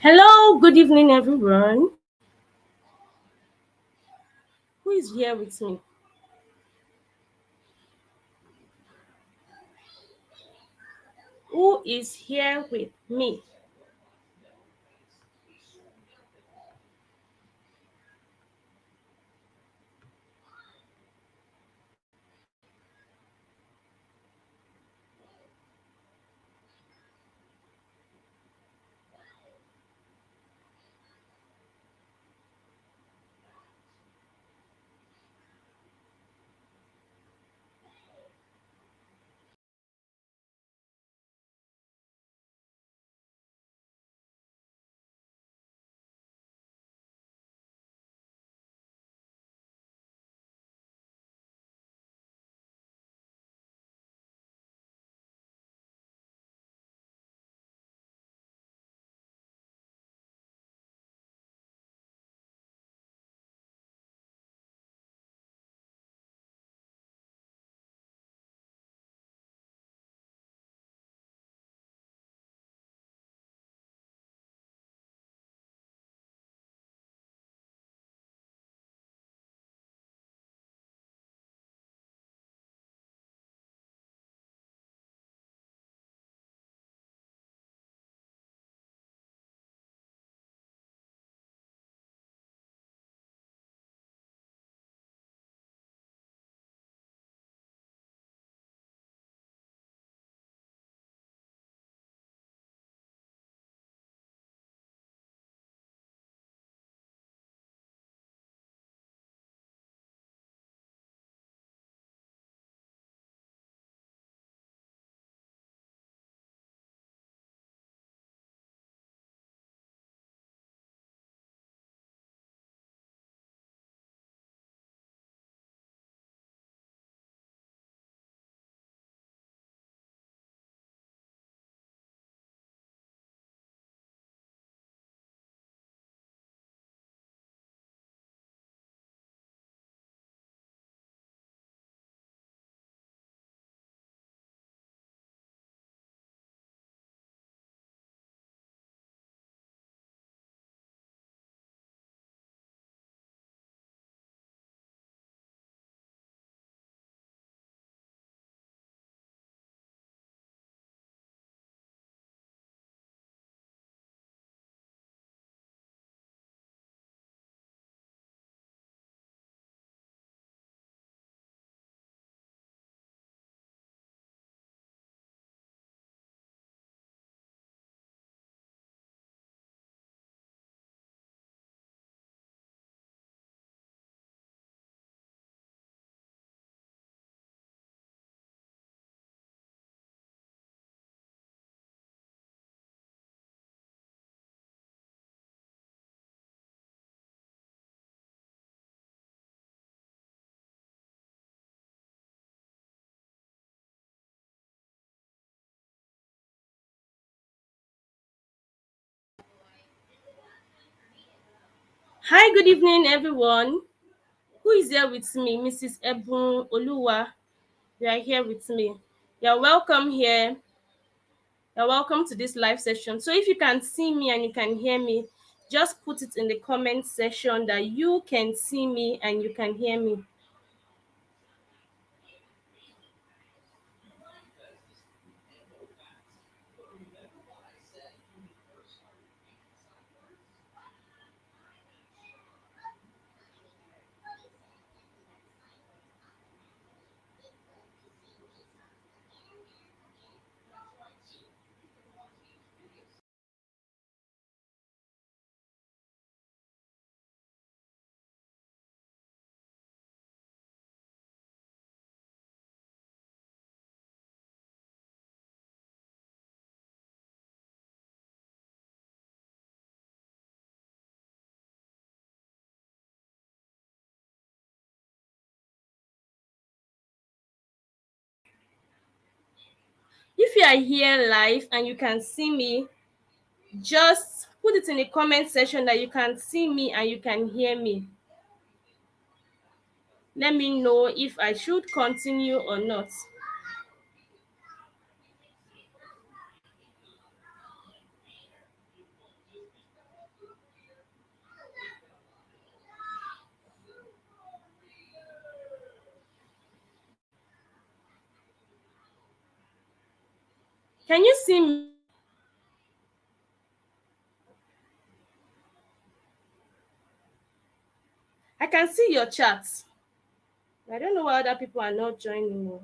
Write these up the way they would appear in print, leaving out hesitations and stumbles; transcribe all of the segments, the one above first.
Hello, good evening, everyone. Who is here with me? Who is here with me? Hi, good evening, everyone. Who is here with me? Mrs. Ebun Oluwa. You are here with me. You're welcome here. You're welcome to this live session. So, if you can see me and you can hear me, just put it in the comment section that you can see me and you can hear me. If you are here live and you can see me, just put it in the comment section that you can see me and you can hear me. Let me know if I should continue or not. Can you see me? I can see your chat. I don't know why other people are not joining me.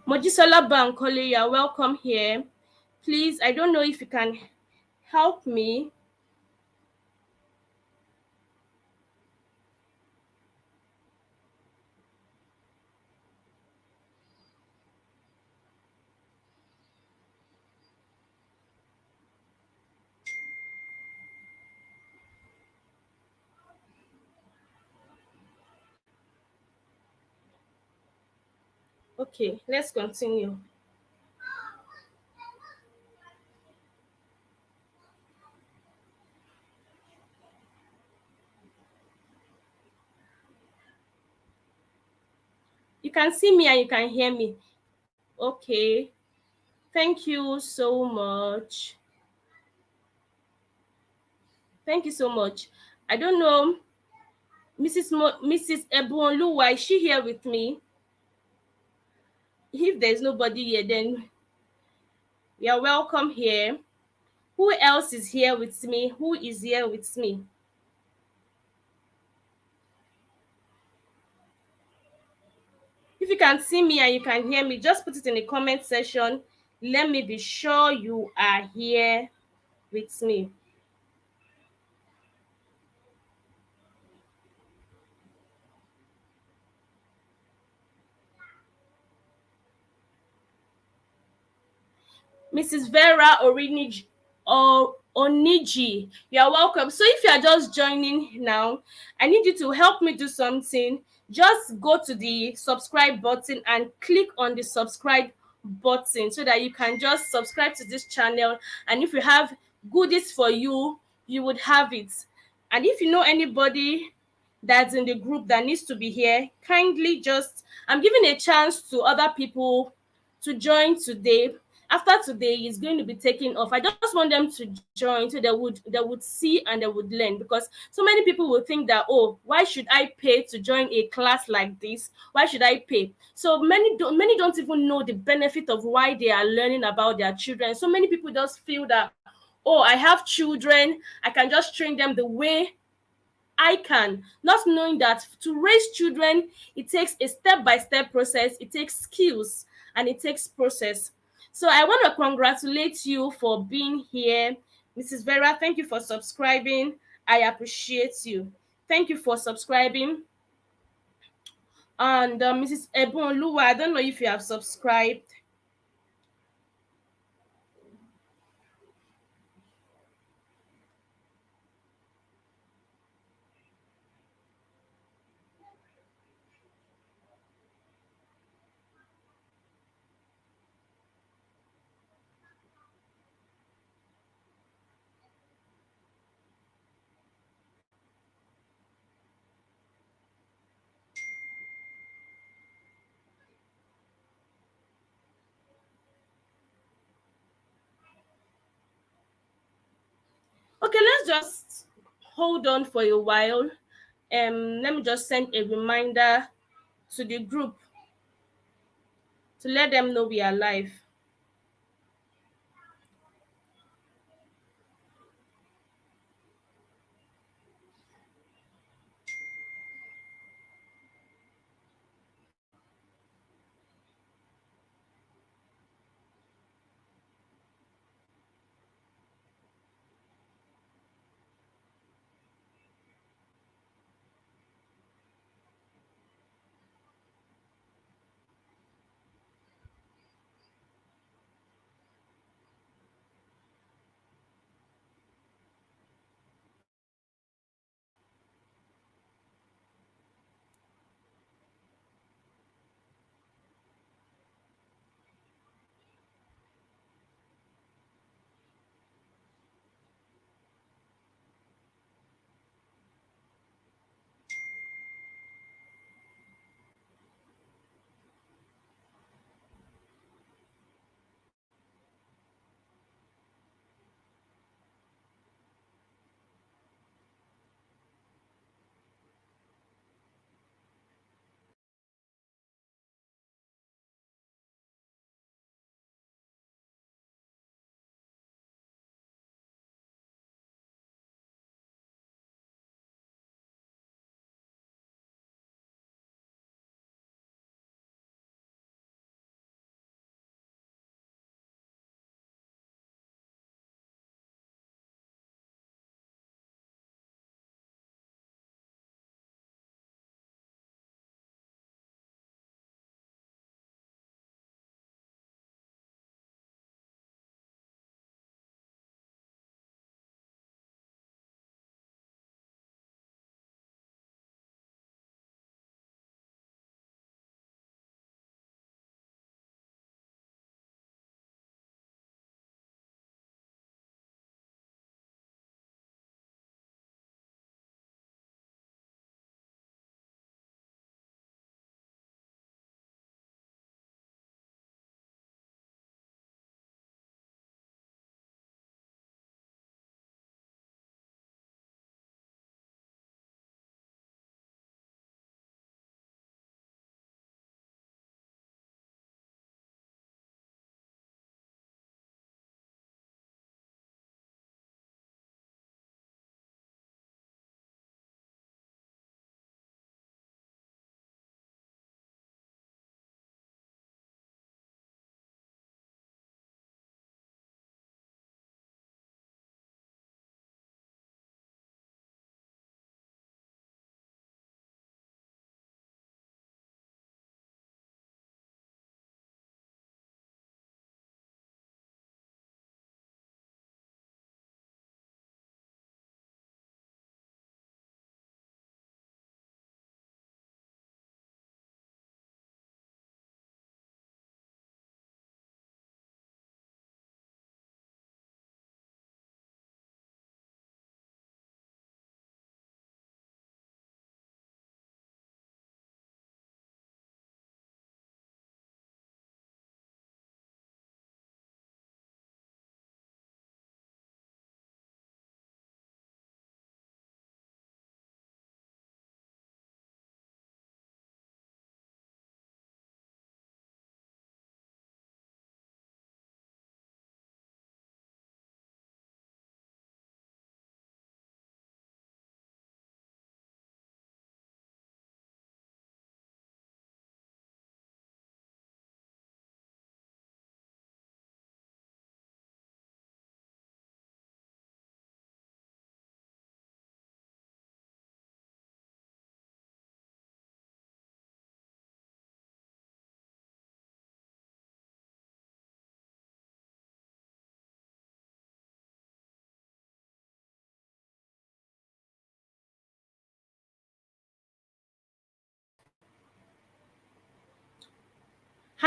Mojisola Bankole, you are welcome here. Please, I don't know if you can help me. Okay, let's continue. You can see me and you can hear me. Okay, thank you so much. Thank you so much. I don't know, Mrs. Ebonluwa, is she here with me? If there's nobody here, then you're welcome here. Who else is here with me? Who is here with me? If you can see me and you can hear me, just put it in the comment section. Let me be sure you are here with me. Mrs. Vera Oriniji or Oniji, you are welcome. So if you are just joining now, I need you to help me do something. Just go to the subscribe button and click on the subscribe button so that you can just subscribe to this channel. And if you have goodies for you, you would have it. And if you know anybody that's in the group that needs to be here, kindly just, I'm giving a chance to other people to join today. After today is going to be taken off, I just want them to join so they would see and they would learn, because so many people will think that, oh, why should I pay to join a class like this? Why should I pay? So many don't even know the benefit of why they are learning about their children. So many people just feel that, oh, I have children, I can just train them the way I can, not knowing that to raise children, it takes a step-by-step process, it takes skills, and it takes process. So I want to congratulate you for being here. Mrs. Vera, thank you for subscribing. I appreciate you. Thank you for subscribing. And Mrs. Ebonluwa, I don't know if you have subscribed. Okay, let's just hold on for a while. Let me just send a reminder to the group to let them know we are live.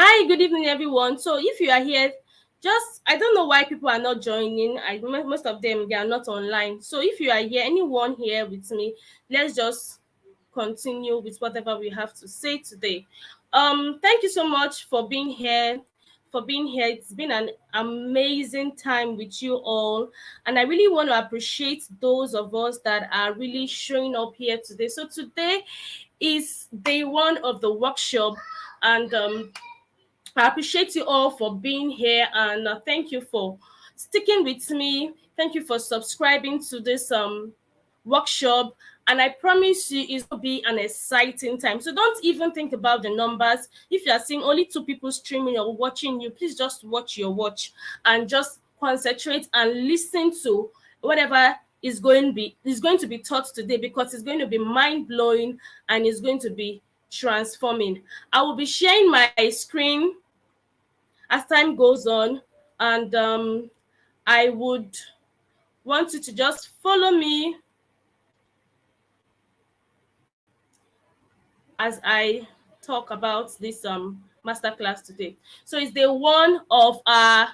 Hi, good evening, everyone. So, if you are here, just I don't know why people are not joining. Most of them they are not online. So, if you are here, anyone here with me, let's just continue with whatever we have to say today. Thank you so much for being here. For being here, it's been an amazing time with you all, and I really want to appreciate those of us that are really showing up here today. So today is day one of the workshop, and I appreciate you all for being here, and thank you for sticking with me. Thank you for subscribing to this workshop. And I promise you, it's going to be an exciting time. So don't even think about the numbers. If you are seeing only 2 people streaming or watching you, please just watch your watch and just concentrate and listen to whatever is going to be taught today, because it's going to be mind blowing and it's going to be transforming. I will be sharing my screen as time goes on, and I would want you to just follow me as I talk about this masterclass today. So it's day one of our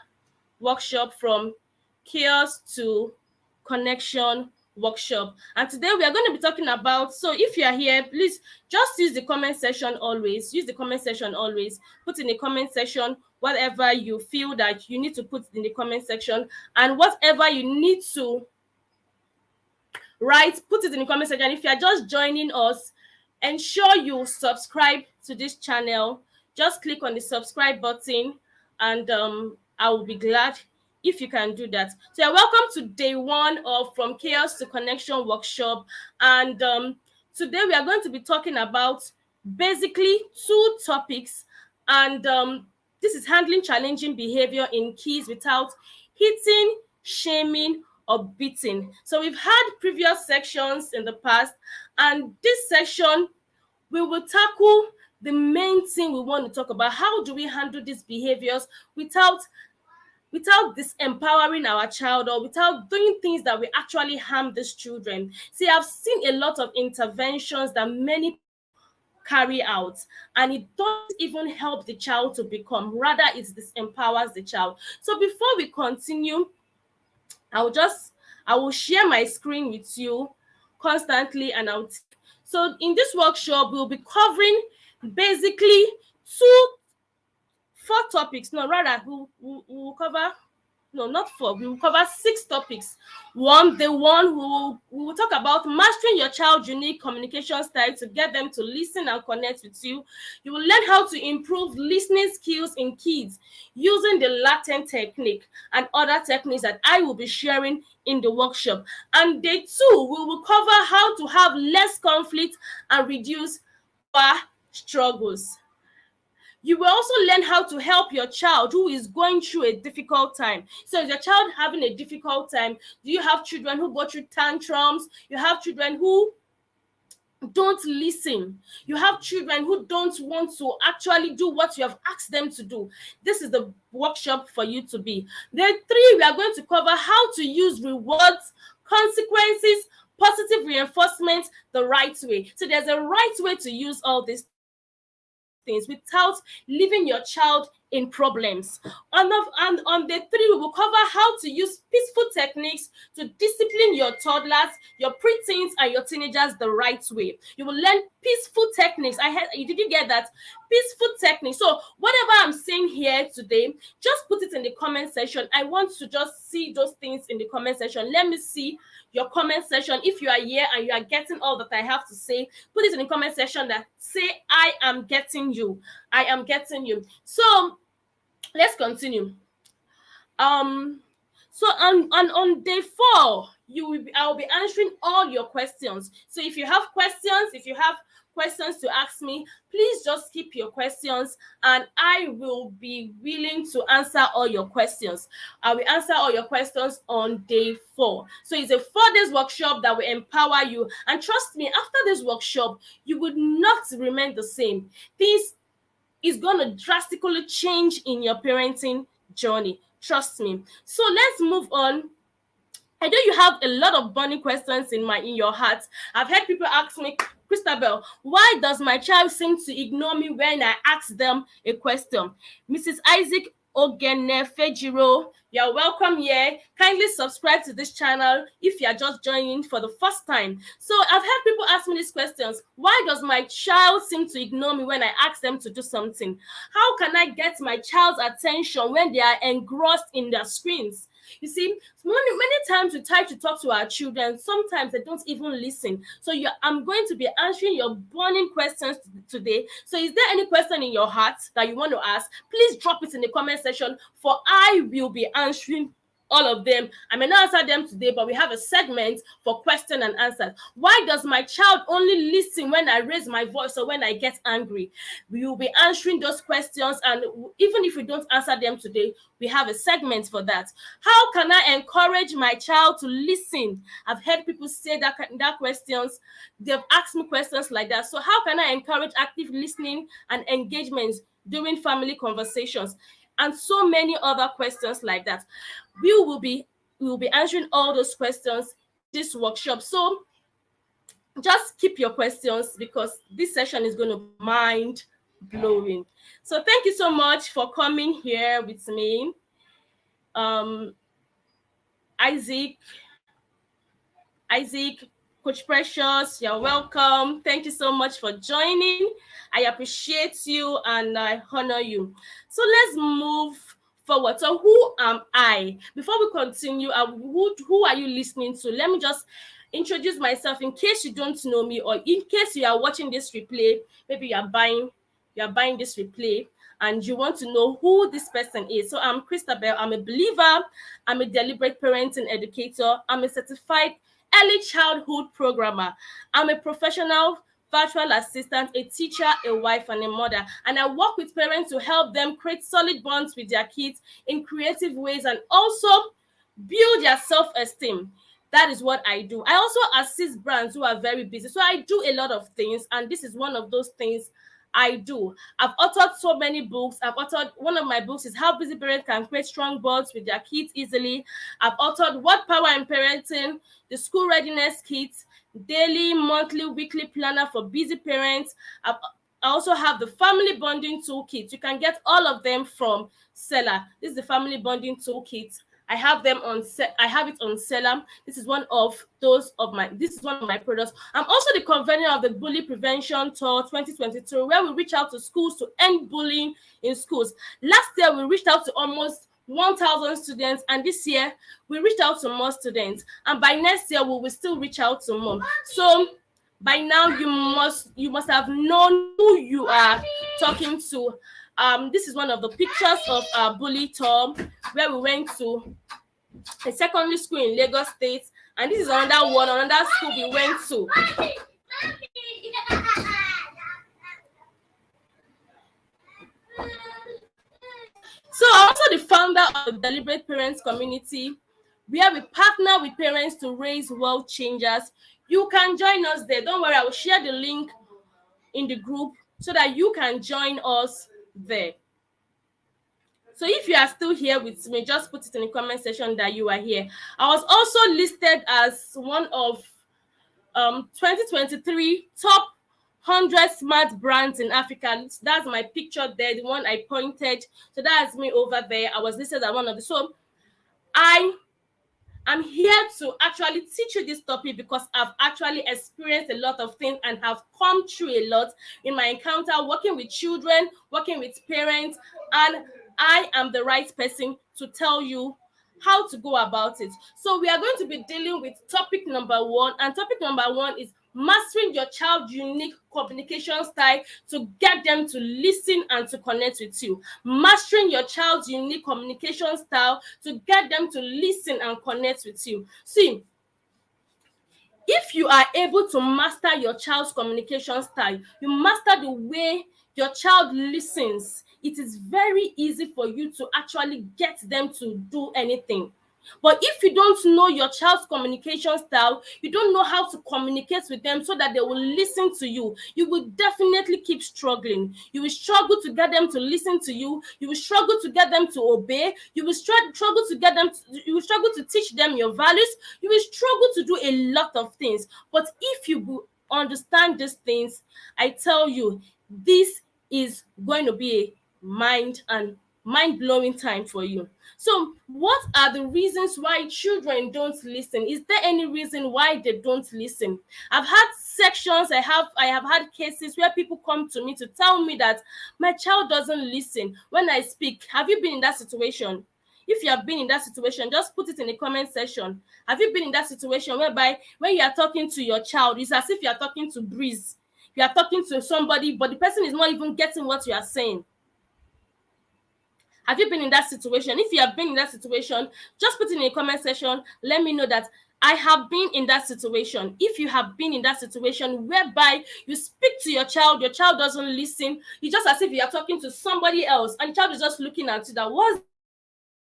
workshop, from chaos to connection workshop, and today we are going to be talking about, so if you are here, please just use the comment section. Always use the comment section. Always put in the comment section whatever you feel that you need to put in the comment section, and whatever you need to write, put it in the comment section. If you are just joining us, ensure you subscribe to this channel. Just click on the subscribe button, and I will be glad if you can do that. So you're welcome to day one of From Chaos to Connection workshop, and today we are going to be talking about basically 2 topics, and this is handling challenging behavior in kids without hitting, shaming, or beating. So we've had previous sections in the past, and this section we will tackle the main thing we want to talk about. How do we handle these behaviors without disempowering our child, or without doing things that will actually harm these children? See, I've seen a lot of interventions that many carry out, and it doesn't even help the child to become, rather it disempowers the child. So before we continue, I will share my screen with you constantly, and so in this workshop we'll be covering basically two 4 topics. No, rather we'll cover, no, not 4, we will cover 6 topics. The one we will talk about mastering your child's unique communication style to get them to listen and connect with you. You will learn how to improve listening skills in kids using the Latin technique and other techniques that I will be sharing in the workshop. And day 2, we will cover how to have less conflict and reduce our struggles. You will also learn how to help your child who is going through a difficult time. So is your child having a difficult time? Do you have children who go through tantrums? You have children who don't listen. You have children who don't want to actually do what you have asked them to do. This is the workshop for you to be. Then 3, we are going to cover how to use rewards, consequences, positive reinforcement the right way. So there's a right way to use all these things without leaving your child in problems. And on day 3, we will cover how to use peaceful techniques to discipline your toddlers, your preteens, and your teenagers the right way. You will learn peaceful techniques. Did you get that? Peaceful techniques. So whatever I'm saying here today, just put it in the comment section. I want to just see those things in the comment section. Let me see your comment section. If you are here and you are getting all that I have to say, put it in the comment section that say, I am getting you. I am getting you. So let's continue. So on day 4, I will be answering all your questions. So if you have questions to ask me, please just keep your questions, and I will be willing to answer all your questions. I will answer all your questions on day 4. So it's a 4 days workshop that will empower you, and trust me, after this workshop you would not remain the same. This is going to drastically change in your parenting journey. Trust me. So let's move on. I know you have a lot of burning questions in your heart. I've heard people ask me, Christabel, why does my child seem to ignore me when I ask them a question? Mrs. Isaac Ogenefejiro, you're welcome here. Kindly subscribe to this channel if you are just joining for the first time. So I've had people ask me these questions. Why does my child seem to ignore me when I ask them to do something? How can I get my child's attention when they are engrossed in their screens? You see, many times we try to talk to our children, sometimes they don't even listen. So I'm going to be answering your burning questions today. So is there any question in your heart that you want to ask? Please drop it in the comment section, for I will be answering all of them. I may not answer them today, but we have a segment for question and answers. Why does my child only listen when I raise my voice or when I get angry? We will be answering those questions, and even if we don't answer them today, we have a segment for that. How can I encourage my child to listen? I've heard people say that questions. They've asked me questions like that. So how can I encourage active listening and engagement during family conversations? And so many other questions like that. We will be answering all those questions in this workshop. So just keep your questions, because this session is going to be mind blowing. So thank you so much for coming here with me. Isaac, Coach Precious, you're welcome. Thank you so much for joining. I appreciate you and I honor you. So let's move forward. So who am I? Before we continue, who are you listening to? Let me just introduce myself in case you don't know me, or in case you are watching this replay. Maybe you are buying this replay and you want to know who this person is. So I'm Christabel. I'm a believer. I'm a deliberate parenting educator. I'm a certified early childhood programmer. I'm a professional virtual assistant, a teacher, a wife, and a mother. And I work with parents to help them create solid bonds with their kids in creative ways and also build their self-esteem. That is what I do. I also assist brands who are very busy. So I do a lot of things, and this is one of those things I do. I've authored so many books. One of my books is How Busy Parents Can Create Strong Bonds with Their Kids Easily. I've authored What Power in Parenting, the School Readiness Kit, Daily, Monthly, Weekly Planner for Busy Parents. I also have the Family Bonding Toolkit. You can get all of them from Seller. This is the Family Bonding Toolkit. I have it on Seller. This is one of my products. I'm also the convener of the Bully Prevention Tour 2022, where we reach out to schools to end bullying in schools. Last year, we reached out to almost 1,000 students, and this year we reached out to more students. And by next year, we will still reach out to more. So by now, you must have known who you are talking to. This is one of the pictures of our bully tour, where we went to a secondary school in Lagos State, and this is another school we went to. So I'm also the founder of the Deliberate Parents Community, where we partner with parents to raise world changers. You can join us there. Don't worry, I will share the link in the group so that you can join us there. So if you are still here with me, just put it in the comment section that you are here. I was also listed as one of 2023 top 100 smart brands in Africa. That's my picture there, the one I pointed. So that's me over there. I was listed as one of the. So I'm here to actually teach you this topic because I've actually experienced a lot of things and have come through a lot in my encounter working with children, working with parents, and I am the right person to tell you how to go about it. So we are going to be dealing with topic number 1, and topic number 1 is mastering your child's unique communication style to get them to listen and to connect with you. Mastering your child's unique communication style to get them to listen and connect with you. See, if you are able to master your child's communication style, you master the way your child listens, it is very easy for you to actually get them to do anything. But if you don't know your child's communication style, you don't know how to communicate with them so that they will listen to you, you will definitely keep struggling. You will struggle to get them to listen to you. You will struggle to get them to obey. You will struggle to teach them your values. You will struggle to do a lot of things. But if you understand these things, I tell you, this is going to be a mind-blowing time for you. So what are the reasons why children don't listen? Is there any reason why they don't listen? I've had sections, I have had cases where people come to me to tell me that my child doesn't listen when I speak. Have you been in that situation? If you have been in that situation, just put it in the comment section. Have you been in that situation whereby when you are talking to your child, it's as if you are talking to breeze? You are talking to somebody, but the person is not even getting what you are saying. Have you been in that situation? If you have been in that situation, just put it in the comment section. Let me know that I have been in that situation. If you have been in that situation whereby you speak to your child doesn't listen, it's just as if you are talking to somebody else, and the child is just looking at you that, what's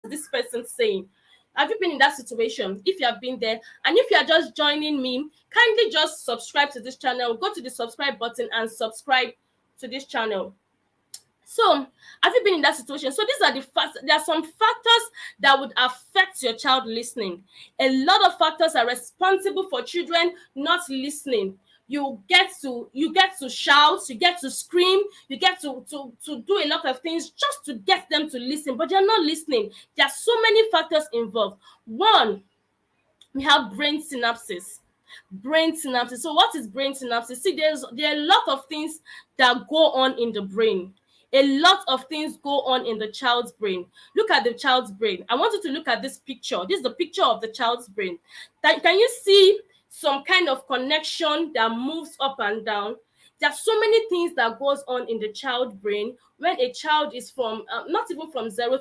this person saying? Have you been in that situation? If you have been there, and if you are just joining me, kindly just subscribe to this channel. Go to the subscribe button and subscribe to this channel. So have you been in that situation? So these are the facts. There are some factors that would affect your child listening. A lot of factors are responsible for children not listening. You get to shout, you get to scream, you get to do a lot of things just to get them to listen, but they're not listening. There are so many factors involved. One, we have brain synapses. Brain synapses. So what is brain synapses? See, there are a lot of things that go on in the brain. A lot of things go on in the child's brain. Look at the child's brain. I want you to look at this picture. This is the picture of the child's brain. Can you see some kind of connection that moves up and down? There are so many things that goes on in the child brain when a child is from not even from 0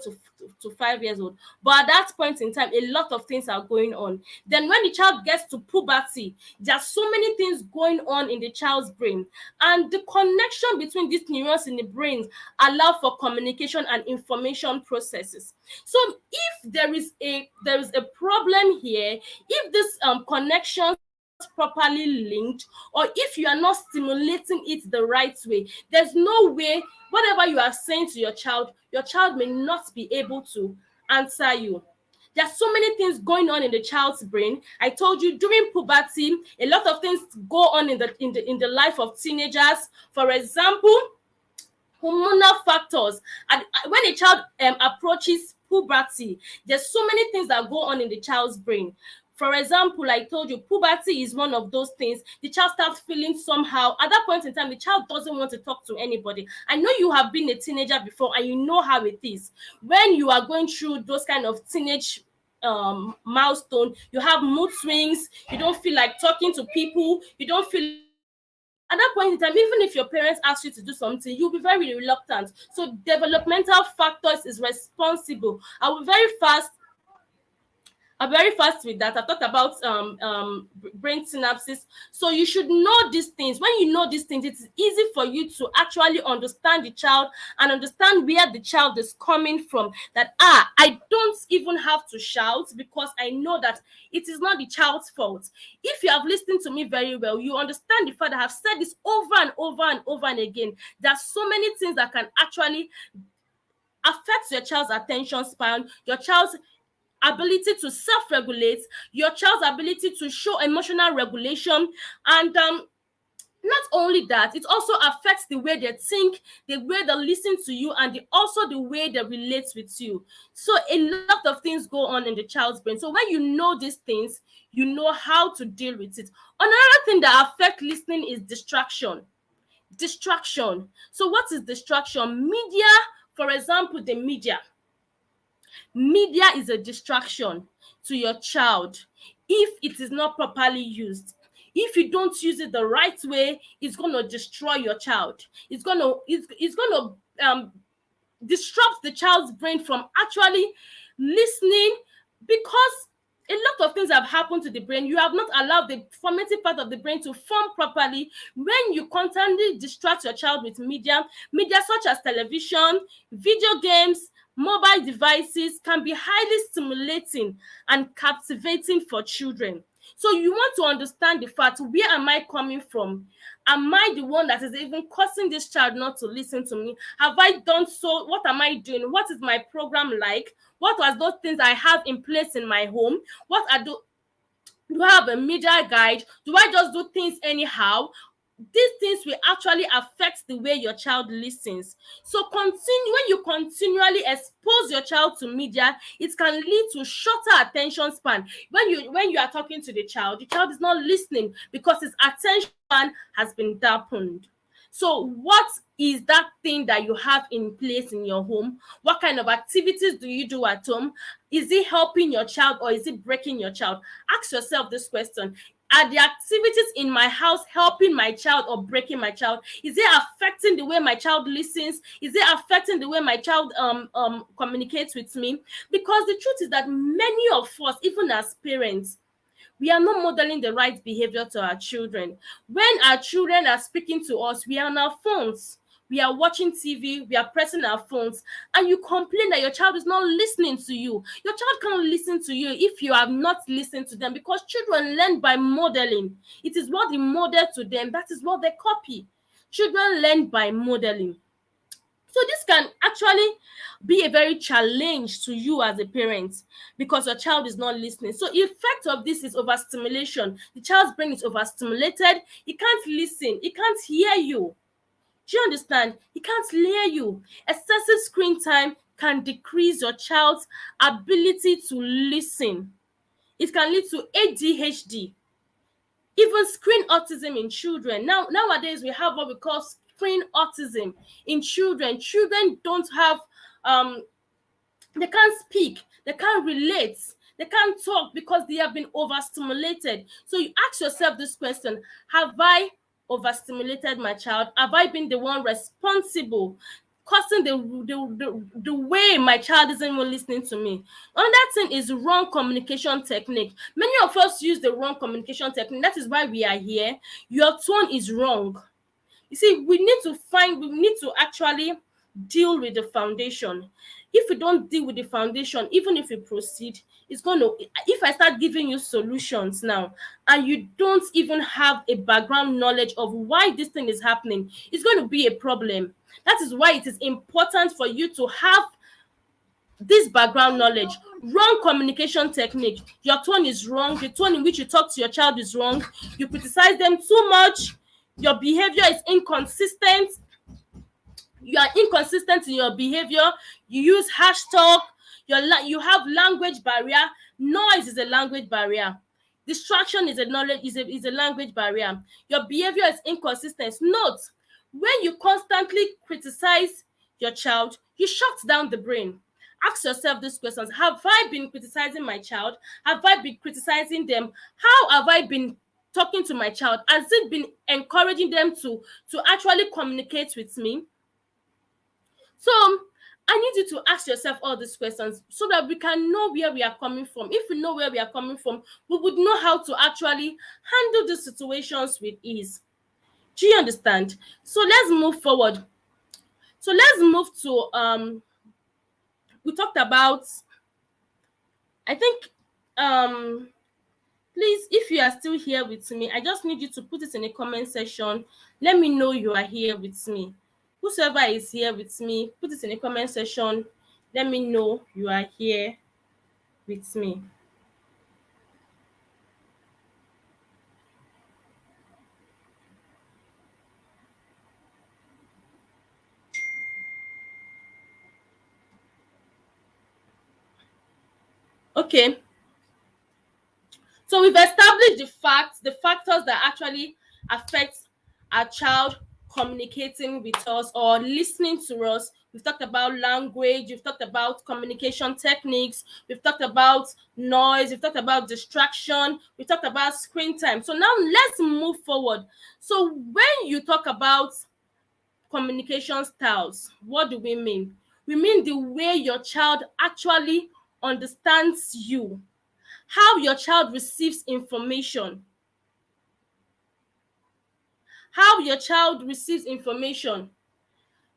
to 5 years old, but at that point in time, a lot of things are going on. Then when the child gets to puberty, there are so many things going on in the child's brain, and the connection between these neurons in the brain allow for communication and information processes. So if there is a problem here, if this connection properly linked, or if you are not stimulating it the right way, there's no way whatever you are saying to your child may not be able to answer you. There are so many things going on in the child's brain. I told you during puberty, a lot of things go on in the life of teenagers. For example, hormonal factors. And when a child approaches puberty, there's so many things that go on in the child's brain. For example, I told you, puberty is one of those things. The child starts feeling somehow. At that point in time, the child doesn't want to talk to anybody. I know you have been a teenager before, and you know how it is. When you are going through those kind of teenage milestone, you have mood swings, you don't feel like talking to people, you don't feel at that point in time, even if your parents ask you to do something, you'll be very reluctant. So developmental factors is responsible. I'm very fast with that. I talked about brain synapses. So you should know these things. When you know these things, it's easy for you to actually understand the child and understand where the child is coming from. That, I don't even have to shout because I know that it is not the child's fault. If you have listened to me very well, you understand the fact that I have said this over and over and over and again. There are so many things that can actually affect your child's attention span, your child's ability to self-regulate, your child's ability to show emotional regulation, and not only that, it also affects the way they think, the way they listen to you, and also the way they relate with you. So a lot of things go on in the child's brain. So when you know these things, you know how to deal with it. Another thing that affects listening is distraction. So what is distraction? Media, for example, the media is a distraction to your child if it is not properly used. If you don't use it the right way, it's going to destroy your child. It's going to disrupt the child's brain from actually listening, because a lot of things have happened to the brain. You have not allowed the formative part of the brain to form properly. When you constantly distract your child with media such as television, video games, mobile devices can be highly stimulating and captivating for children. So you want to understand the fact, where am I coming from? Am I the one that is even causing this child not to listen to me? Have I done so? What am I doing? What is my program like? What was those things I have in place in my home? What are Do I have a media guide? Do I just do things anyhow? These things will actually affect the way your child listens. So continue when you continually expose your child to media, it can lead to shorter attention span. When you are talking to the child is not listening because his attention span has been dampened. So what is that thing that you have in place in your home? What kind of activities do you do at home? Is it helping your child or is it breaking your child? Ask yourself this question. Are the activities in my house helping my child or breaking my child? Is it affecting the way my child listens? Is it affecting the way my child communicates with me? Because the truth is that many of us, even as parents, we are not modeling the right behavior to our children. When our children are speaking to us, we are on our phones. We are watching TV, we are pressing our phones, and you complain that your child is not listening to you. Your child can't listen to you if you have not listened to them, because children learn by modeling. It is what you model to them, that is what they copy. Children learn by modeling. So this can actually be a very challenge to you as a parent because your child is not listening. So the effect of this is overstimulation. The child's brain is overstimulated. He can't listen. He can't hear you. Do you understand? He can't hear you. Excessive screen time can decrease your child's ability to listen. It can lead to ADHD, even screen autism in children. Nowadays we have what we call screen autism in children. Children don't have they can't speak, they can't relate, they can't talk because they have been overstimulated. So you ask yourself this question: have I overstimulated my child? Have I been the one responsible, causing the way my child isn't even listening to me? Another thing is wrong communication technique. Many of us use the wrong communication technique. That is why we are here. Your tone is wrong. You see, we need to actually deal with the foundation. If we don't deal with the foundation, even if we proceed, it's going to, if I start giving you solutions now and you don't even have a background knowledge of why this thing is happening, it's going to be a problem. That is why it is important for you to have this background knowledge. Wrong communication technique: your tone is wrong, the tone in which you talk to your child is wrong, you criticize them too much, your behavior is inconsistent, you are inconsistent in your behavior, you use harsh talk, you have language barrier. Noise is a language barrier. Distraction is a language barrier. Your behavior is inconsistent. Note, when you constantly criticize your child, you shut down the brain. Ask yourself these questions: have I been criticizing my child? Have I been criticizing them? How have I been talking to my child? Has it been encouraging them to actually communicate with me? So I need you to ask yourself all these questions so that we can know where we are coming from. If we know where we are coming from, we would know how to actually handle these situations with ease. Do you understand? So let's move forward. So let's move to we talked about, I think, please, if you are still here with me, I just need you to put it in the comment section. Let me know you are here with me. Whosoever is here with me, put it in the comment section. Let me know you are here with me. Okay. So we've established the factors that actually affect our child communicating with us or listening to us. We've talked about language, we've talked about communication techniques, we've talked about noise, we've talked about distraction, we've talked about screen time. So now let's move forward. So when you talk about communication styles, what do we mean? We mean the way your child actually understands you, how your child receives information, how your child receives information.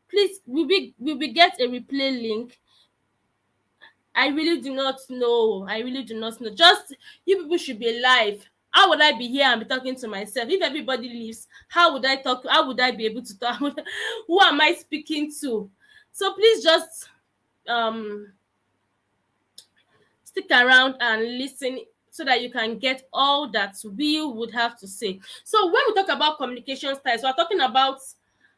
Please, we get a replay link? I really do not know. I really do not know. Just, you people should be alive. How would I be here and be talking to myself? If everybody leaves, how would I talk? How would I be able to talk? Who am I speaking to? So please just stick around and listen so that you can get all that we would have to say. So when we talk about communication styles, we're talking about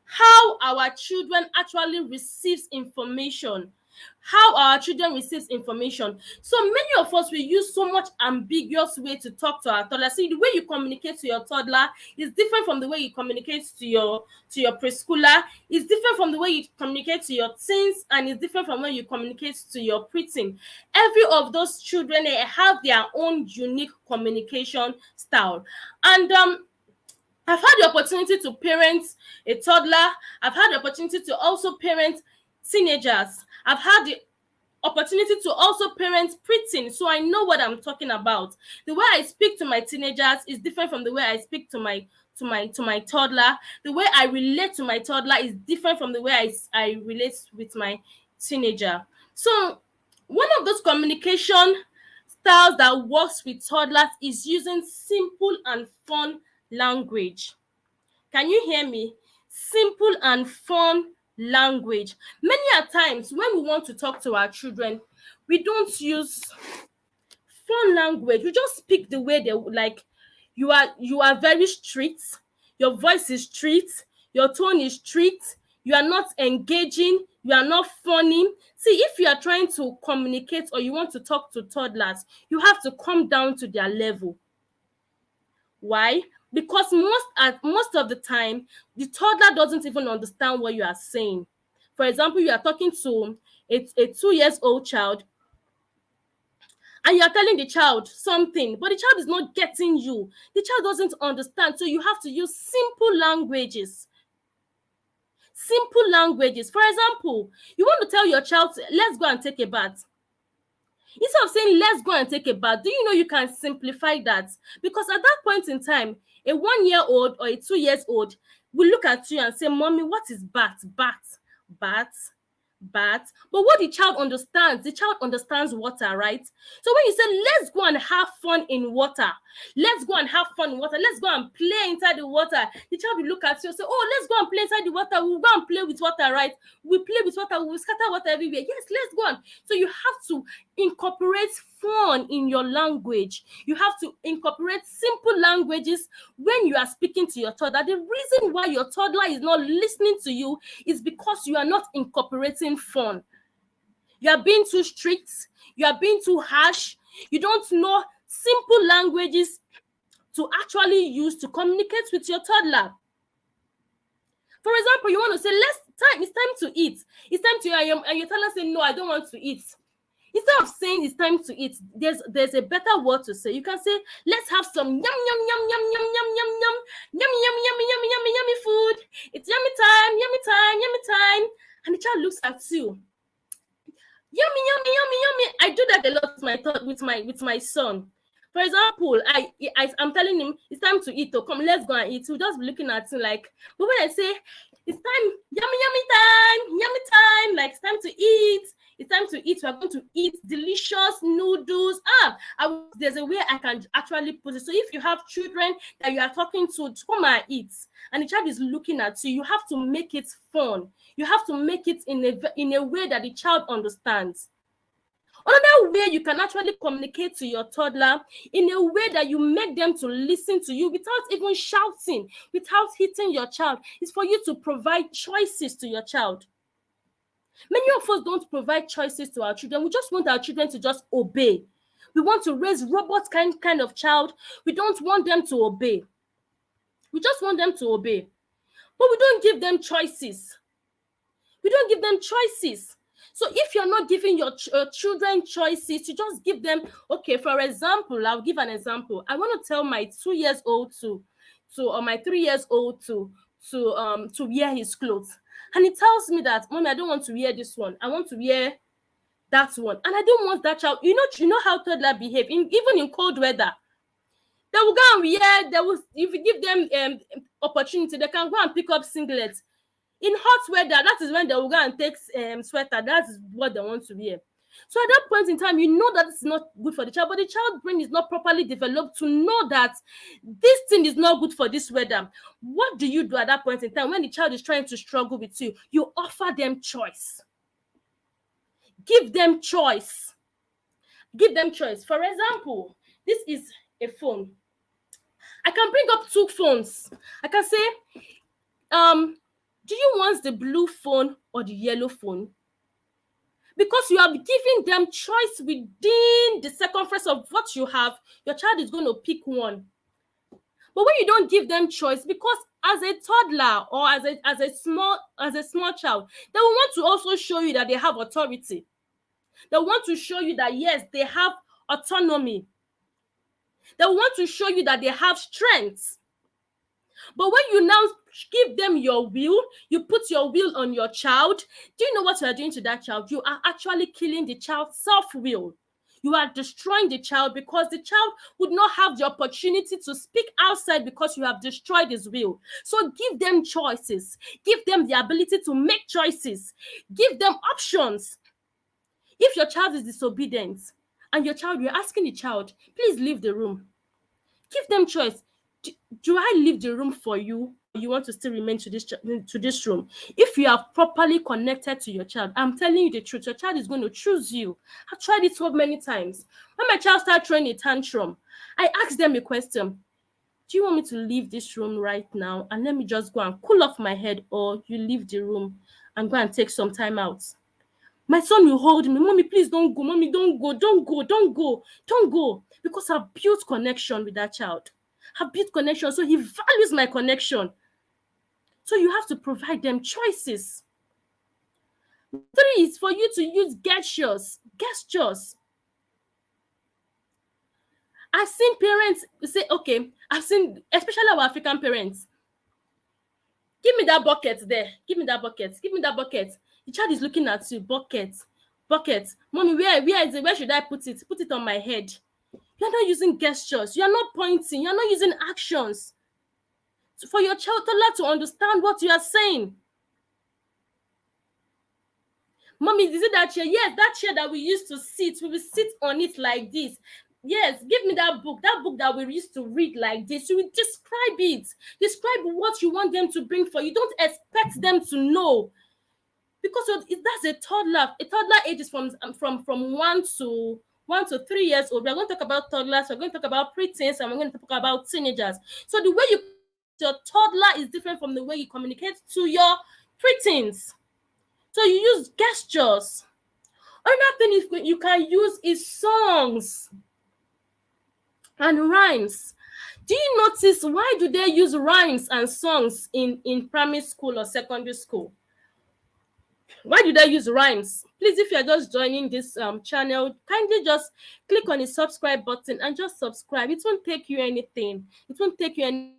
how our children actually receives information. How our children receives information. So many of us, we use so much ambiguous way to talk to our toddler. See, the way you communicate to your toddler is different from the way you communicate to your preschooler. It's different from the way you communicate to your teens, and it's different from when you communicate to your preteen. Every of those children, they have their own unique communication style. And I've had the opportunity to parent a toddler. I've had the opportunity to also parent teenagers. I've had the opportunity to also parent preteen, so I know what I'm talking about. The way I speak to my teenagers is different from the way I speak to my toddler. The way I relate to my toddler is different from the way I relate with my teenager. So one of those communication styles that works with toddlers is using simple and fun language. Can you hear me? Simple and fun language. Many a times when we want to talk to our children, we don't use fun language. We just speak the way they like. You are very strict. Your voice is strict. Your tone is strict. You are not engaging. You are not funny. See, if you are trying to communicate or you want to talk to toddlers, you have to come down to their level. Why? Because most of the time, the toddler doesn't even understand what you are saying. For example, you are talking to a 2 years old child, and you are telling the child something, but the child is not getting you. The child doesn't understand. So you have to use simple languages. Simple languages. For example, you want to tell your child, let's go and take a bath. Instead of saying, let's go and take a bath, do you know you can simplify that? Because at that point in time, a 1-year-old or a 2 years old will look at you and say, Mommy, what is bath? Bath. But what the child understands water, right? So when you say, let's go and have fun in water, let's go and play inside the water, the child will look at you and say, oh, let's go and play inside the water, we'll go and play with water, right? We play with water, we'll scatter water everywhere. Yes, let's go on. So you have to incorporate fun in your language. You have to incorporate simple languages when you are speaking to your toddler. The reason why your toddler is not listening to you is because you are not incorporating fun. You are being too strict. You are being too harsh. You don't know simple languages to actually use to communicate with your toddler. For example, you want to say, it's time to eat. It's time to eat, and your toddler say, no, I don't want to eat. Instead of saying it's time to eat, there's a better word to say. You can say, let's have some yum, yum, yum, yum, yum, yum, yum, yum, yummy, yummy, yummy, yummy, yummy, yummy food. It's yummy time, yummy time, yummy time. And the child looks at you. Yummy, yummy, yummy, yummy. I do that a lot with my son. For example, I'm telling him it's time to eat. Come, let's go and eat. He'll just be looking at me like, but when I say it's time, yummy, yummy time, like it's time to eat. It's time to eat. We're going to eat delicious noodles. There's a way I can actually put it. So if you have children that you are talking to come and eat, and the child is looking at you, you have to make it fun. You have to make it in a way that the child understands. Another way you can actually communicate to your toddler in a way that you make them to listen to you without even shouting, without hitting your child, is for you to provide choices to your child. Many of us don't provide choices to our children. We just want our children to just obey. We want to raise robot kind of child. We don't want them to obey. We just want them to obey. But we don't give them choices. So if you're not giving your children choices, you just give them, okay, for example, I'll give an example. I want to tell my 2-year-old or my 3-year-old to wear his clothes. And he tells me that, Mommy, I don't want to wear this one. I want to wear that one. And I don't want that child. You know how toddlers behave, even in cold weather. They will go and wear, if you give them opportunity, they can go and pick up singlets. In hot weather, that is when they will go and take sweater. That is what they want to wear. So at that point in time, you know that it's not good for the child, but the child's brain is not properly developed to know that this thing is not good for this weather. What do you do at that point in time when the child is trying to struggle with you? You offer them choice. Give them choice. For example, This is a phone. I can bring up two phones. I can say, do you want the blue phone or the yellow phone? Because you have given them choice within the circumference of what you have, your child is going to pick one. But when you don't give them choice, because as a toddler or as a small child, they will want to also show you that they have authority. They want to show you that yes, they have autonomy. They want to show you that they have strength. But when you now give them your will, you put your will on your child, do you know what you are doing to that child? You are actually killing the child's self-will. You are destroying the child because the child would not have the opportunity to speak outside because you have destroyed his will. So give them choices. Give them the ability to make choices. Give them options. If your child is disobedient and you're asking the child, please leave the room. Give them choice. Do I leave the room for you? You want to still remain to this room? If you are properly connected to your child, I'm telling you the truth, your child is going to choose you. I've tried it so many times. When my child started throwing a tantrum, I asked them a question. Do you want me to leave this room right now and let me just go and cool off my head, or you leave the room and go and take some time out? My son will hold me. Mommy, please don't go. Mommy, don't go. Don't go. Don't go. Don't go. Because I've built connection with that child. I've built connection. So he values my connection. So you have to provide them choices. 3 is for you to use gestures. I've seen parents say, okay, I've seen, especially our African parents, give me that bucket there. Give me that bucket. Give me that bucket. The child is looking at you. Bucket. Mommy, where is it? Where should I put it? Put it on my head. You're not using gestures. You're not pointing. You're not using actions. So for your child to understand what you are saying. Mommy, is it that chair? Yes, that chair that we used to sit. We will sit on it like this. Yes, give me that book that we used to read like this. You will describe it. Describe what you want them to bring for you. Don't expect them to know. Because that's a toddler. A toddler age is from 1 to 3 years old. We're going to talk about toddlers, we're going to talk about preteens, and we're going to talk about teenagers. So the way your toddler is different from the way you communicate to your preteens. So you use gestures. Another thing you can use is songs and rhymes. Do you notice why do they use rhymes and songs in primary school or secondary school? Why do they use rhymes? Please, if you're just joining this channel, kindly just click on the subscribe button and just subscribe. It won't take you anything. It won't take you any.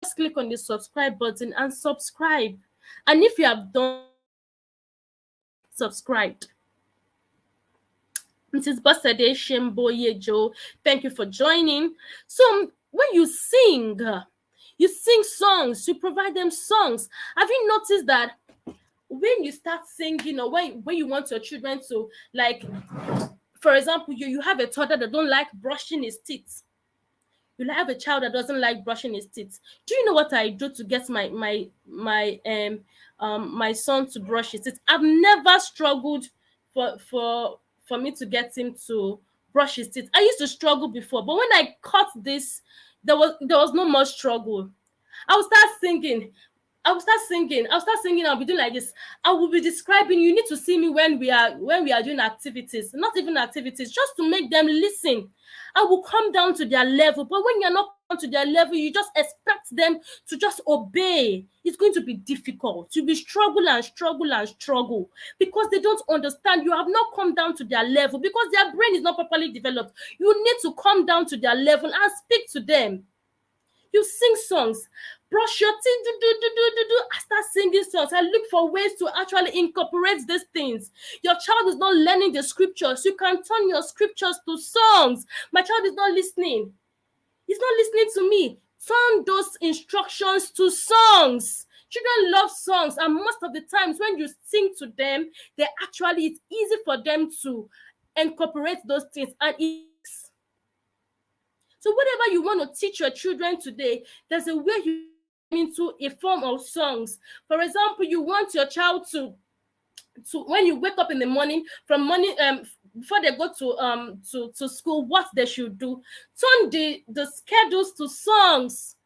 Just click on the subscribe button and subscribe. And if you have done subscribed, Mrs. Bosade Shemboyejo, thank you for joining. So when you sing songs, you provide them songs. Have you noticed that when you start singing, or when you want your children to, like, for example, you have a toddler that don't like brushing his teeth. You have a child that doesn't like brushing his teeth. Do you know what I do to get my son to brush his teeth? I've never struggled for me to get him to brush his teeth. I used to struggle before, but when I caught this, there was no more struggle. I will start singing. I'll be doing like this. I will be describing. You need to see me when we are doing activities, not even activities, just to make them listen. I will come down to their level. But when you're not down to their level, you just expect them to just obey. It's going to be difficult. You'll be struggle because they don't understand. You have not come down to their level because their brain is not properly developed. You need to come down to their level and speak to them. You sing songs. Brush your teeth, I start singing songs. I look for ways to actually incorporate these things. Your child is not learning the scriptures. You can turn your scriptures to songs. My child is not listening. He's not listening to me. Turn those instructions to songs. Children love songs, and most of the times when you sing to them, it's easy for them to incorporate those things, and so whatever you want to teach your children today, there's a way you into a form of songs. For example, you want your child to when you wake up in the morning, before they go to school, what they should do. Turn the schedules to songs.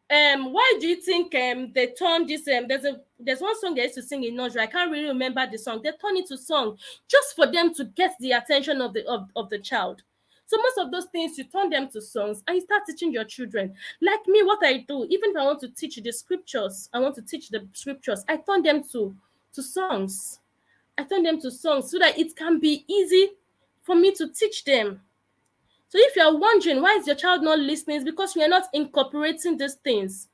Why do you think they turn this there's one song they used to sing in nursery. I can't really remember the song. They turn it to song just for them to get the attention of the child. So most of those things, you turn them to songs and you start teaching your children. Like me, what I do, even if I want to teach the scriptures, I turn them to songs. I turn them to songs so that it can be easy for me to teach them. So if you are wondering why is your child not listening, it's because we are not incorporating these things.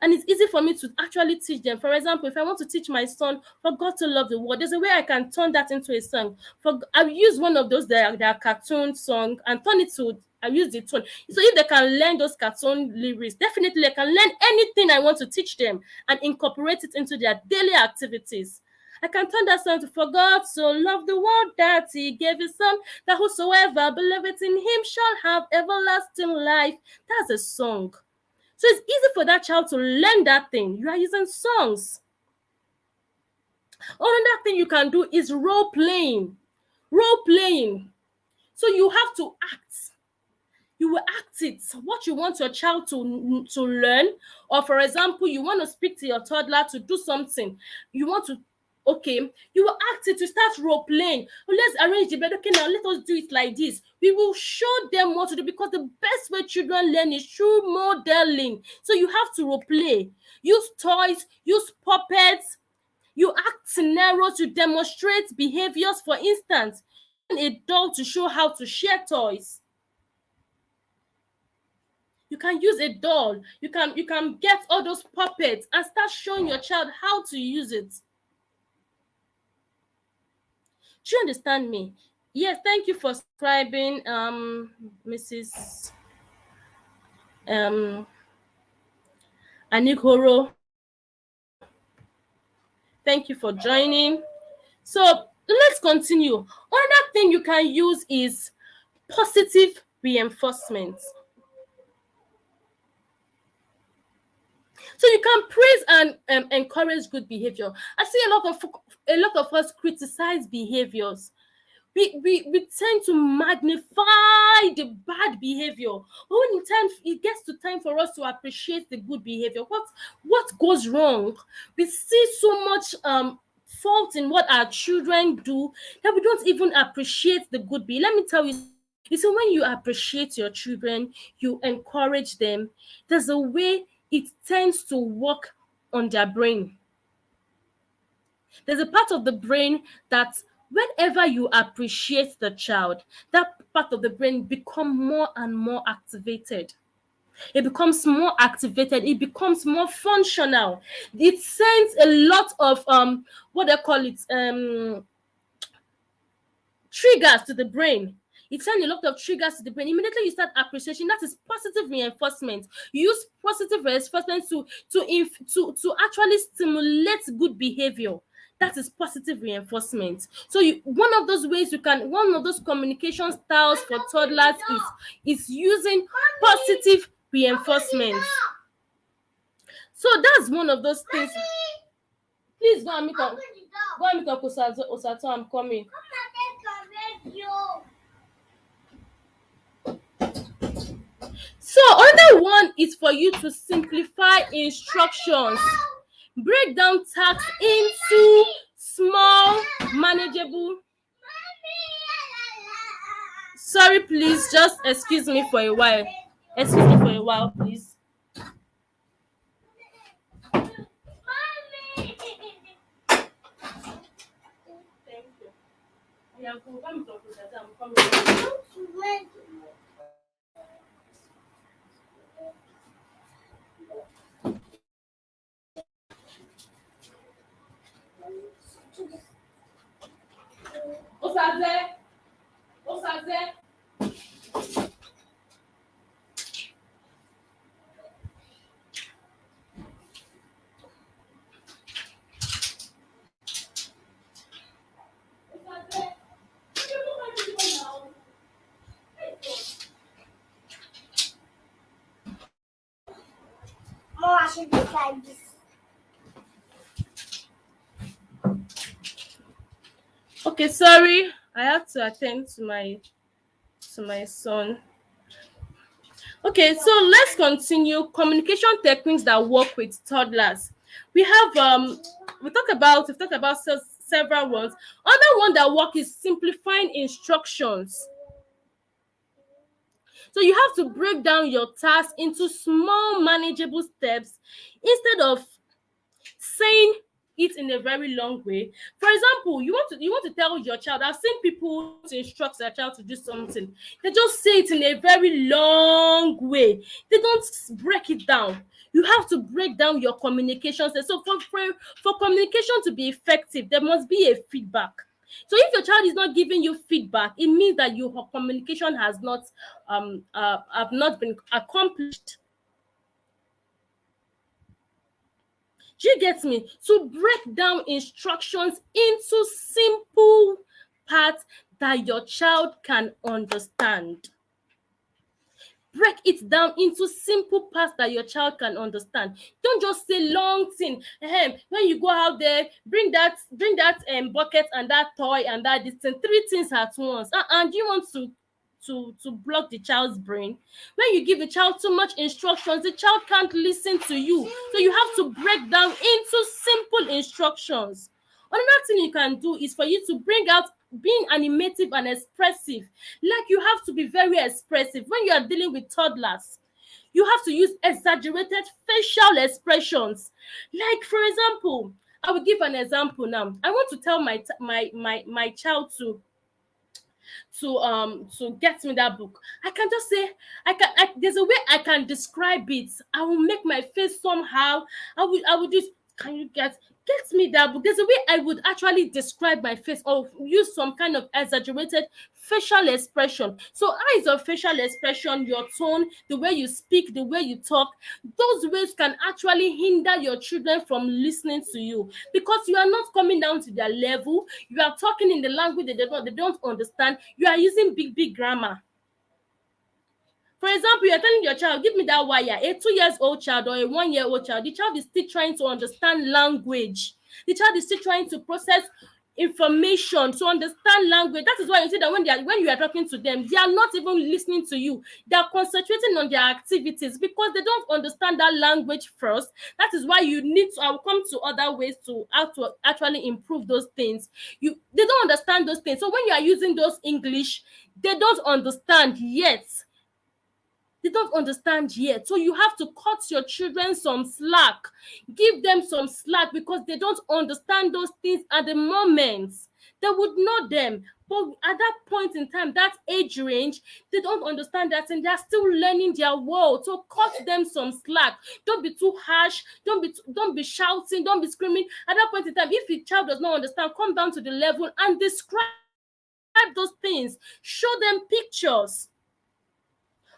And it's easy for me to actually teach them. For example, if I want to teach my son, for God to love the world, there's a way I can turn that into a song. I'll use one of those that are cartoon song and turn it to, I use the tone. So if they can learn those cartoon lyrics, definitely they can learn anything I want to teach them and incorporate it into their daily activities. I can turn that song to, for God so loved the world that he gave his son, that whosoever believeth in him shall have everlasting life. That's a song. So it's easy for that child to learn that thing. You are using songs. Another thing you can do is role playing. Role playing. So you have to act. You will act it, what you want your child to learn. Or for example, you want to speak to your toddler to do something. You want to, okay, you will act it, to start role playing. Oh, let's arrange the bed. Okay, now let us do it like this. We will show them what to do, because the best way children learn is through modeling. So you have to role play. Use toys, use puppets. You act scenarios, you demonstrate behaviors. For instance, a doll to show how to share toys. You can use a doll. You can get all those puppets and start showing your child how to use it. Do you understand me? Yes, thank you for subscribing, Mrs. Anighoro. Thank you for joining. So let's continue. Another thing you can use is positive reinforcement. So you can praise and encourage good behavior. I see a lot of us criticize behaviors. We tend to magnify the bad behavior. But when it gets to time for us to appreciate the good behavior, what goes wrong? We see so much fault in what our children do that we don't even appreciate the good behavior. Let me tell you. You see, when you appreciate your children, you encourage them, there's a way it tends to work on their brain. There's a part of the brain that whenever you appreciate the child, that part of the brain becomes more and more activated. It becomes more activated. It becomes more functional. It sends a lot of what they call it, triggers to the brain. It sends a lot of triggers to the brain. Immediately you start appreciation. That is positive reinforcement. You use positive reinforcement to actually stimulate good behavior. That is positive reinforcement. So one of those communication styles for toddlers is using positive reinforcement. So that's one of those things. Please go and meet up Osato. I'm coming. So another one is for you to simplify instructions. Break down tasks into small, manageable. Sorry, please, just excuse me for a while. Excuse me for a while, please. Thank you. Yeah, I'm coming. Osaze. Mom, I should do like this. Okay, sorry. I have to attend to my son. Okay, so let's continue communication techniques that work with toddlers. We have we've talked about several ones. Other one that work is simplifying instructions. So you have to break down your task into small manageable steps instead of saying it in a very long way. For example, you want to tell your child. I've seen people to instruct their child to do something. They just say it in a very long way. They don't break it down. You have to break down your communication. So for communication to be effective, there must be a feedback. So if your child is not giving you feedback, it means that your communication has not have not been accomplished. Do you get me? To break down instructions into simple parts that your child can understand. Break it down into simple parts that your child can understand. Don't just say long thing. When you go out there, bring that bucket and that toy and that this thing, three things at once. And you want to block the child's brain. When you give the child too much instructions, the child can't listen to you. So you have to break down into simple instructions. Another thing you can do is for you to bring out being animative and expressive. Like, you have to be very expressive when you are dealing with toddlers. You have to use exaggerated facial expressions. Like, for example, I will give an example now. I want to tell my child to get me that book. I can just say, there's a way I can describe it. I will make my face somehow. I will just, can you get me that book? There's a way I would actually describe my face or use some kind of exaggerated facial expression. So eyes of facial expression, your tone, the way you speak, the way you talk, those ways can actually hinder your children from listening to you, because you are not coming down to their level. You are talking in the language that they don't understand. You are using big grammar. For example, you're telling your child, give me that wire. A 2 years old child or a 1 year old child, the child is still trying to understand language. The child is still trying to process information, to understand language. That is why you see that when you are talking to them, they are not even listening to you. They are concentrating on their activities because they don't understand that language first. That is why you need to, I will come to other ways to how to actually improve those things. They don't understand those things. So when you are using those English, they don't understand yet. They don't understand yet. So you have to cut your children some slack. Give them some slack because they don't understand those things at the moment. They would know them. But at that point in time, that age range, they don't understand that and they're still learning their world. So cut them some slack. Don't be too harsh. Don't be shouting. Don't be screaming. At that point in time, if a child does not understand, come down to the level and describe those things. Show them pictures.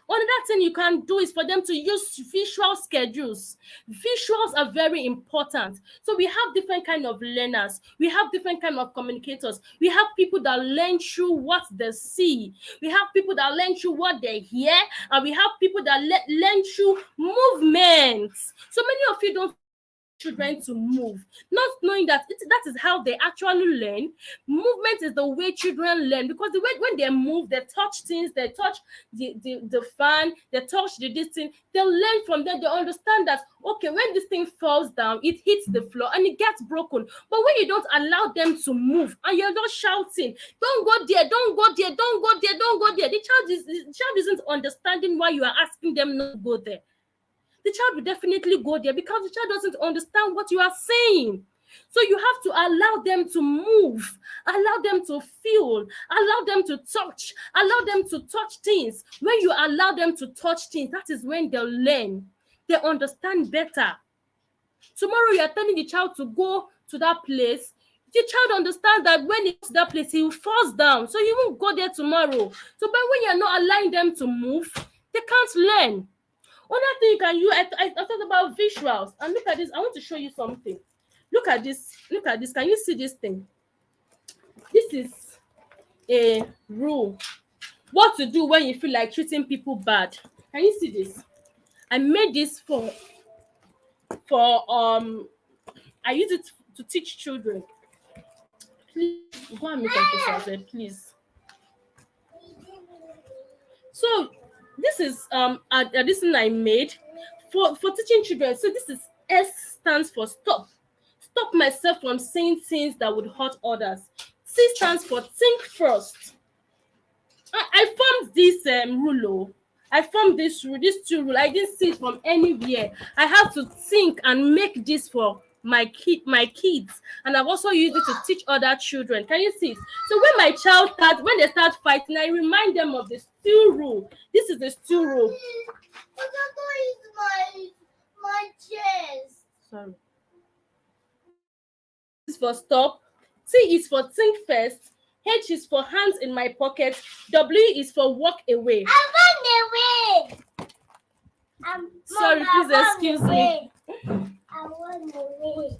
Another thing you can do is for them to use visual schedules. Visuals are very important. So we have different kind of learners. We have different kind of communicators. We have people that learn through what they see. We have people that learn through what they hear. And we have people that learn through movements. So many of you don't children to move, not knowing that that is how they actually learn. Movement is the way children learn, because the way when they move, they touch things, they touch the fan, they touch this thing, they learn from there. They understand that, okay, when this thing falls down, it hits the floor and it gets broken. But when you don't allow them to move and you're not shouting, don't go there, don't go there, don't go there, don't go there, the child isn't understanding why you are asking them not to go there. The child will definitely go there because the child doesn't understand what you are saying. So you have to allow them to move, allow them to feel, allow them to touch, allow them to touch things. When you allow them to touch things, that is when they'll learn. They understand better. Tomorrow you are telling the child to go to that place. The child understands that when he goes to that place, he will fall down. So he won't go there tomorrow. So but when you're not allowing them to move, they can't learn. Another thing you can use, I talked about visuals. And look at this. I want to show you something. Look at this. Look at this. Can you see this thing? This is a rule. What to do when you feel like treating people bad. Can you see this? I made this for I use it to teach children. Please go and meet Professor, please. So this is this thing I made for teaching children. So this is S stands for stop. Stop myself from saying things that would hurt others. C stands for think first. I formed this rule. I formed this rule, this two rule. I didn't see it from anywhere. I have to think and make this for my kids, and I've also used it to teach other children. Can you see it? So when they start fighting, I remind them of the stew rule. This is the stew rule. My chest. Sorry. This is for stop. T is for think first. H is for hands in my pocket. W is for walk away. I run away. Sorry, please excuse me. I run away.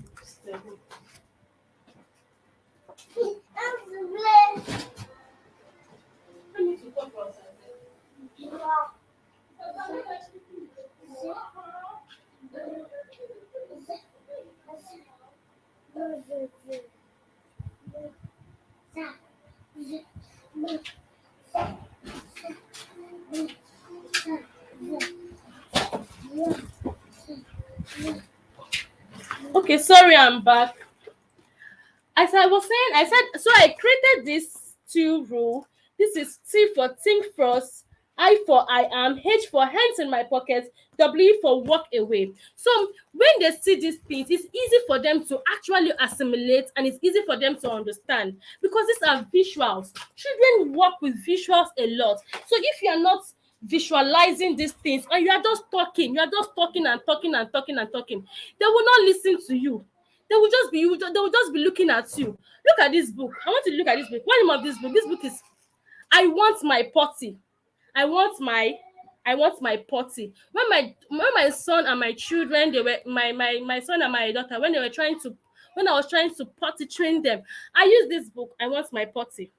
Okay, sorry, I'm back. As I was saying, so I created this two rule. This is T for think first, I for I am, H for hands in my pocket, W for walk away. So when they see these things, it's easy for them to actually assimilate, and it's easy for them to understand because these are visuals. Children work with visuals a lot. So if you are not visualizing these things and you are just talking and talking and talking and talking, they will not listen to you. They will just be looking at you. Look at this book. I want you to look at this book. What name of this book? This book is I Want My Potty. I want my potty. When my son and my children, they were my son and my daughter, when I was trying to potty train them, I use this book, I Want My Potty.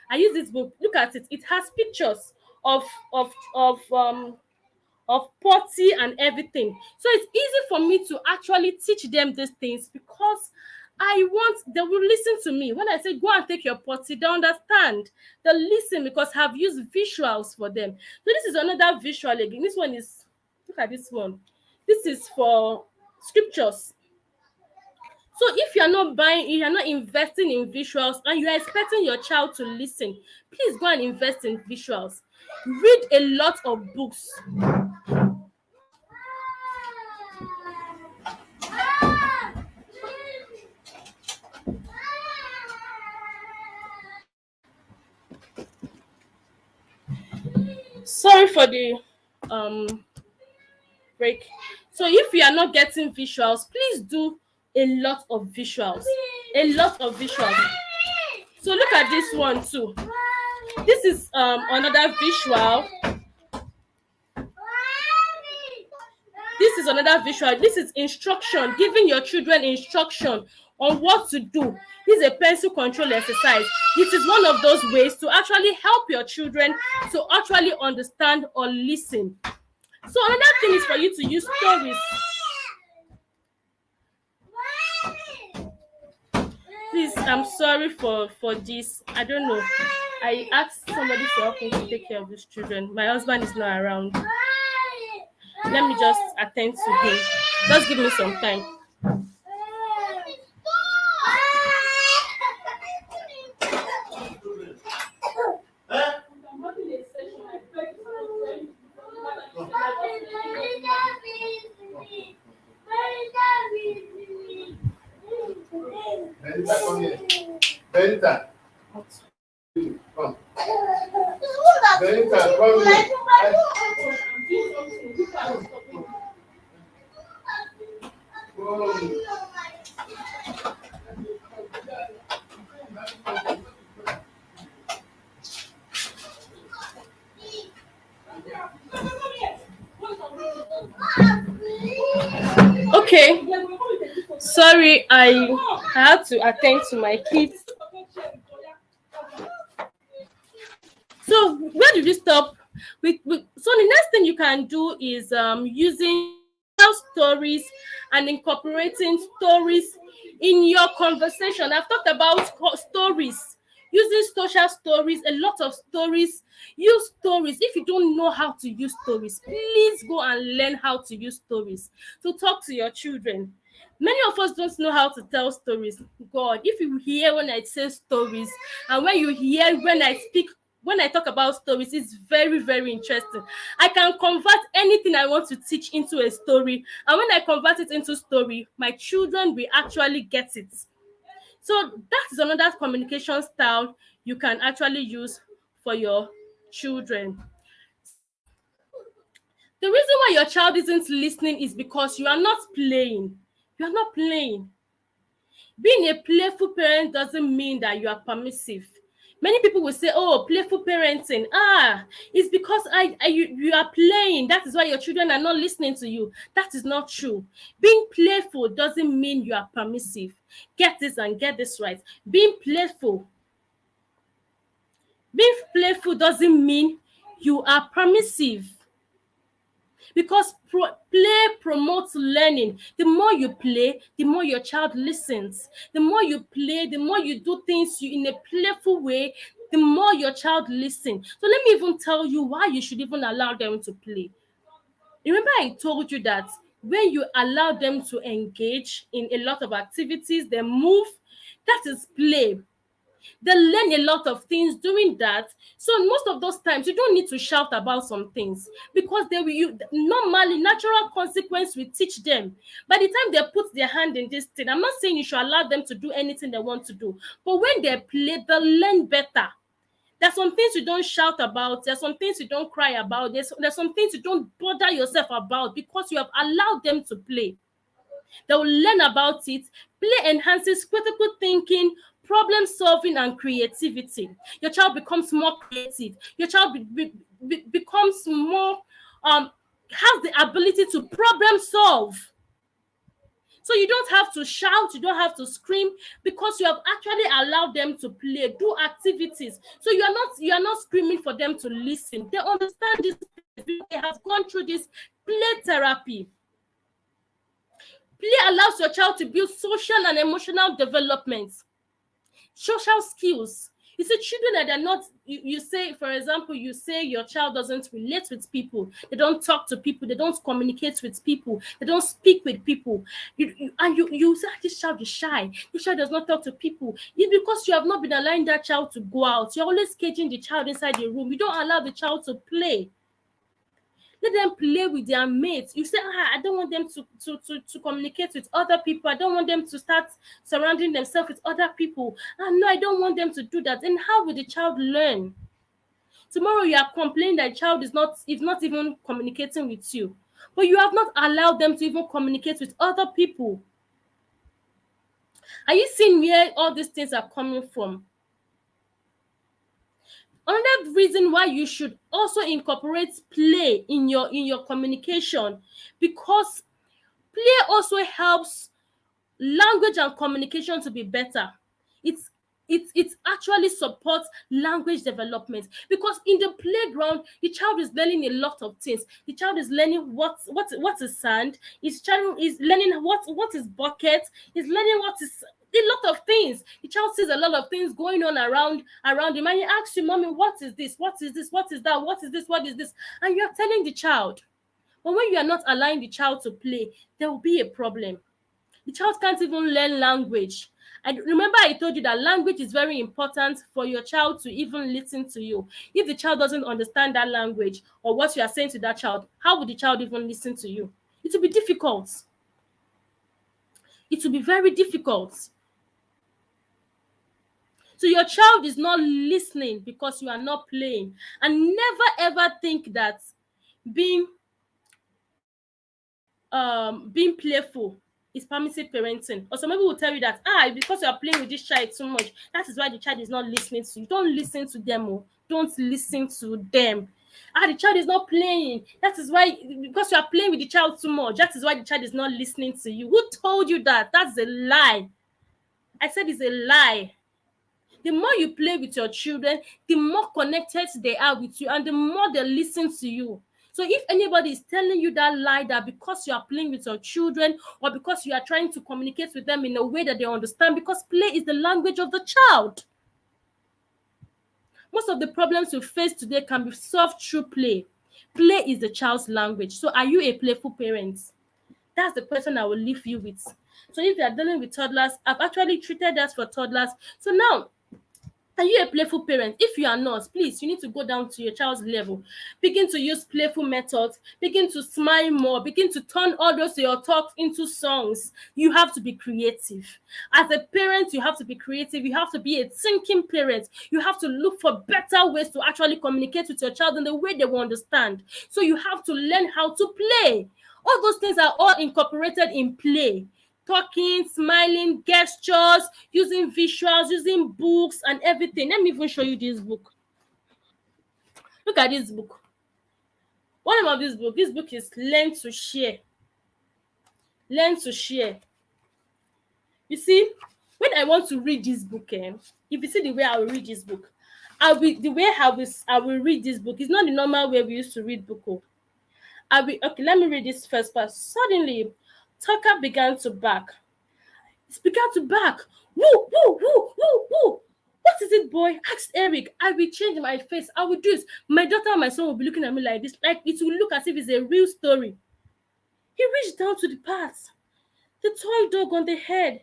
I use this book. Look at it. It has pictures of of of um of potty and everything. So it's easy for me to actually teach them these things because they will listen to me. When I say go and take your potty, they understand. They listen because I've used visuals for them. So this is another visual again. This one is, look at this one. This is for scriptures. So if you're not investing in visuals and you're expecting your child to listen, please go and invest in visuals. Read a lot of books. Sorry for the break. So if you are not getting visuals, please do a lot of visuals. So look at this one too. This is another visual. This is instruction, giving your children instruction on what to do. This is a pencil control exercise. It is one of those ways to actually help your children to actually understand or listen. So another thing is for you to use stories. Please, I'm sorry for this. I don't know. I asked somebody to help me to take care of these children. My husband is not around. Let me just attend to him. Just give me some time. Benita, come. Benita, come here. Okay. Sorry, I had to attend to my kids. So where did we stop? So the next thing you can do is using stories and incorporating stories in your conversation. I've talked about stories. Using social stories, a lot of stories. Use stories. If you don't know how to use stories, please go and learn how to use stories to talk to your children. Many of us don't know how to tell stories. God, if you hear when I say stories, and when you hear when I speak, when I talk about stories, it's very, very interesting. I can convert anything I want to teach into a story, and when I convert it into story, my children will actually get it. So that is another communication style you can actually use for your children. The reason why your child isn't listening is because you are not playing. You are not playing. Being a playful parent doesn't mean that you are permissive. Many people will say, oh, playful parenting, it's because you are playing, that is why your children are not listening to you. That is not true. Being playful doesn't mean you are permissive. Get this and get this right. Being playful doesn't mean you are permissive, because play promotes learning. The more you play, the more your child listens. The more you play, the more you do things in a playful way, the more your child listens. So let me even tell you why you should even allow them to play. Remember I told you that when you allow them to engage in a lot of activities, they move, that is play. They learn a lot of things doing that. So most of those times you don't need to shout about some things, because they will normally natural consequence will teach them. By the time they put their hand in this thing, I'm not saying you should allow them to do anything they want to do, but when they play, they learn better. There's some things you don't shout about. There's some things you don't cry about. There's some things you don't bother yourself about, because you have allowed them to play. They will learn about it. Play enhances critical thinking, problem solving, and creativity. Your child becomes more creative. Your child becomes more, has the ability to problem solve. So you don't have to shout, you don't have to scream, because you have actually allowed them to play, do activities. So you are not screaming for them to listen. They understand this. They have gone through this play therapy. Play allows your child to build social and emotional development, social skills. You see, children that are not, you say, for example, you say your child doesn't relate with people, they don't talk to people, they don't communicate with people, they don't speak with people. You say, this child is shy, this child does not talk to people. It's because you have not been allowing that child to go out. You're always caging the child inside the room. You don't allow the child to play. Let them play with their mates. You say, I don't want them to communicate with other people. I don't want them to start surrounding themselves with other people. No, I don't want them to do that. And how will the child learn? Tomorrow you are complaining that the child is not even communicating with you, but you have not allowed them to even communicate with other people. Are you seeing where all these things are coming from? Another reason why you should also incorporate play in your communication, because play also helps language and communication to be better. It actually supports language development, because in the playground the child is learning a lot of things. The child is learning what is sand. His child is learning what is bucket. He's learning what is a lot of things. The child sees a lot of things going on around him, and he asks you, mommy, what is this, what is this, what is that, what is this, what is this, and you're telling the child. But when you are not allowing the child to play, there will be a problem. The child can't even learn language. And remember, I told you that language is very important for your child to even listen to you. If the child doesn't understand that language or what you are saying to that child, how would the child even listen to you? It will be difficult. It will be very difficult. So your child is not listening because you are not playing. And never ever think that being playful is permissive parenting. Or some people will tell you that because you are playing with this child too much, that is why the child is not listening to you. Don't listen to them. Don't listen to them. The child is not playing. That is why, because you are playing with the child too much, that is why the child is not listening to you. Who told you that? That's a lie. I said it's a lie. The more you play with your children, the more connected they are with you, and the more they listen to you. So if anybody is telling you that lie, that because you are playing with your children or because you are trying to communicate with them in a way that they understand, because play is the language of the child. Most of the problems you face today can be solved through play. Play is the child's language. So are you a playful parent? That's the question I will leave you with. So if you are dealing with toddlers, I've actually treated that for toddlers. So now, are you a playful parent? If you are not, please, you need to go down to your child's level. Begin to use playful methods. Begin to smile more. Begin to turn all those your talks into songs. You have to be creative. As a parent, you have to be creative. You have to be a thinking parent. You have to look for better ways to actually communicate with your child in the way they will understand. So you have to learn how to play. All those things are all incorporated in play. Talking, smiling, gestures, using visuals, using books and everything. Let me even show you this book. Look at this book. One of this book. This book is Learn to Share. Learn to Share. You see, when I want to read this book, if you see the way I will read this book, I will read this book. It's not the normal way we used to read book. Okay, let me read this first part. Suddenly, Tucker began to bark. It began to bark. Woo, woo, woo, woo, woo. What is it, boy? Asked Eric. I will change my face. I will do this. My daughter and my son will be looking at me like this. Like it will look as if it's a real story. He reached down to the path. The toy dog on the head.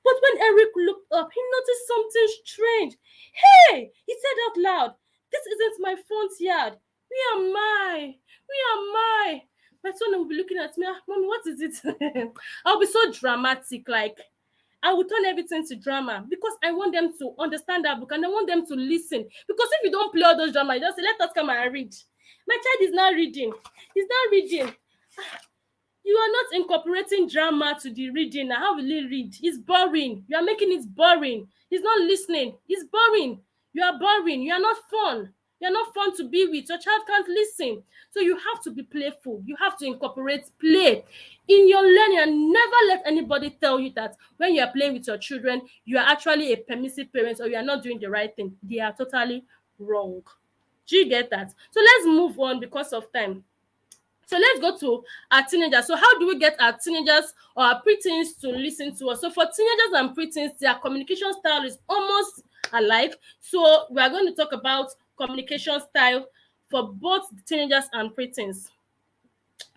But when Eric looked up, he noticed something strange. Hey, he said out loud, this isn't my front yard. Where am I? Where am I? My son will be looking at me. Mommy, what is it? I'll be so dramatic, like I will turn everything to drama because I want them to understand that book and I want them to listen. Because if you don't play all those drama, you just say, let us come and read. My child is not reading. He's not reading. You are not incorporating drama to the reading. Now, how will he read? It's boring. You are making it boring. He's not listening. It's boring. You are boring. You are not fun. You are not fun to be with. Your child can't listen. So you have to be playful. You have to incorporate play in your learning and never let anybody tell you that when you are playing with your children, you are actually a permissive parent or you are not doing the right thing. They are totally wrong. Do you get that? So let's move on because of time. So let's go to our teenagers. So how do we get our teenagers or our preteens to listen to us? So for teenagers and preteens, their communication style is almost alike. So we are going to talk about communication style for both teenagers and preteens.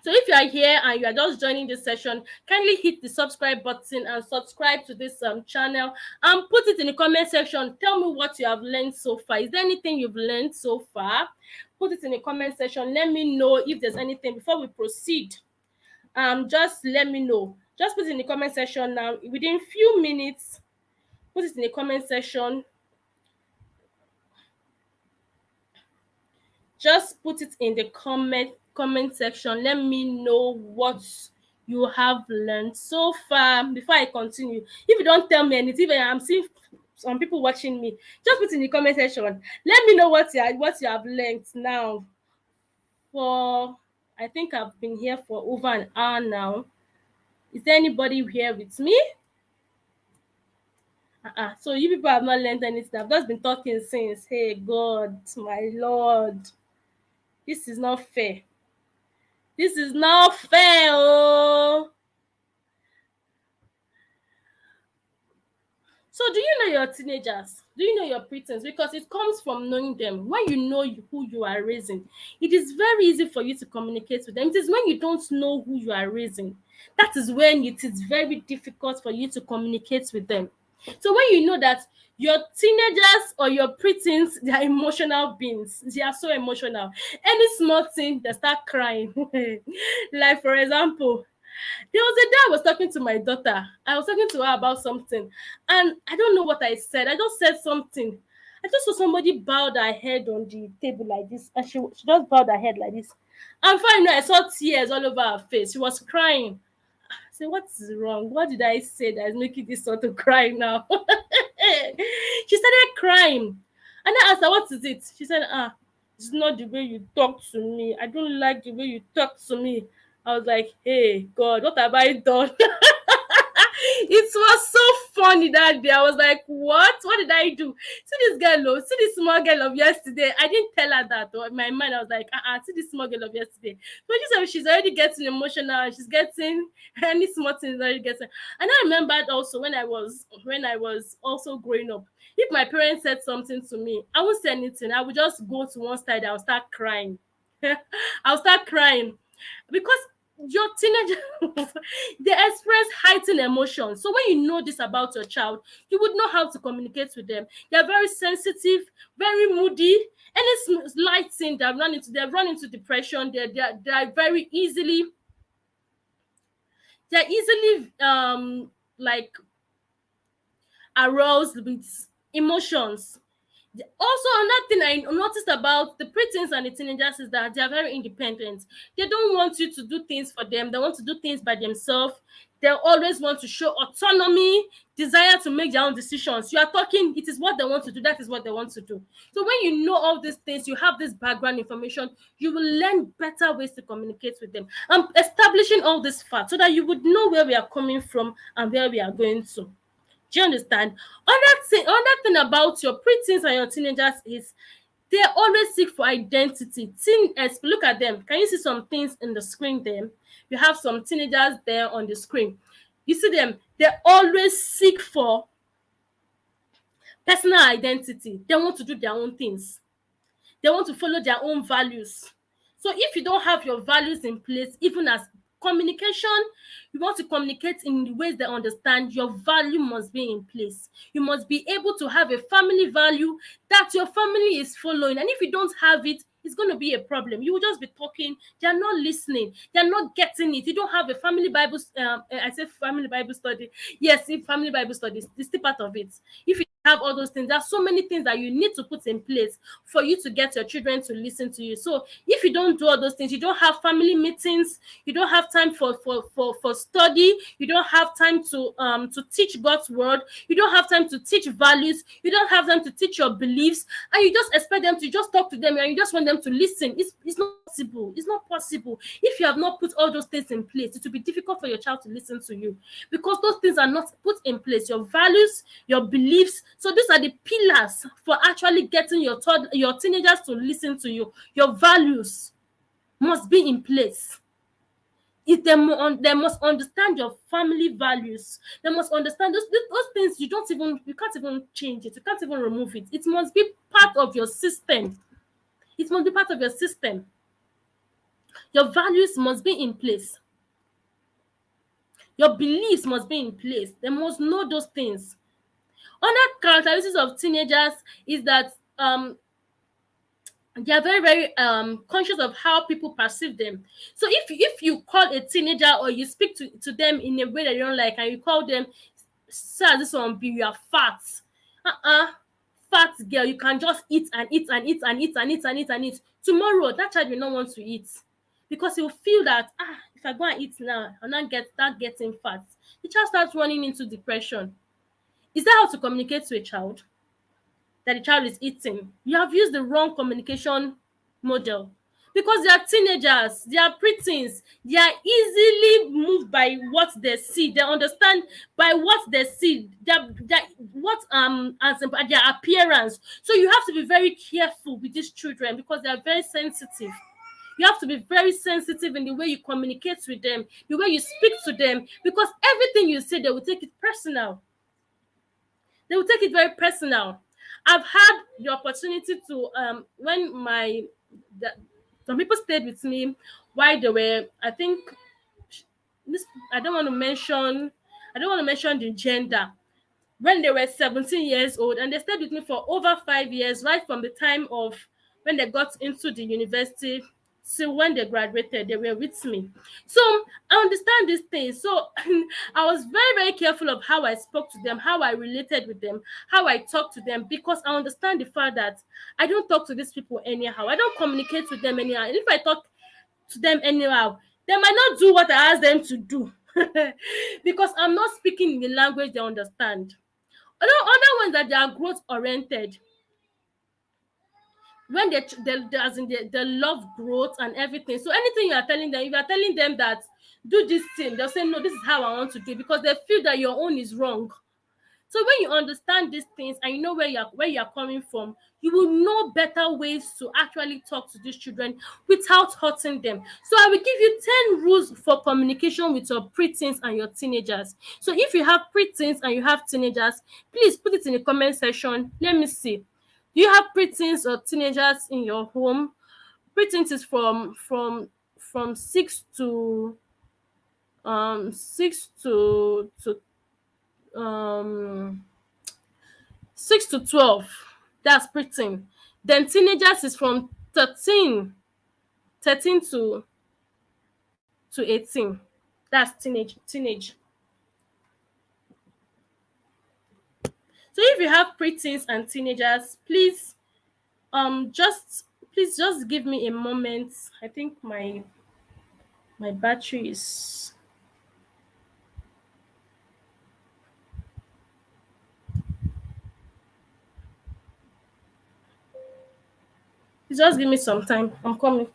So if you are here and you are just joining this session, kindly hit the subscribe button and subscribe to this channel and put it in the comment section. Tell me what you have learned so far. Is there anything you've learned so far? Put it in the comment section. Let me know if there's anything before we proceed. Just let me know. Just put it in the comment section now. Within few minutes, put it in the comment section. Just put it in the comment section. Let me know what you have learned so far before I continue. If you don't tell me anything, if I'm seeing some people watching me, just put in the comment section. Let me know what you have learned now. For I think I've been here for over an hour now. Is there anybody here with me? So you people have not learned anything. I've just been talking since. Hey God, my Lord, this is not fair. This is not fair. Oh. So do you know your teenagers? Do you know your preteens? Because it comes from knowing them. When you know who you are raising, it is very easy for you to communicate with them. It is when you don't know who you are raising, that is when it is very difficult for you to communicate with them. So when you know that your teenagers or your preteens, they are emotional beings. They are so emotional. Any small thing, they start crying. Like, for example, there was a day I was talking to my daughter. I was talking to her about something. And I don't know what I said. I just said something. I just saw somebody bow their head on the table like this. And she just bowed her head like this. And finally, I saw tears all over her face. She was crying. I said, what is wrong? What did I say that is making this sort of cry now? She started crying. And I asked her, what is it? She said, it's not the way you talk to me. I don't like the way you talk to me. I was like, hey, God, what have I done? It was so funny that day. I was like, what did I do? See this girl, oh, see this small girl of yesterday. I didn't tell her that, though. In my mind I was like, see this small girl of yesterday. But she said she's already getting emotional, she's getting any small thing is already getting. And I remembered also when I was also growing up, if my parents said something to me, I wouldn't say anything. I would just go to one side, I'll start crying. I'll start crying because your teenager they express heightened emotions. So when you know this about your child, you would know how to communicate with them. They're very sensitive, very moody. Any slight thing they run into depression. They're very easily like aroused with emotions. Also, another thing I noticed about the preteens and the teenagers is that they are very independent. They don't want you to do things for them. They want to do things by themselves. They always want to show autonomy, desire to make their own decisions. You are talking, it is what they want to do. That is what they want to do. So when you know all these things, you have this background information, you will learn better ways to communicate with them. I'm establishing all this facts so that you would know where we are coming from and where we are going to. Do you understand? Another thing about your preteens and your teenagers is they always seek for identity. Look at them. Can you see some things in the screen there? You have some teenagers there on the screen. You see them. They always seek for personal identity. They want to do their own things. They want to follow their own values. So if you don't have your values in place, even as communication, you want to communicate in the ways they understand, your value must be in place. You must be able to have a family value that your family is following. And if you don't have it, it's going to be a problem. You will just be talking. They're not listening. They're not getting it. You don't have a family Bible. I said family Bible study. Yes, family Bible studies. This is part of it. If you have all those things, there's so many things that you need to put in place for you to get your children to listen to you. So if you don't do all those things, you don't have family meetings, you don't have time for study, you don't have time to teach God's word, you don't have time to teach values, you don't have time to teach your beliefs, and you just expect them to just talk to them and you just want them to listen. It's not possible. It's not possible. If you have not put all those things in place, it will be difficult for your child to listen to you because those things are not put in place. Your values, your beliefs. So these are the pillars for actually getting your teenagers to listen to you. Your values must be in place. They must understand your family values. They must understand those things. You can't even change it. You can't even remove it. It must be part of your system. It must be part of your system. Your values must be in place. Your beliefs must be in place. They must know those things. Other characteristics of teenagers is that they are very, very conscious of how people perceive them. So if you call a teenager or you speak to them in a way that you don't like, and you call them, sir, this one be, you are fat. Fat girl, you can just eat and eat and eat and eat and eat and eat and eat. Tomorrow, that child will not want to eat because he'll feel that, if I go and eat now, I'll not start getting fat. The child starts running into depression. Is that how to communicate to a child? That the child is eating? You have used the wrong communication model because they are teenagers, they are preteens, they are easily moved by what they see. They understand by what they see, their appearance. So you have to be very careful with these children because they are very sensitive. You have to be very sensitive in the way you communicate with them, the way you speak to them, because everything you say, they will take it personal. They will take it very personal. I've had the opportunity to when some people stayed with me while they were, I think, I don't want to mention the gender, when they were 17 years old, and they stayed with me for over 5 years, right from the time of when they got into the university. So when they graduated, they were with me. So I understand these things. So I was very, very careful of how I spoke to them, how I related with them, how I talked to them, because I understand the fact that I don't talk to these people anyhow. I don't communicate with them anyhow. And if I talk to them anyhow, they might not do what I ask them to do because I'm not speaking in the language they understand. Other ones that they are growth oriented, when they love growth and everything. So anything you are telling them, if you are telling them that do this thing, they'll say, no, this is how I want to do it, because they feel that your own is wrong. So when you understand these things and you know where you're coming from, you will know better ways to actually talk to these children without hurting them. So I will give you 10 rules for communication with your preteens and your teenagers. So if you have preteens and you have teenagers, please put it in the comment section. Let me see. Do you have preteens or teenagers in your home? Preteens is from um 6 to 12. That's preteen. Then teenagers is from 13 to 18. That's teenage. So if you have preteens and teenagers, please just give me a moment. I think my battery is. Please just give me some time. I'm coming.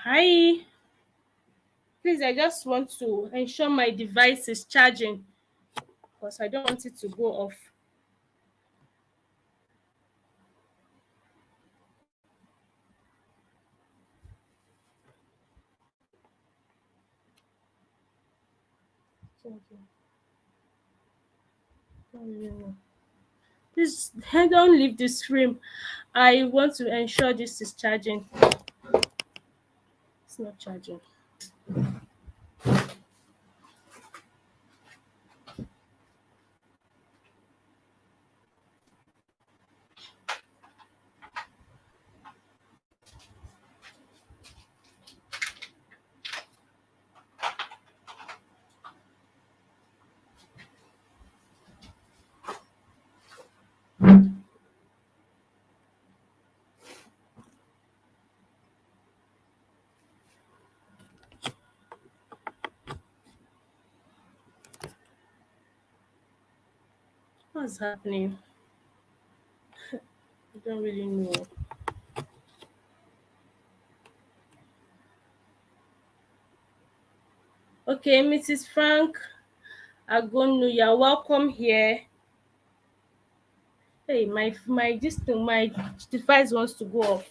Hi. Please, I just want to ensure my device is charging because I don't want it to go off. Thank you. Don't really know. Please don't leave this room. I want to ensure this is charging. It's not charging. What's happening? I don't really know. Okay, Mrs. Frank Agonu, you're welcome here. Hey, my device wants to go off.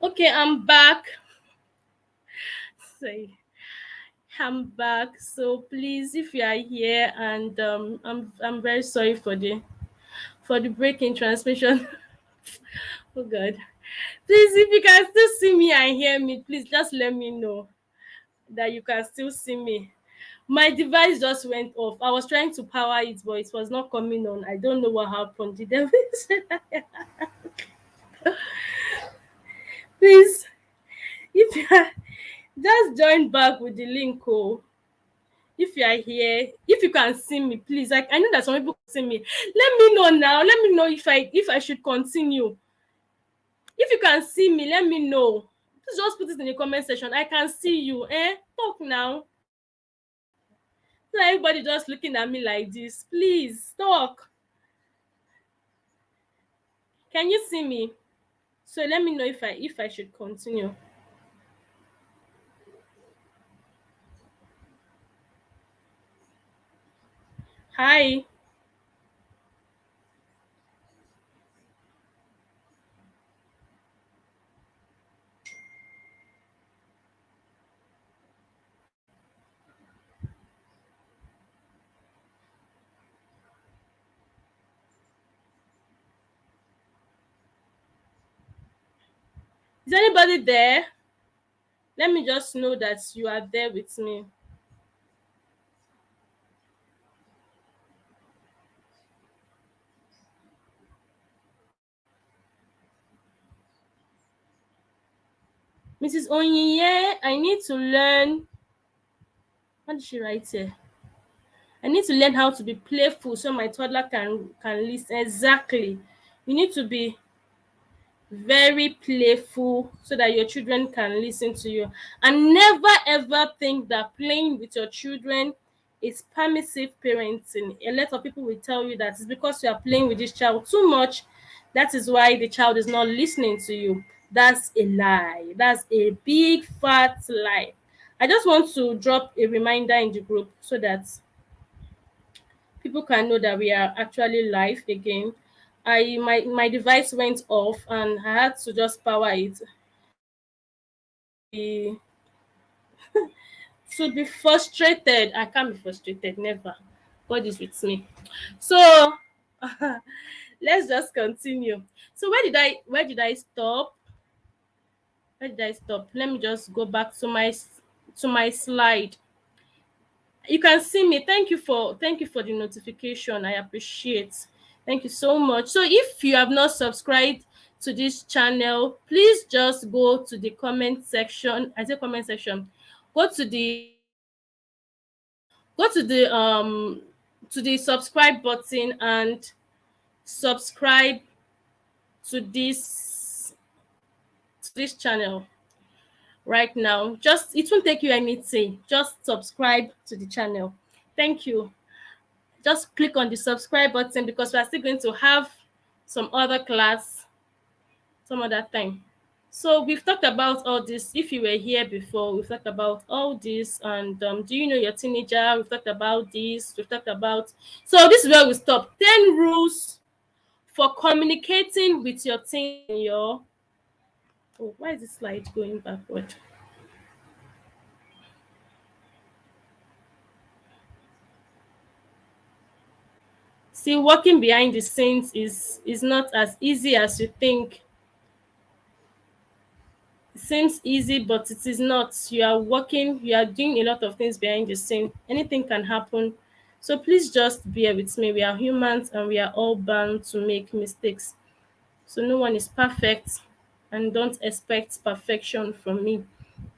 Okay, I'm back. Sorry, I'm back. So please, if you are here, and I'm very sorry for the break in transmission. Oh God, please, if you can still see me and hear me, please just let me know that you can still see me. My device just went off. I was trying to power it, but it was not coming on. I don't know what happened. The devil please, if you are, just join back with the link. Oh, if you are here, if you can see me, please. Like, I know that some people can see me. Let me know now. Let me know if I should continue. If you can see me, let me know. Please just put it in the comment section. I can see you. Talk now. So everybody just looking at me like this. Please talk. Can you see me? So let me know if I should continue. Hi. Is anybody there? Let me just know that you are there with me. Mrs. Onyinye, I need to learn. What did she write here? I need to learn how to be playful so my toddler can listen. Exactly. You need to be very playful so that your children can listen to you. And never ever think that playing with your children is permissive parenting. A lot of people will tell you that it's because you are playing with this child too much, that is why the child is not listening to you. That's a lie. That's a big fat lie. I just want to drop a reminder in the group so that people can know that we are actually live again. My device went off and I had to just power it. Be, to be frustrated, I can't be frustrated. Never. God is with me. So let's just continue. So where did I stop? Where did I stop? Let me just go back to my slide. You can see me. Thank you for the notification. I appreciate. Thank you so much. So if you have not subscribed to this channel, please just go to the comment section. I say comment section. Go to the go to the subscribe button and subscribe to this channel right now. Just, it won't take you anything. Just subscribe to the channel. Thank you. Just click on the subscribe button because we are still going to have some other class some other time. So we've talked about all this. If you were here before, we've talked about all this. And do you know your teenager? We've talked about this. We've talked about. So this is where we stop. 10 rules for communicating with your teen. Oh, why is this slide going backward? See, working behind the scenes is not as easy as you think. It seems easy, but it is not. You are working, you are doing a lot of things behind the scene. Anything can happen. So please just bear with me. We are humans and we are all bound to make mistakes. So no one is perfect, and don't expect perfection from me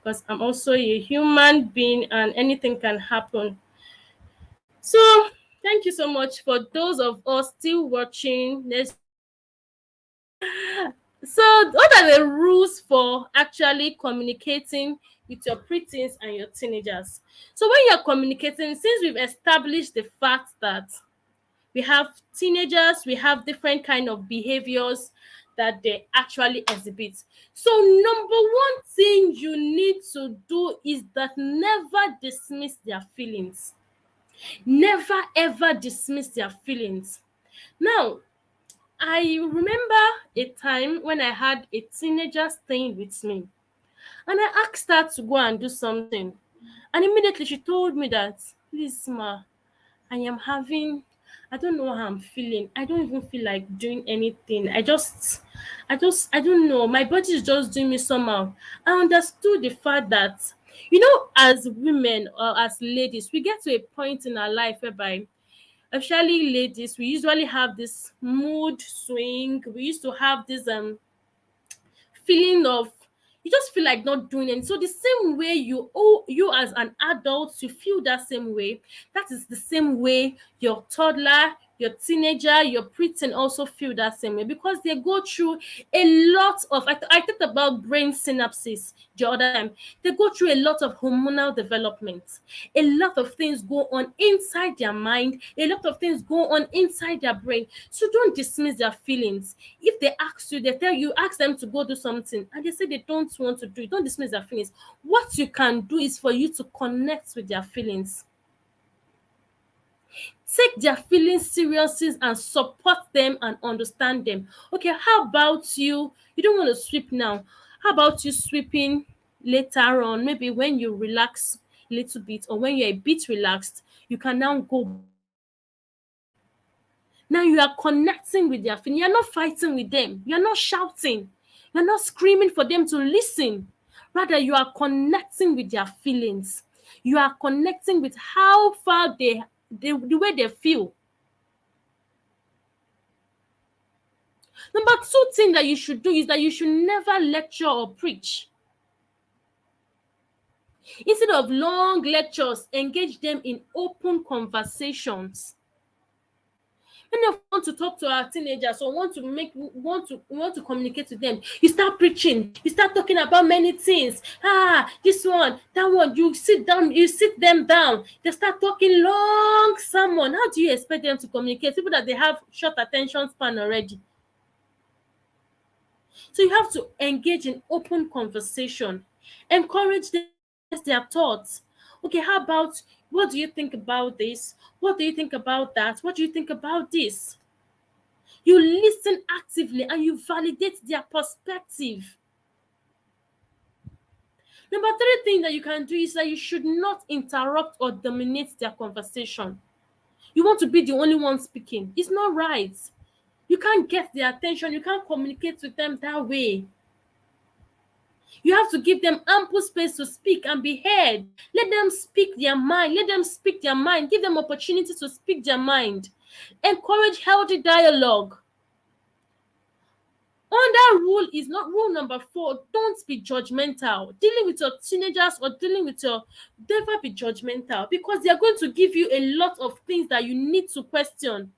because I'm also a human being and anything can happen. So thank you so much for those of us still watching. So, what are the rules for actually communicating with your preteens and your teenagers? So, when you're communicating, since we've established the fact that we have teenagers, we have different kind of behaviors that they actually exhibit. So, number one thing you need to do is that never dismiss their feelings. Never ever dismiss their feelings. Now, I remember a time when I had a teenager staying with me, and I asked her to go and do something. And immediately she told me that, please, ma, I am having, I don't know how I'm feeling. I don't even feel like doing anything. I don't know. My body is just doing me somehow. I understood the fact that, as women or as ladies, we get to a point in our life whereby, especially ladies, we usually have this mood swing. We used to have this feeling of, you just feel like not doing it. So the same way you as an adult, you feel that same way. That is the same way your toddler, your teenager, your preteen also feel that same way, because they go through a lot of, I talked about brain synapses the other time. They go through a lot of hormonal development. A lot of things go on inside their mind, a lot of things go on inside their brain. So don't dismiss their feelings. If they ask you, they tell you, ask them to go do something, and they say they don't want to do it, don't dismiss their feelings. What you can do is for you to connect with their feelings. Take their feelings seriously and support them and understand them. Okay, how about you don't want to sweep now, how about you sweeping later on, maybe when you relax a little bit, or when you're a bit relaxed, you can now go back to sweeping. Now you are connecting with their feelings. You're not fighting with them, you're not shouting, you're not screaming for them to listen. Rather, you are connecting with their feelings. You are connecting with how far the way they feel. Number two thing that you should do is that you should never lecture or preach. Instead of long lectures, engage them in open conversations. Many of us want to talk to our teenagers or want to communicate with them. You start preaching, you start talking about many things. This one, that one. You sit down, you sit them down. They start talking long sermon. How do you expect them to communicate? People that they have short attention span already. So you have to engage in open conversation. Encourage them to express their thoughts. Okay, how about, what do you think about this? What do you think about that? What do you think about this? You listen actively and you validate their perspective. Number three thing that you can do is that you should not interrupt or dominate their conversation. You want to be the only one speaking. It's not right. You can't get their attention. You can't communicate with them that way. You have to give them ample space to speak and be heard. Let them speak their mind. Let them speak their mind. Give them opportunity to speak their mind. Encourage healthy dialogue. Under rule is not rule number 4. Don't be judgmental. Dealing with your teenagers or dealing with your, never be judgmental, because they are going to give you a lot of things that you need to question.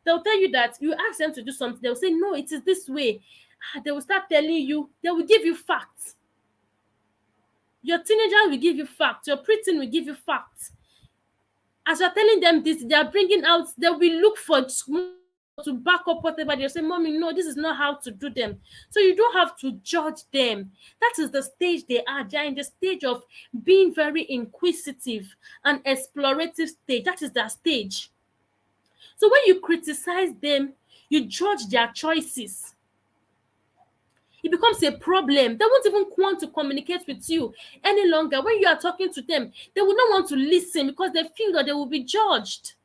They'll tell you that you ask them to do something. They'll say, no, it is this way. They will start telling you, they will give you facts. Your teenager will give you facts. Your preteen will give you facts. As you're telling them this, they are bringing out, they will look for to back up whatever they're saying. Mommy, no, this is not how to do them. So you don't have to judge them. That is the stage they are. They are in the stage of being very inquisitive and explorative stage. That is their stage. So when you criticize them, you judge their choices. It becomes a problem. They won't even want to communicate with you any longer. When you are talking to them, they will not want to listen because they feel that they will be judged.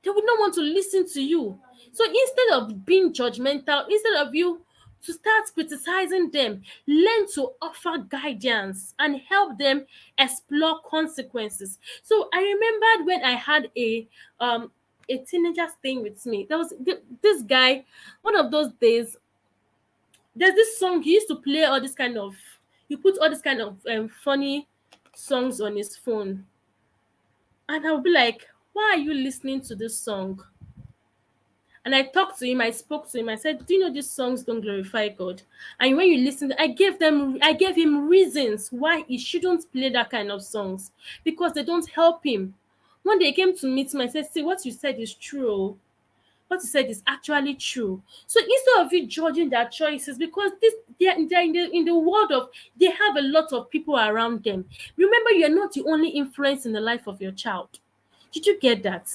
They would not want to listen to you. So instead of being judgmental, instead of you to start criticizing them, learn to offer guidance and help them explore consequences. So I remembered when I had a teenager staying with me. There was this guy, one of those days, there's this song he used to play, all this kind of, you put all this kind of funny songs on his phone, and I'll be like, why are you listening to this song? And I talked to him, I spoke to him, I said, do you know these songs don't glorify God? And when you listen, I gave him reasons why he shouldn't play that kind of songs, because they don't help him. One day he came to meet me, I said, see, what you said is true. What you said is actually true. So instead of you judging their choices, because they're in the world of, they have a lot of people around them. Remember, you're not the only influence in the life of your child. Did you get that?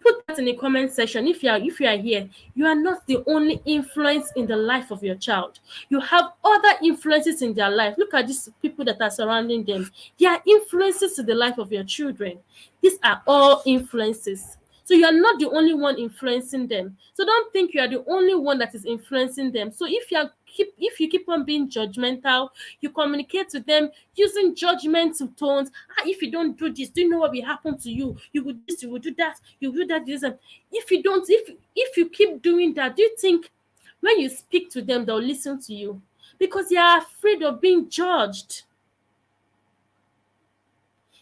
Put that in the comment section. If you are here, you are not the only influence in the life of your child. You have other influences in their life. Look at these people that are surrounding them. They are influences in the life of your children. These are all influences. So you are not the only one influencing them. So don't think you are the only one that is influencing them. So if you keep on being judgmental, you communicate to them using judgmental tones. If you don't do this, do you know what will happen to you? You will this, you will do that, you will do that, this. If you don't, if you keep doing that, do you think when you speak to them they'll listen to you? Because they are afraid of being judged.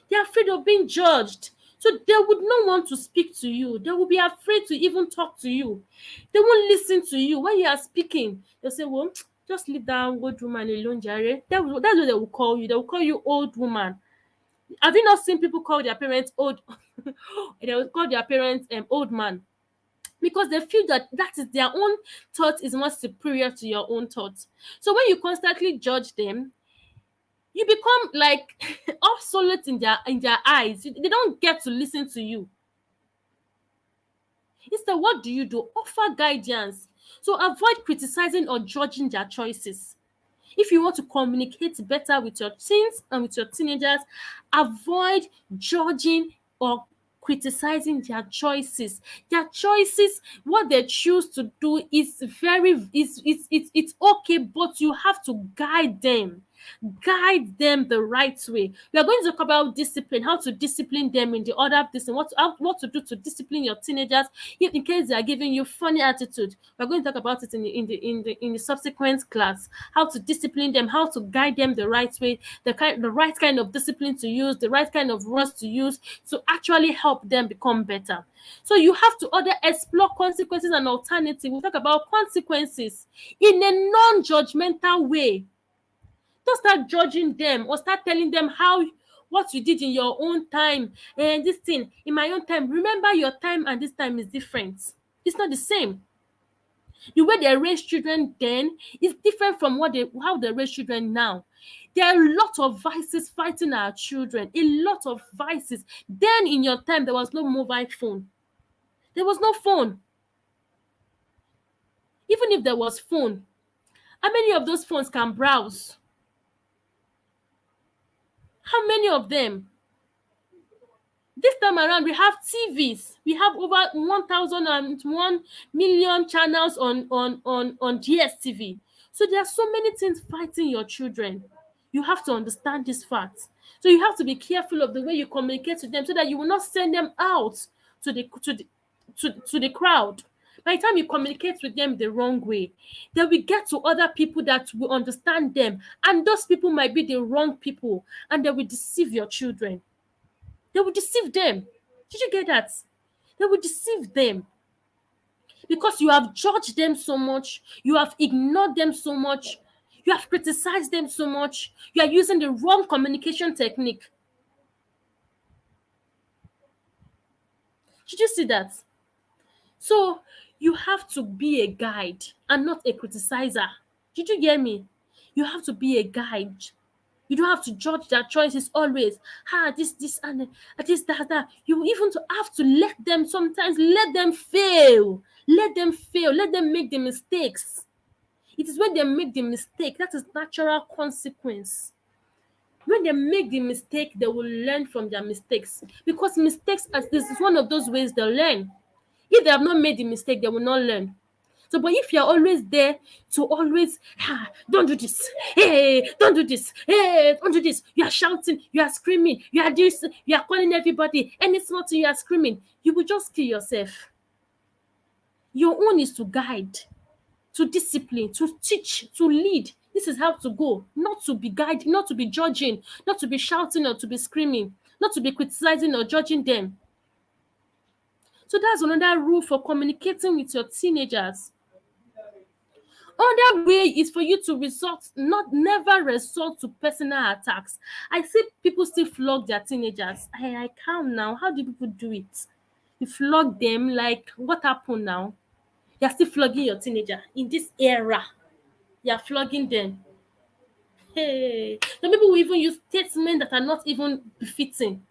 They're afraid of being judged. So they would not want to speak to you. They will be afraid to even talk to you. They won't listen to you. When you are speaking, they'll say, well, just leave that old woman alone, Jare. That's what they will call you. They will call you old woman. Have you not seen people call their parents old? They will call their parents old man. Because they feel that that is their own thought is more superior to your own thoughts. So when you constantly judge them, you become like obsolete in their eyes. They don't get to listen to you. Instead, what do you do? Offer guidance. So avoid criticizing or judging their choices. If you want to communicate better with your teens and with your teenagers, avoid judging or criticizing their choices. Their choices, what they choose to do is it's okay, but you have to guide them. Guide them the right way. We are going to talk about discipline, how to discipline them in the other discipline, what to do to discipline your teenagers if in case they are giving you funny attitude. We're going to talk about it in the subsequent class. How to discipline them, how to guide them the right way, the right kind of discipline to use, the right kind of words to use to actually help them become better. So you have to other explore consequences and alternatives. We'll talk about consequences in a non-judgmental way. Don't start judging them or start telling them how what you did in your own time and this thing in my own time. Remember, your time and this time is different. It's not the same. The way they raise children then is different from how they raise children now. There are a lot of vices fighting our children, a lot of vices. Then in your time, there was no mobile phone. There was no phone. Even if there was phone, how many of those phones can browse? How many of them? This time around, we have TVs. We have over 1,001 million channels on DSTV. So there are so many things fighting your children. You have to understand this fact. So you have to be careful of the way you communicate to them so that you will not send them out to the crowd. By the time you communicate with them the wrong way, they will get to other people that will understand them. And those people might be the wrong people and they will deceive your children. They will deceive them. Did you get that? They will deceive them because you have judged them so much, you have ignored them so much, you have criticized them so much, you are using the wrong communication technique. Did you see that? So you have to be a guide and not a criticizer. Did you hear me? You have to be a guide. You don't have to judge their choices always. This, and this, that. You even to have to let them sometimes let them fail. Let them fail. Let them make the mistakes. It is when they make the mistake that is natural consequence. When they make the mistake, they will learn from their mistakes. Because mistakes, as this is one of those ways they'll learn. If they have not made the mistake, they will not learn. So, but if you're always there to always, don't do this, hey, don't do this, hey, don't do this, you are shouting, you are screaming, you are this, you are calling everybody, any small thing you are screaming, you will just kill yourself. Your own is to guide, to discipline, to teach, to lead. This is how to go, not to be guiding, not to be judging, not to be shouting or to be screaming, not to be criticizing or judging them. So that's another rule for communicating with your teenagers. Other way is for you to never resort to personal attacks. I see people still flog their teenagers. I calm now. How do people do it? You flog them, like what happened now? You're still flogging your teenager in this era. You're flogging them. Hey, some people will even use statements that are not even befitting.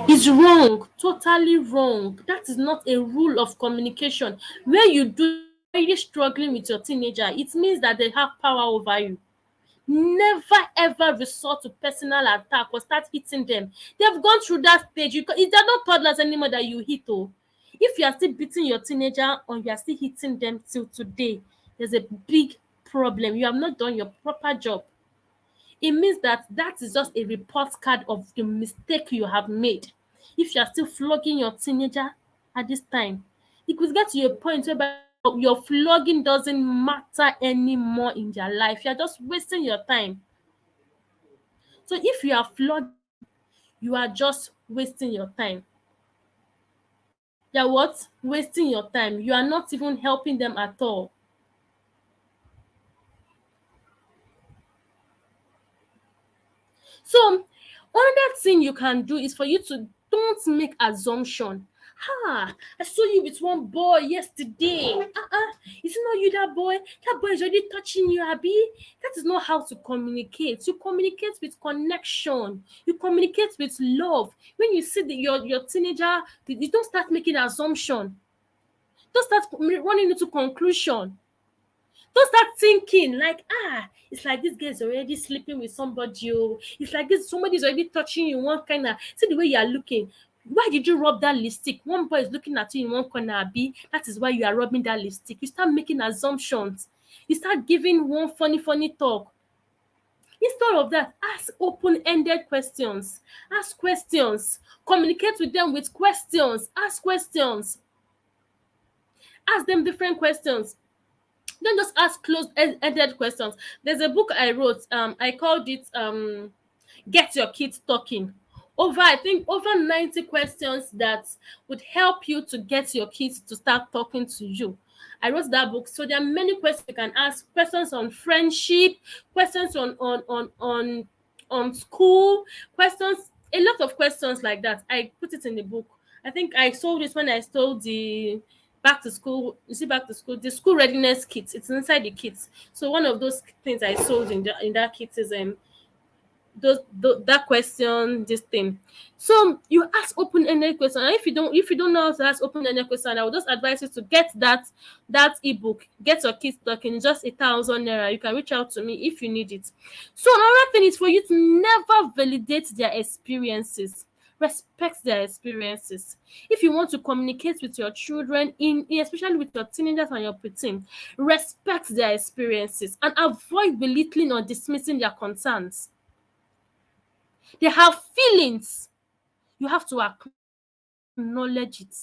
is wrong, totally wrong. That is not a rule of communication. When you do, already struggling with your teenager, it means that they have power over you. Never ever resort to personal attack or start hitting them. They've gone through that stage. They're not toddlers anymore that you hit. Oh, if you are still beating your teenager or you are still hitting them till today, there's a big problem. You have not done your proper job. It means that that is just a report card of the mistake you have made. If you are still flogging your teenager at this time, it could get to a point where your flogging doesn't matter anymore in their life. You are just wasting your time. So if you are flogging, you are just wasting your time. You are what? Wasting your time. You are not even helping them at all. So another thing you can do is for you to don't make assumption. I saw you with one boy yesterday. Is it not you, that boy? That boy is already touching you, Abby. That is not how to communicate. You communicate with connection. You communicate with love. When you see your teenager, you don't start making assumption. Don't start running into conclusion. Don't start thinking like, it's like this guy is already sleeping with somebody. Oh, it's like this somebody is already touching you one kind of. See the way you are looking. Why did you rub that lipstick? One boy is looking at you in one corner, Abi. That is why you are rubbing that lipstick. You start making assumptions. You start giving one funny talk. Instead of that, ask open-ended questions. Ask questions. Communicate with them with questions. Ask questions. Ask them different questions. Don't just ask closed-ended questions. There's a book I wrote. I called it "Get Your Kids Talking." I think over 90 questions that would help you to get your kids to start talking to you. I wrote that book. So there are many questions you can ask. Questions on friendship, questions on school, questions, a lot of questions like that. I put it in the book. I think I sold it when I sold the back to school. You see, back to school, the school readiness kit. It's inside the kit. So one of those things I sold in that kit is that question, this thing. So you ask open-ended question. And if you don't know how to ask open-ended question, I would just advise you to get that ebook. Get Your Kids Talking, just 1,000 naira. You can reach out to me if you need it. So another thing is for you to never validate their experiences. Respect their experiences. If you want to communicate with your children, especially with your teenagers and your preteen, respect their experiences and avoid belittling or dismissing their concerns. They have feelings. You have to acknowledge it.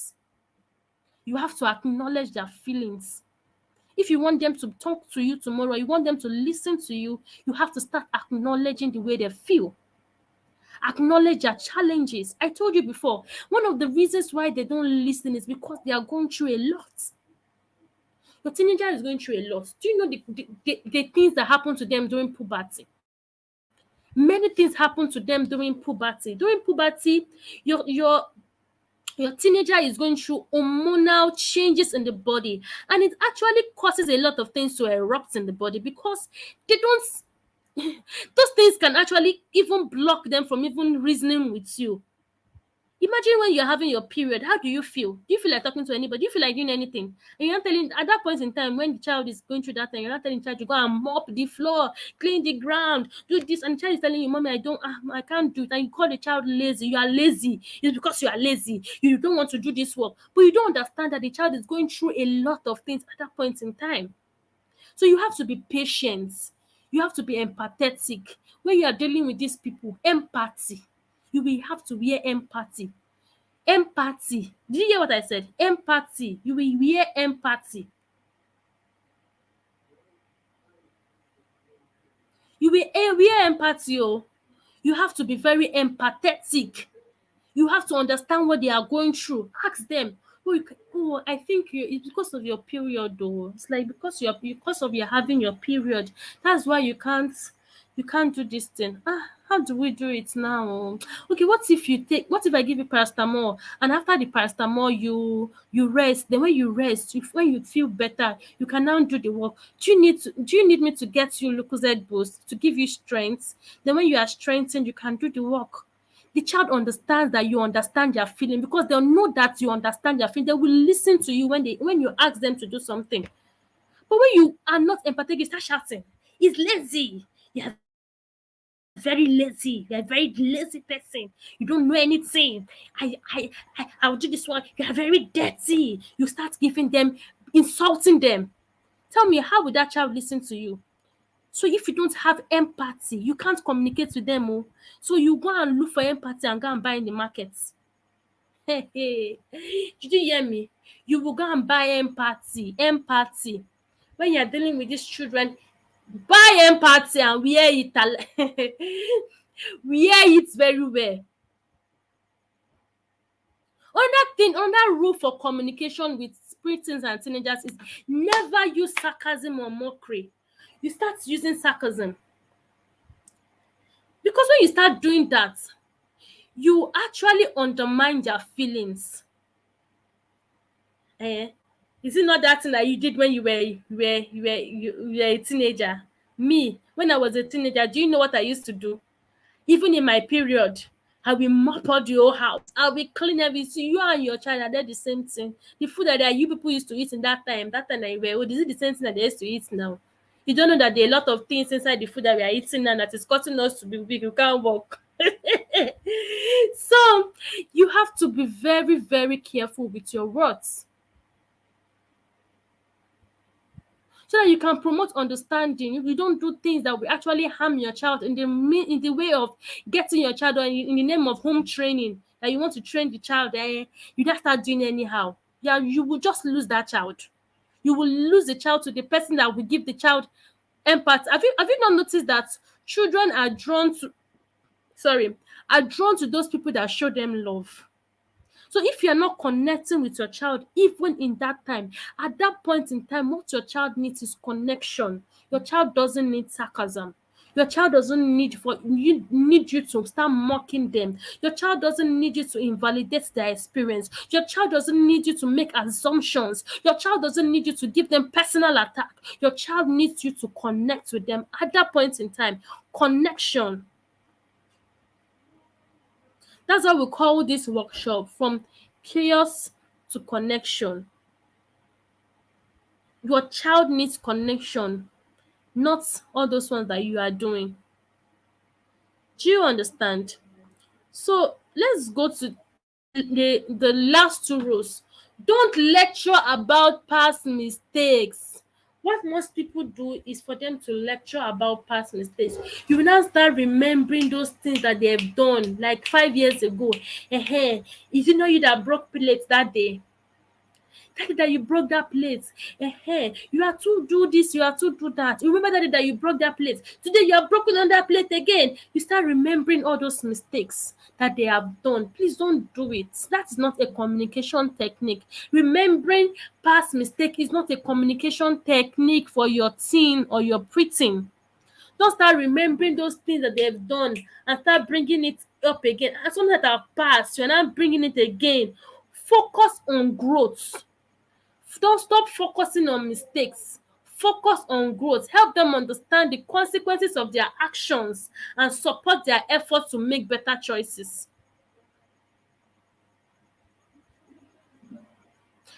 You have to acknowledge their feelings. If you want them to talk to you tomorrow, you want them to listen to you, you have to start acknowledging the way they feel. Acknowledge their challenges. I told you before, one of the reasons why they don't listen is because they are going through a lot. Your teenager is going through a lot. Do you know the things that happen to them during puberty? Many things happen to them during puberty. During puberty, your teenager is going through hormonal changes in the body, and it actually causes a lot of things to erupt in the body because they don't those things can actually even block them from even reasoning with you. Imagine when you're having your period, how do you feel? Do you feel like talking to anybody? Do you feel like doing anything? And you're not telling, at that point in time when the child is going through that thing, you're not telling the child to go and mop the floor, clean the ground, do this, and the child is telling you, Mommy, I can't do it. And you call the child lazy. You are lazy. It's because you are lazy. You don't want to do this work. But you don't understand that the child is going through a lot of things at that point in time. So you have to be patient. You have to be empathetic. When you are dealing with these people, empathy. You will have to wear empathy. Empathy. Did you hear what I said? Empathy. You will wear empathy. You will wear empathy. Oh. You have to be very empathetic. You have to understand what they are going through. Ask them. I think it's because of your period though. It's like because of you having your period. That's why you can't do this thing. How do we do it now? Okay, what if I give you paracetamol and after the paracetamol you rest? Then when you rest, when you feel better, you can now do the work. Do you need me to get you Lucozade boost to give you strength? Then when you are strengthened, you can do the work. The child understands that you understand their feeling, because they'll know that you understand their feeling. They will listen to you when you ask them to do something. But when you are not empathetic, you start shouting, "He's lazy. You're very lazy. You're a very lazy person. You don't know anything. I'll do this one. You're very dirty." You start giving them, insulting them. Tell me, how would that child listen to you? So if you don't have empathy, you can't communicate with them. Oh. So you go and look for empathy and go and buy in the market. Hey, hey. Did you hear me? You will go and buy empathy. Empathy. When you're dealing with these children, buy empathy and wear it. Wear it very well. Another rule for communication with preteens and teenagers is never use sarcasm or mockery. You start using sarcasm. Because when you start doing that, you actually undermine their feelings. Is it not that thing that you did when you were a teenager? Me, when I was a teenager, do you know what I used to do? Even in my period, I will mop out the whole house. I will clean everything. You and your child are there the same thing. The food that you people used to eat in that time that you were old, is it the same thing that they used to eat now? You don't know that there are a lot of things inside the food that we are eating now that is causing us to be weak. You can't walk. So you have to be very, very careful with your words, so that you can promote understanding. If you don't do things that will actually harm your child in the way of getting your child, or in the name of home training, that you want to train the child, you just start doing anyhow. Yeah, you will just lose that child. You will lose the child to the person that will give the child empathy. Have you not noticed that children are drawn to those people that show them love? So if you're not connecting with your child, even in that time, at that point in time, what your child needs is connection. Your child doesn't need sarcasm. Your child doesn't need you to start mocking them. Your child doesn't need you to invalidate their experience. Your child doesn't need you to make assumptions. Your child doesn't need you to give them personal attack. Your child needs you to connect with them at that point in time. Connection. That's why we call this workshop From Chaos to Connection. Your child needs connection, not all those ones that you are doing. Do you understand? So let's go to the last two rules. Don't lecture about past mistakes. What most people do is for them to lecture about past mistakes. You will now start remembering those things that they have done like 5 years ago. Is it not you that broke plates that day? That you broke that plate. You are to do this, you are to do that. You remember that you broke that plate. Today you are broken on that plate again. You start remembering all those mistakes that they have done. Please don't do it. That is not a communication technique. Remembering past mistake is not a communication technique for your teen or your preteen. Don't start remembering those things that they have done and start bringing it up again. And something that have passed, you're not bringing it again. Focus on growth. Don't stop focusing on mistakes. Focus on growth. Help them understand the consequences of their actions and support their efforts to make better choices.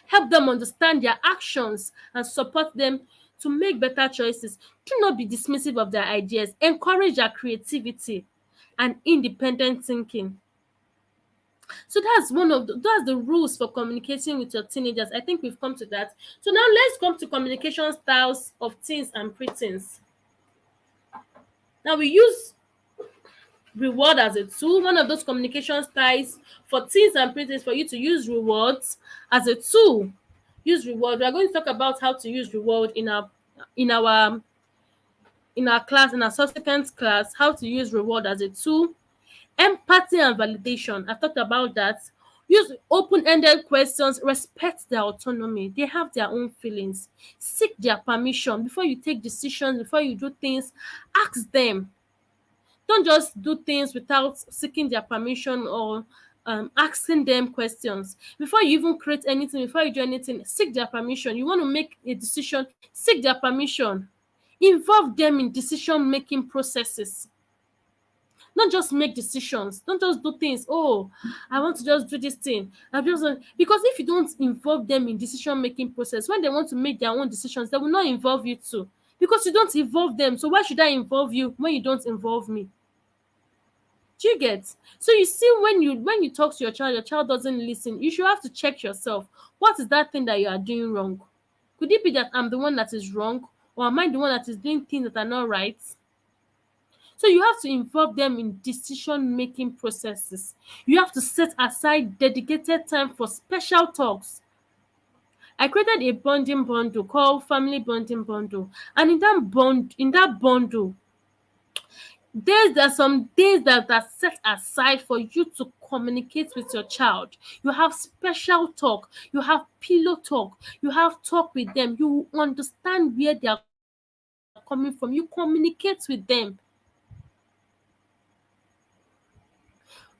Help them understand their actions and support them to make better choices. Do not be dismissive of their ideas. Encourage their creativity and independent thinking. So that's that's the rules for communicating with your teenagers. I think we've come to that. So now let's come to communication styles of teens and preteens. Now we use reward as a tool. One of those communication styles for teens and preteens for you to use rewards as a tool. Use reward. We are going to talk about how to use reward in our class, in our subsequent class, how to use reward as a tool. Empathy and validation. I've talked about that. Use open-ended questions. Respect their autonomy. They have their own feelings. Seek their permission before you take decisions, before you do things. Ask them. Don't just do things without seeking their permission or asking them questions. Before you even create anything, before you do anything, seek their permission. You want to make a decision, seek their permission. Involve them in decision-making processes. Not just make decisions. Don't just do things. Oh, I want to just do this thing. Because if you don't involve them in decision making process, when they want to make their own decisions, they will not involve you too. Because you don't involve them. So why should I involve you when you don't involve me? Do you get? So you see, when you talk to your child doesn't listen. You should have to check yourself. What is that thing that you are doing wrong? Could it be that I'm the one that is wrong, or am I the one that is doing things that are not right? So you have to involve them in decision making processes. You have to set aside dedicated time for special talks. I created a bonding bundle called Family Bonding Bundle, and in that bundle, there are some days that are set aside for you to communicate with your child. You have special talk, you have pillow talk, you have talk with them, you understand where they are coming from, you communicate with them.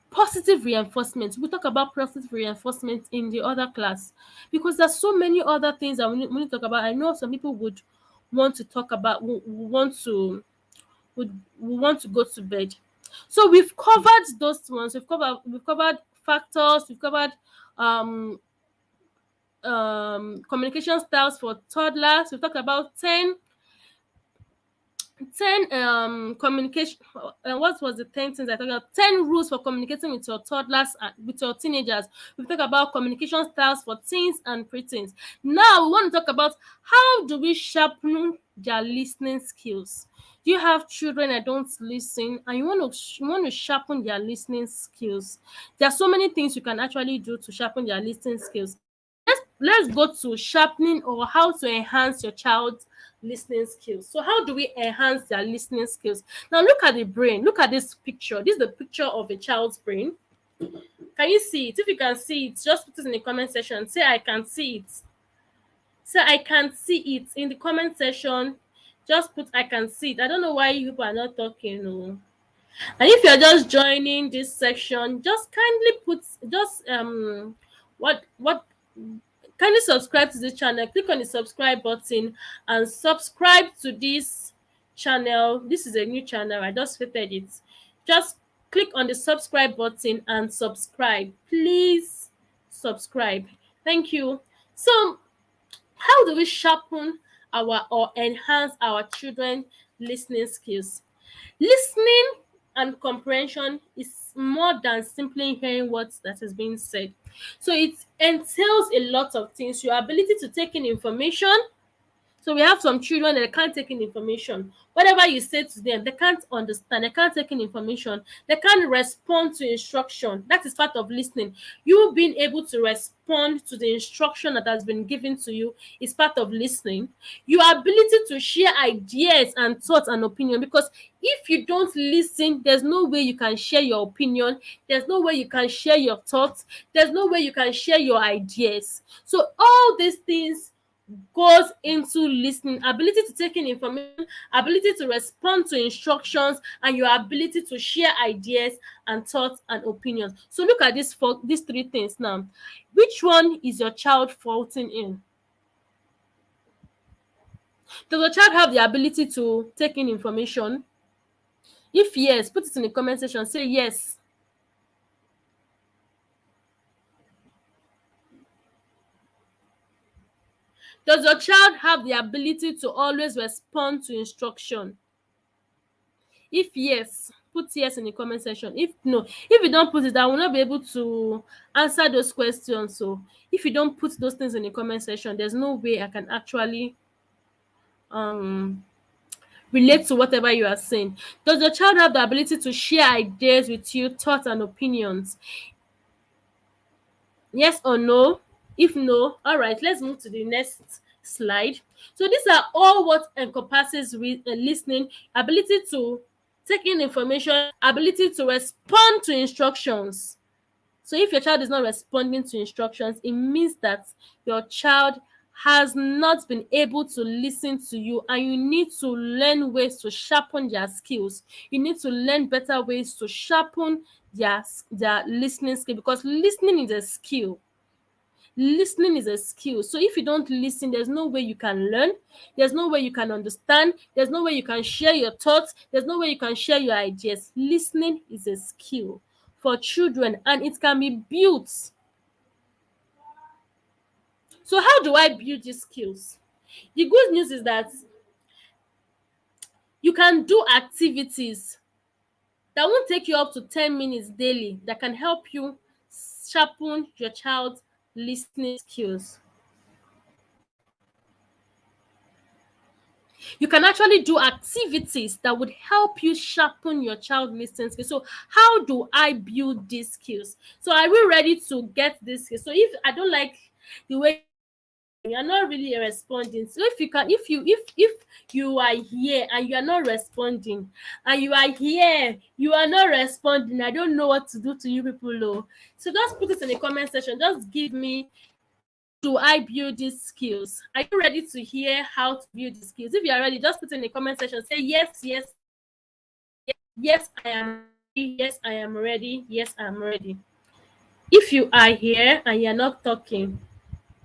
Positive reinforcement, we talk about positive reinforcement in the other class, because there's so many other things that we need to talk about. I know some people would want to talk about, would want to go to bed. So we've covered those ones. We've covered factors. We've covered um communication styles for toddlers. We've talked about 10 communication, what was the 10 things I talked about? 10 rules for communicating with your toddlers and with your teenagers. We've talked about communication styles for teens and preteens. Now we want to talk about how do we sharpen their listening skills. Do you have children that don't listen and you want to sharpen their listening skills? There are so many things you can actually do to sharpen their listening skills. Let's go to sharpening, or how to enhance your child's listening skills. So how do we enhance their listening skills? Now look at the brain. Look at this picture. This is the picture of a child's brain. Can you see it? If you can see it, just put it in the comment section. Say I can see it. Say I can see it in the comment section. Just put I can see it. I don't know why you people are not talking. No. And if you're just joining this section, just kindly put what kindly subscribe to this channel. Click on the subscribe button and subscribe to this channel. This is a new channel, I just created it. Just click on the subscribe button and subscribe. Please subscribe. Thank you. So how do we sharpen or enhance our children listening skills? Listening and comprehension is more than simply hearing what that is being said. So it entails a lot of things. Your ability to take in information. So we have some children that can't take in information. Whatever you say to them, they can't understand. They can't take in information. They can't respond to instruction. That is part of listening. You being able to respond to the instruction that has been given to you is part of listening. Your ability to share ideas and thoughts and opinion, because if you don't listen, there's no way you can share your opinion. There's no way you can share your thoughts. There's no way you can share your ideas. So all these things goes into listening. Ability to take in information, ability to respond to instructions, and your ability to share ideas and thoughts and opinions. So look at these 3 things now. Which one is your child faulting in? Does your child have the ability to take in information? If yes, put it in the comment section. Say yes. Does your child have the ability to always respond to instruction? If yes, put yes in the comment section. If no, if you don't put it, I will not be able to answer those questions. So if you don't put those things in the comment section, there's no way I can actually relate to whatever you are saying. Does your child have the ability to share ideas with you, thoughts and opinions? Yes or no? If no, all right, let's move to the next slide. So these are all what encompasses listening: ability to take in information, ability to respond to instructions. So if your child is not responding to instructions, it means that your child has not been able to listen to you, and you need to learn ways to sharpen their skills. You need to learn better ways to sharpen their listening skill, because listening is a skill. Listening is a skill. So if you don't listen, there's no way you can learn. There's no way you can understand. There's no way you can share your thoughts. There's no way you can share your ideas. Listening is a skill for children, and it can be built. So how do I build these skills? The good news is that you can do activities that won't take you up to 10 minutes daily that can help you sharpen your child's listening skills. You can actually do activities that would help you sharpen your child listening skills. So how do I build these skills? So are we ready to get this skills? So if I don't like the way you're not really responding, so if you are here and you are not responding, and you are here, you are not responding, I don't know what to do to you people though. So just put it in the comment section. Just give me, do I build these skills? Are you ready to hear how to build these skills? If you are ready, just put in the comment section. Say yes, yes, yes, yes, I am ready. Yes, I am ready. Yes, I am ready. If you are here and you're not talking,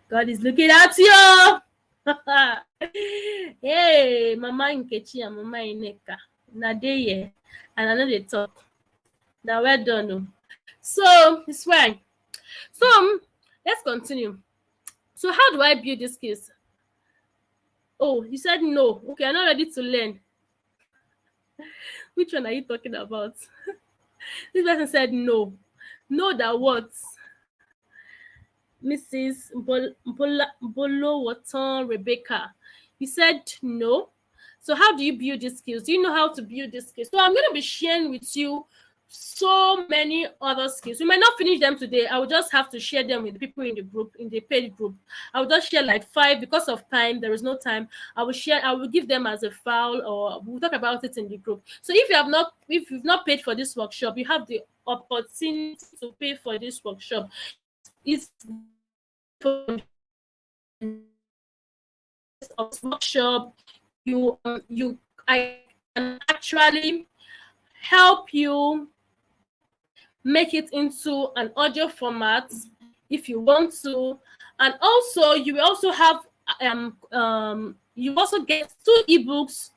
God is looking at you. Hey, Mama Nkechi and Mama Ineka. Na dey here and I know they talk. Now well done. So it's fine. So let's continue. So how do I build these skills? Oh, you said no. Okay, I'm not ready to learn. Which one are you talking about? This person said no. No, that what? Mrs. Bolo Watan Rebecca. You said no. So how do you build these skills? Do you know how to build these skills? So I'm going to be sharing with you so many other skills. We might not finish them today. I will just have to share them with the people in the group, in the paid group. I will just share like 5 because of time. There is no time. I will give them as a file, or we'll talk about it in the group. So if you've not paid for this workshop, you have the opportunity to pay for this workshop. It's of workshop. I can actually help you make it into an audio format if you want to, and also you will also have you also get 2 ebooks: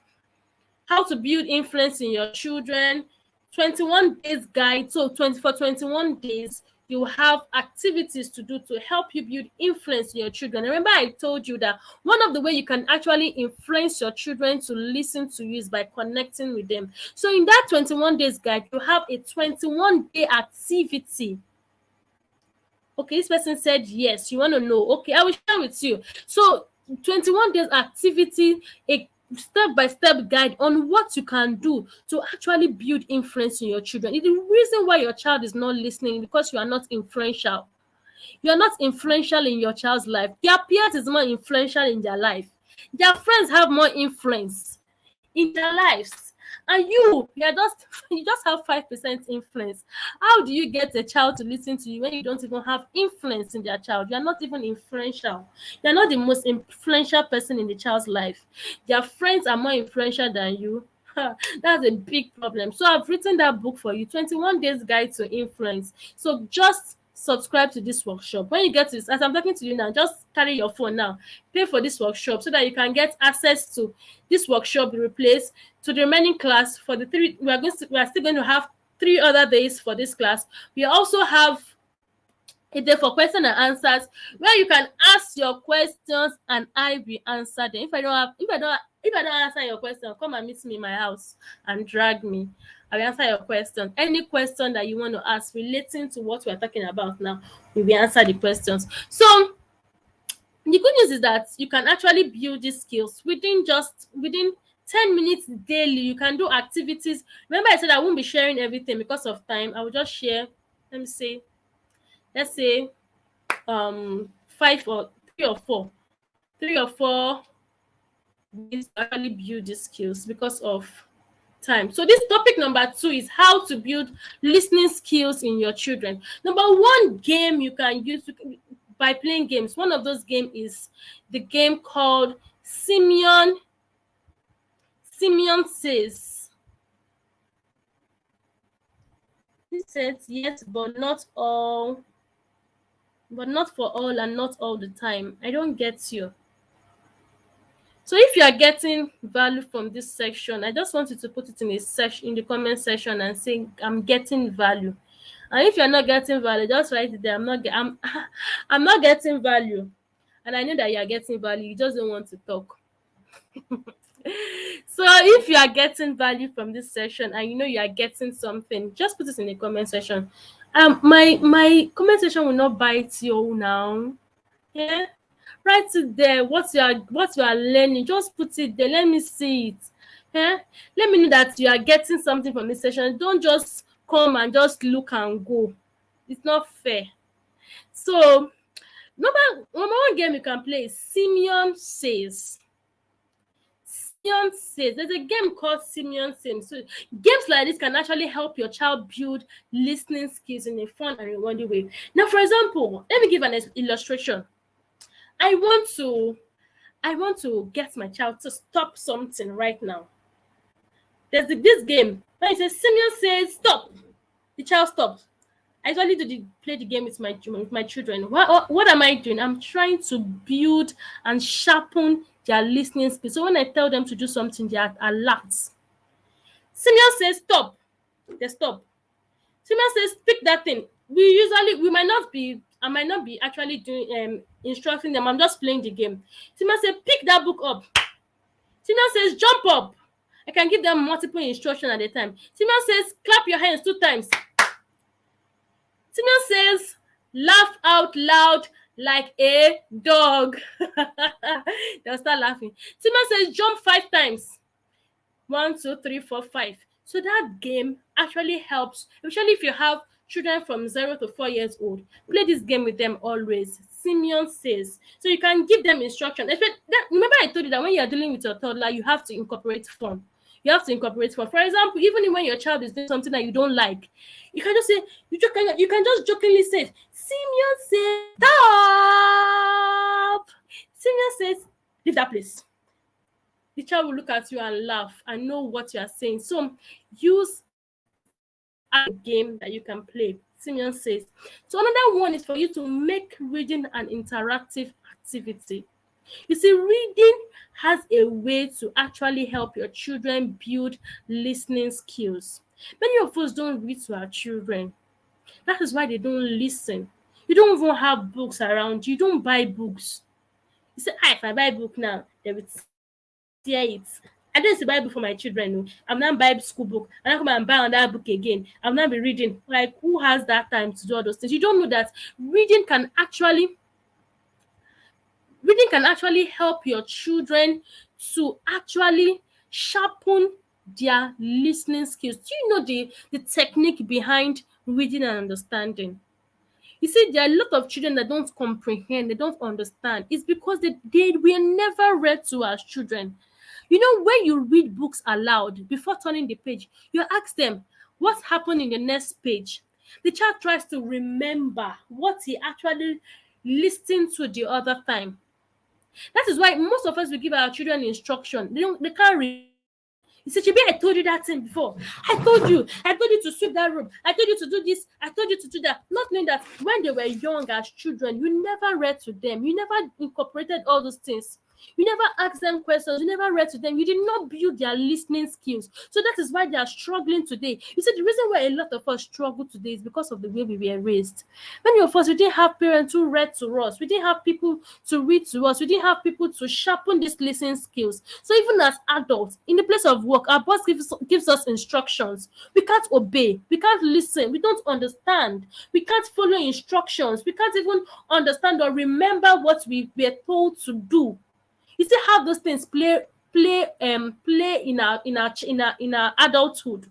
how to build influence in your children, 21 days guide. So for 21 days you have activities to do to help you build influence in your children. Remember, I told you that one of the way you can actually influence your children to listen to you is by connecting with them. So in that 21 days guide, you have a 21-day activity. Okay, this person said yes. You want to know? Okay, I will share with you. So 21 days activity, a step-by-step guide on what you can do to actually build influence in your children. The reason why your child is not listening is because you are not influential. You are not influential in your child's life. Their peers is more influential in their life. Their friends have more influence in their lives. And you just have 5% influence. How do you get a child to listen to you when you don't even have influence in their child? You are not even influential. You are not the most influential person in the child's life. Their friends are more influential than you. That's a big problem. So I've written that book for you, 21 Days Guide to Influence. So just subscribe to this workshop. When you get this, as I'm talking to you now, just carry your phone now, pay for this workshop so that you can get access to this workshop replace to the remaining class. For the 3, we are still going to have 3 other days for this class. We also have a day for question and answers where you can ask your questions and I will answer them. If I don't answer your question, come and meet me in my house and drag me. I will answer your question. Any question that you want to ask relating to what we are talking about now, we will answer the questions. So the good news is that you can actually build these skills within 10 minutes daily. You can do activities. Remember, I said I won't be sharing everything because of time. I will just share, let's say 5 or 3 or 4 ways to actually build these skills because of time. So this topic number 2 is how to build listening skills in your children. Number 1 game you can use by playing games. One of those games is the game called Simeon Says. He says yes, but not all but not for all and not all the time. I don't get you. So if you are getting value from this section, I just want you to put it in a section in the comment section and say I'm getting value. And if you're not getting value, just write it there. I'm not getting value. And I know that you are getting value. You just don't want to talk. So if you are getting value from this session and you know you are getting something, just put it in the comment section. My comment section will not bite you now. Yeah, write it there. What you are learning, just put it there. Let me see it. Yeah, let me know that you are getting something from this session. Don't just come and just look and go. It's not fair. So number one game you can play is Simeon Says. Simeon Says. There's a game called Simeon Says. So games like this can actually help your child build listening skills in a fun and rewarding way. Now, for example, let me give an illustration. I want to get my child to stop something right now. There's this game when it says Simeon says stop. The child stops. I usually play the game with my children. What am I doing? I'm trying to build and sharpen their listening skills. So when I tell them to do something, they are alert. Simeon says stop. They stop. Simeon says pick that thing. I might not be actually doing instructing them. I'm just playing the game. Simeon says pick that book up. Simeon says jump up. I can give them multiple instructions at a time. Simeon says clap your hands 2 times. Simeon says laugh out loud like a dog. They'll start laughing. Simeon says jump 5 times. 1, 2, 3, 4, 5. So that game actually helps, especially if you have children from 0 to 4 years old. Play this game with them always. Simeon Says. So you can give them instruction. Remember I told you that when you're dealing with your toddler, you have to incorporate fun. You have to incorporate fun. For example, even when your child is doing something that you don't like, you can just say, you can just jokingly say, Simeon says, stop. Simeon says, leave that place. The child will look at you and laugh and know what you are saying. So use a game that you can play. Simeon Says. So another one is for you to make reading an interactive activity. You see, reading has a way to actually help your children build listening skills. Many of us don't read to our children. That is why they don't listen. You don't even have books around. You don't buy books. You say, if I buy a book now, they will tear it. I don't buy book for my children. No. I'm not buying school book. I'm not come and buy another book again. I'm not be reading. Like, who has that time to do all those things? You don't know that reading can actually help your children to actually sharpen their listening skills. Do you know the technique behind reading and understanding? You see, there are a lot of children that don't comprehend, they don't understand. It's because they were never read to as children. You know, when you read books aloud, before turning the page, you ask them, what happened in the next page? The child tries to remember what he actually listened to the other time. That is why most of us will give our children instruction. They can't read. You say, Chibi, I told you that thing before. I told you to sweep that room. I told you to do this. I told you to do that. Not knowing that when they were young as children, you never read to them. You never incorporated all those things. You never asked them questions. You never read to them. You did not build their listening skills. So that is why they are struggling today. You see, the reason why a lot of us struggle today is because of the way we were raised. Many of us, we didn't have parents who read to us. We didn't have people to read to us. We didn't have people to sharpen these listening skills. So even as adults, in the place of work, our boss gives us instructions. We can't obey. We can't listen. We don't understand. We can't follow instructions. We can't even understand or remember what we were told to do. You see how those things play in our adulthood.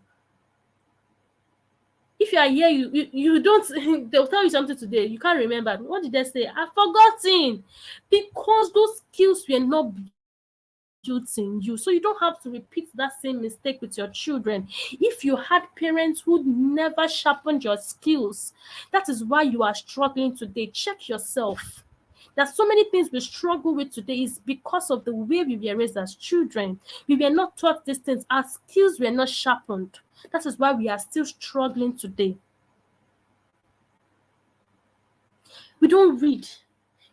If you are here, you don't they'll tell you something today, you can't remember. What did they say? I've forgotten. Because those skills were not built in you. So you don't have to repeat that same mistake with your children. If you had parents who never sharpened your skills, that is why you are struggling today. Check yourself. There's so many things we struggle with today is because of the way we were raised as children. We were not taught these things. Our skills were not sharpened. That is why we are still struggling today. We don't read.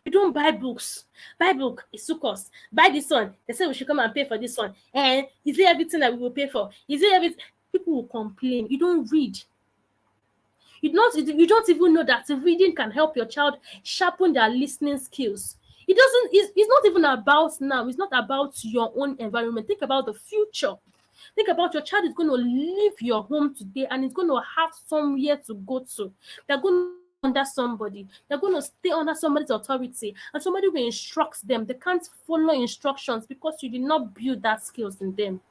We don't buy books. Buy book, it's too cost. Buy this one. They say we should come and pay for this one. And is it everything that we will pay for? Is it everything? People will complain. You don't read. You don't even know that reading can help your child sharpen their listening skills. It's not even about now. It's not about your own environment. Think about the future. Think about your child is going to leave your home today and is going to have somewhere to go to. They're going to under somebody. They're going to stay under somebody's authority, and somebody will instruct them. They can't follow instructions because you did not build that skills in them.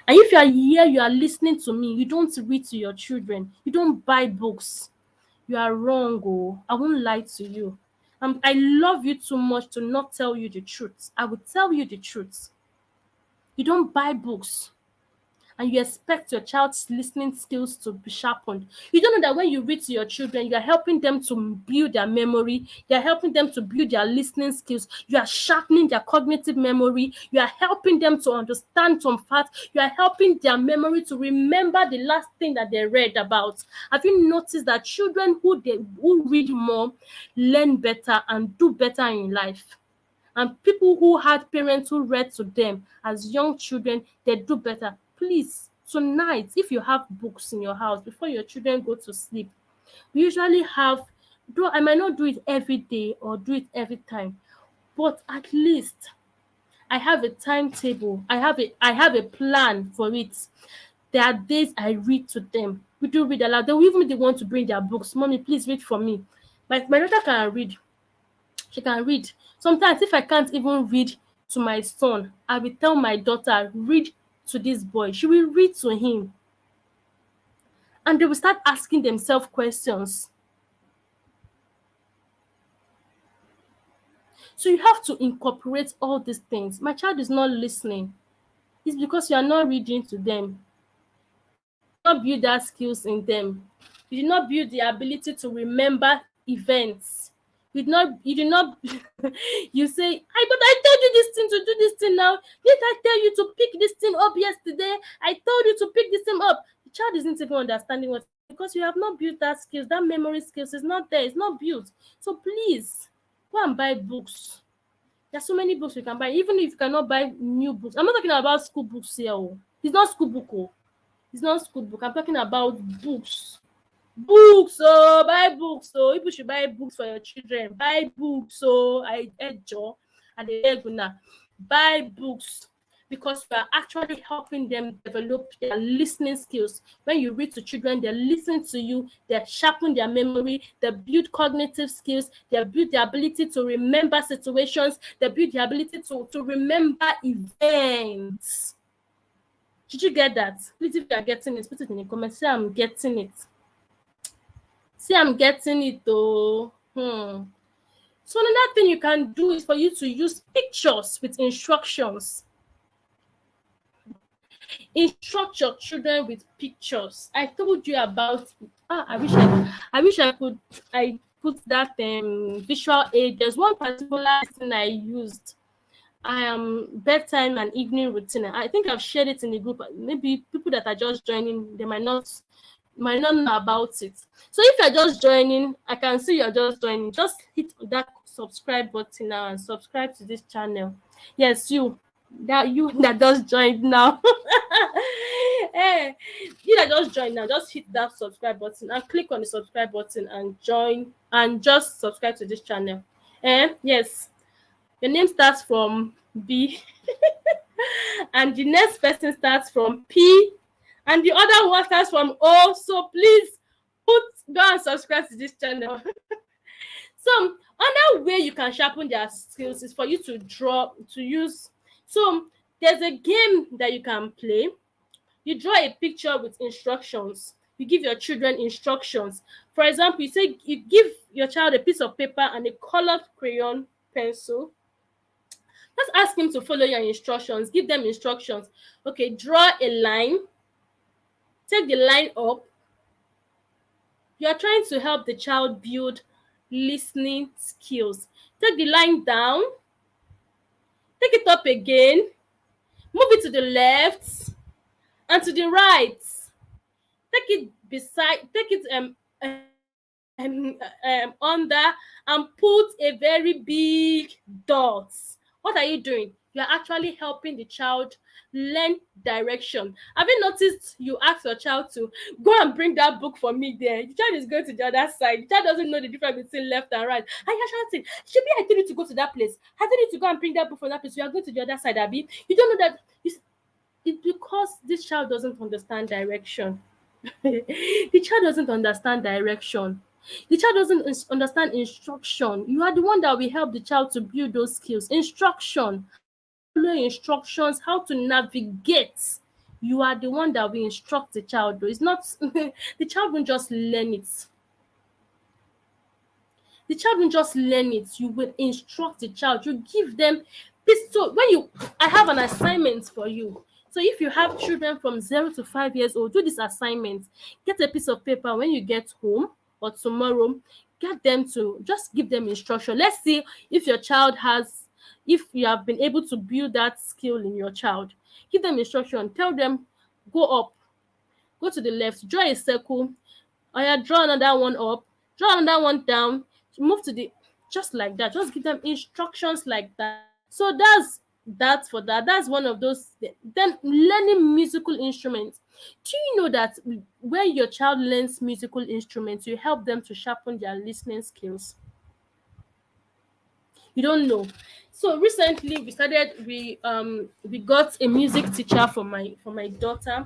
And if you are here, you are listening to me, you don't read to your children, you don't buy books, you are wrong. Oh, I won't lie to you. I love you too much to not tell you the truth. I will tell you the truth. You don't buy books and you expect your child's listening skills to be sharpened. You don't know that when you read to your children, you are helping them to build their memory, you are helping them to build their listening skills, you are sharpening their cognitive memory, you are helping them to understand some facts, you are helping their memory to remember the last thing that they read about. Have you noticed that children who read more learn better and do better in life? And people who had parents who read to them as young children, they do better. Please, tonight, if you have books in your house before your children go to sleep, we usually have, though I might not do it every day or do it every time, but at least I have a timetable. I have a plan for it. There are days I read to them. We do read aloud. They will even they want to bring their books. Mommy, please read for me. My daughter can read. She can read. Sometimes if I can't even read to my son, I will tell my daughter, read to this boy. She will read to him. And they will start asking themselves questions. So you have to incorporate all these things. My child is not listening. It's because you are not reading to them. You did not build that skills in them. You did not build the ability to remember events. You did not you say, but I told you this thing to do this thing now. Didn't I tell you to pick this thing up yesterday? I told you to pick this thing up. The child isn't even understanding what, because you have not built that skills, that memory skills is not there, it's not built. So please go and buy books. There's so many books you can buy, even if you cannot buy new books. I'm not talking about school books here. Oh. It's not school book. Oh. It's not school book. I'm talking about books. Books, oh, buy books. So people should buy books for your children. Buy books. So I enjoy and they gonna buy books because you are actually helping them develop their listening skills. When you read to children, they listen to you, they sharpen their memory, they build cognitive skills, they build the ability to remember situations, they build the ability to remember events. Did you get that? Please, if you are getting it, put it in the comments. Say I'm getting it. Say I'm getting it though. So another thing you can do is for you to use pictures with instructions. Instruct your children with pictures. I told you about. I wish I could. I put that visual aid. There's one particular thing I used. I am bedtime and evening routine. I think I've shared it in the group. Maybe people that are just joining, they might not know about it. So if you're just joining, I can see you're just joining. Just hit that subscribe button now and subscribe to this channel. Yes, you that just joined now. Hey, you that just joined now, just hit that subscribe button and click on the subscribe button and join and just subscribe to this channel. Yes, your name starts from B and the next person starts from P and the other one starts from O. So please go and subscribe to this channel. So another way you can sharpen their skills is for you to use. So there's a game that you can play. You draw a picture with instructions. You give your children instructions. For example, you give your child a piece of paper and a colored crayon pencil. Just ask him to follow your instructions. Give them instructions. Okay, draw a line. Take the line up. You are trying to help the child build listening skills. Take the line down. Take it up again. Move it to the left and to the right. Take it under and put a very big dot. What are you doing? You're actually helping the child learn direction. Have you noticed you ask your child to go and bring that book for me there? The child is going to the other side. The child doesn't know the difference between left and right. And you're shouting, Shebi, I told you to go to that place. I told you to go and bring that book from that place. You are going to the other side, Abby. You don't know that. It's because this child doesn't understand direction. The child doesn't understand direction. The child doesn't understand instruction. You are the one that will help the child to build those skills. Instruction, follow instructions, how to navigate. You are the one that will instruct the child. Though it's not the child won't just learn it. The child won't just learn it. You will instruct the child. You give them this. So when you, I have an assignment for you. So if you have children from 0 to 5 years old, do this assignment. Get a piece of paper when you get home or tomorrow. Get them to just give them instruction. Let's see if your child has, if you have been able to build that skill in your child. Give them instruction. Tell them, go up, go to the left, draw a circle. Oh yeah, draw another one up, draw another one down, move to the, just like that. Just give them instructions like that. So that's that for that. That's one of those. Then learning musical instruments. Do you know that when your child learns musical instruments, you help them to sharpen their listening skills? You don't know. So recently we got a music teacher for my daughter,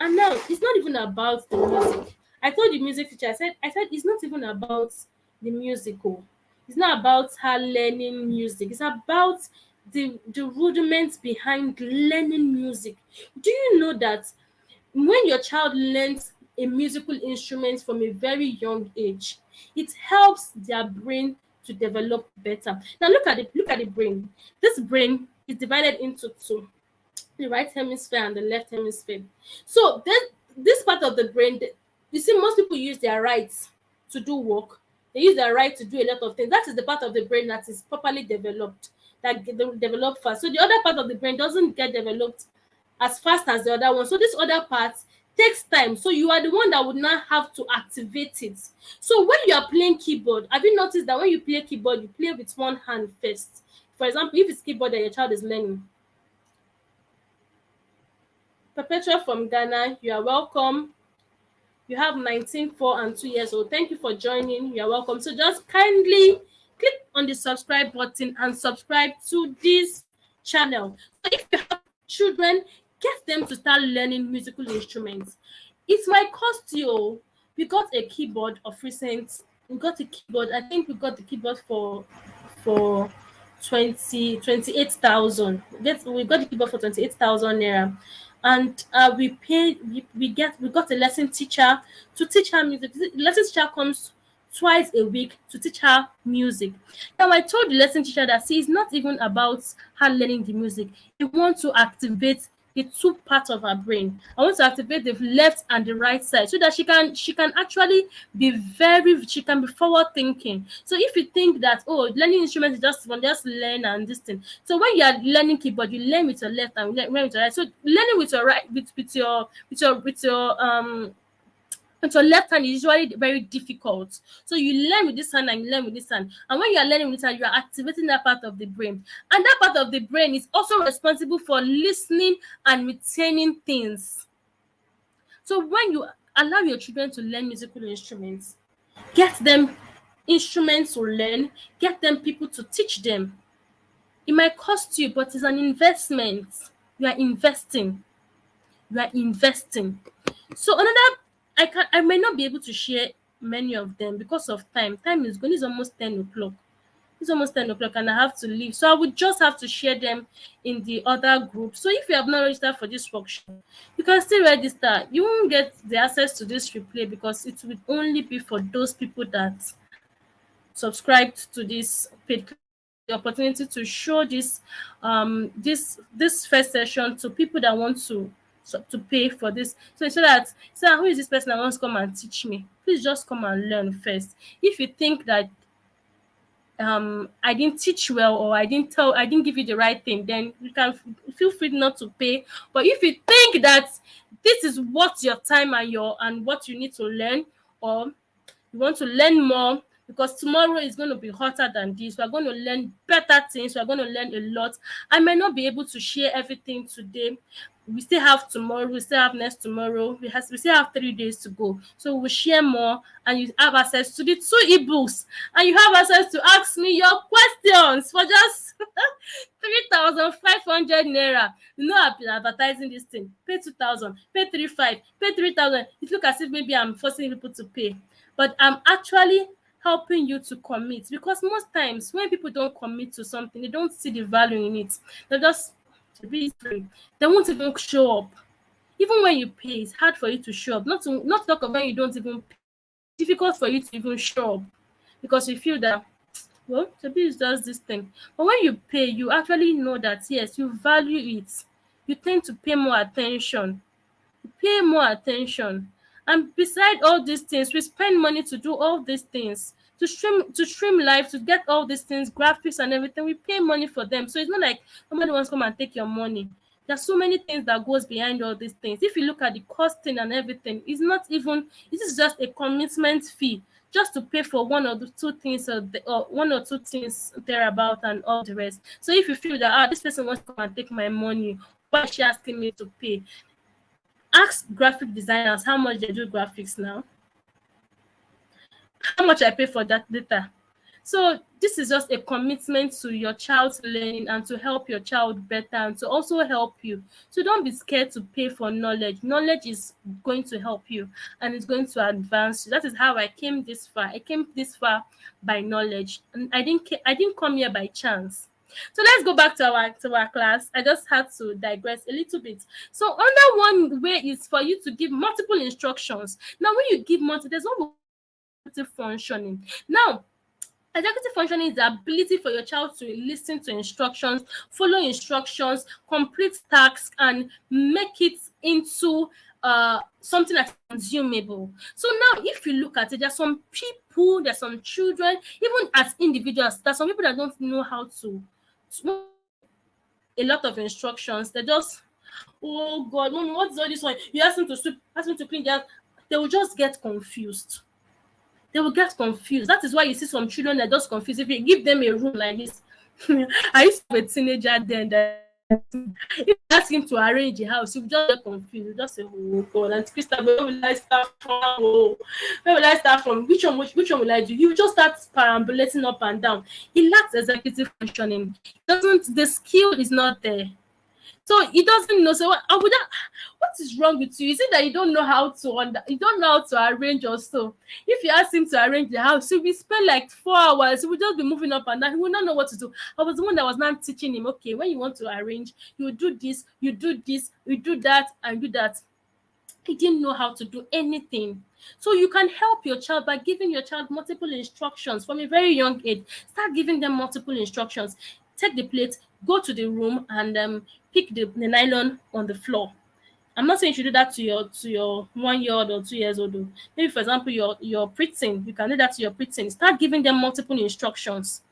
and now it's not even about the music. I told the music teacher, I said it's not even about the musical. It's not about her learning music. It's about the rudiments behind learning music. Do you know that when your child learns a musical instrument from a very young age, it helps their brain to develop better. Now look at the brain. This brain is divided into two, the right hemisphere and the left hemisphere. So this part of the brain, you see, most people use their right to do work. They use their right to do a lot of things. That is the part of the brain that is properly developed, that develop fast. So the other part of the brain doesn't get developed as fast as the other one. So this other part takes time. So you are the one that would not have to activate it. So when you are playing keyboard, have you noticed that when you play keyboard, you play with one hand first? For example, if it's keyboard that your child is learning. Perpetua from Ghana, you are welcome. You have 19, 4, and 2 years old. Thank you for joining. You are welcome. So just kindly click on the subscribe button and subscribe to this channel. So if you have children, get them to start learning musical instruments. It might cost you. We got a keyboard of recent. We got a keyboard. I think we got the keyboard for 28,000. We got the keyboard for 28,000 naira, and we got a lesson teacher to teach her music. The lesson teacher comes twice a week to teach her music. Now I told the lesson teacher that, see, it's not even about her learning the music. You want to activate the two parts of her brain. I want to activate the left and the right side so that she can actually she can be forward thinking. So if you think that, oh, learning instruments is just learn and this thing. So when you are learning keyboard, you learn with your left and learn with your right. So learning with your right with your left hand is usually very difficult. So you learn with this hand and you learn with this hand. And when you are learning with this hand, you are activating that part of the brain. And that part of the brain is also responsible for listening and retaining things. So when you allow your children to learn musical instruments, get them instruments to learn, get them people to teach them. It might cost you, but it's an investment. You are investing. You are investing. So another, I may not be able to share many of them because of time. Time is going. It's almost 10 o'clock. It's almost 10 o'clock and I have to leave. So I would just have to share them in the other group. So if you have not registered for this workshop, you can still register. You won't get the access to this replay because it will only be for those people that subscribed to this paid, the opportunity to show this this first session to people that want to pay for this. So that who is this person that wants to come and teach me? Please just come and learn first. If you think that I didn't teach well or I didn't give you the right thing, then you can feel free not to pay. But if you think that this is what your time and what you need to learn, or You want to learn more because tomorrow is going to be hotter than this. We are going to learn better things. We are going to learn a lot. I might not be able to share everything today. We still have tomorrow. We still have next tomorrow. We still have 3 days to go. So we'll share more, and you have access to the 2 ebooks, and you have access to ask me your questions for just 3,500 naira. You know, I've been advertising this thing. Pay 2,000, pay 3,500, pay 3,000. It look as if maybe I'm forcing people to pay, but I'm actually helping you to commit, because most times when people don't commit to something, they don't see the value in it. They just be free. They won't even show up. Even when you pay, it's hard for you to show up. Not talk of when you don't even pay. It's difficult for you to even show up because you feel that, well, Sebi does this thing. But when you pay, you actually know that yes, you value it. You tend to pay more attention. Pay more attention. And beside all these things, we spend money to do all these things, to stream live, to get all these things, graphics and everything. We pay money for them. So it's not like somebody wants to come and take your money. There's so many things that goes behind all these things. If you look at the costing and everything, it's not even, this is just a commitment fee just to pay for one or two things, or one or two things thereabout and all the rest. So if you feel that this person wants to come and take my money, why is she asking me to pay? Ask graphic designers how much they do graphics now, how much I pay for that data. So this is just a commitment to your child's learning and to help your child better and to also help you. So don't be scared to pay for knowledge. Knowledge is going to help you and it's going to advance you. That is how I came this far. I came this far by knowledge, and I didn't come here by chance. So let's go back to our class. I just had to digress a little bit. So under one way is for you to give multiple instructions. Now, when you give multiple, there's no executive functioning. Now, executive functioning is the ability for your child to listen to instructions, follow instructions, complete tasks, and make it into something that's consumable. So now, if you look at it, there's some people, there's some children, even as individuals, there's some people that don't know how to a lot of instructions. They just, oh God, Mommy, what's all this one? You ask them to sweep, ask them to clean their, they will just get confused. They will get confused. That is why you see some children that just confused. If you give them a room like this, I used to have a teenager then that if you ask him to arrange the house, you just get confused. You just say, oh God, and Crystal, where will I start from? Oh, where will I start from? Which one will I do? You just start perambulating up and down. He lacks executive functioning. The skill is not there. So he doesn't know. So what is wrong with you? Is it that you don't know how to arrange or so? If you ask him to arrange the house, he will spend like 4 hours. He will just be moving up and down. He will not know what to do. I was the one that was not teaching him, okay, when you want to arrange, you do this, you do that, and do that. He didn't know how to do anything. So you can help your child by giving your child multiple instructions from a very young age. Start giving them multiple instructions. Take the plate, go to the room, and pick the nylon on the floor. I'm not saying you should do that to your 1 year old or 2 years old. Maybe, for example, your preteen, you can do that to your preteen. Start giving them multiple instructions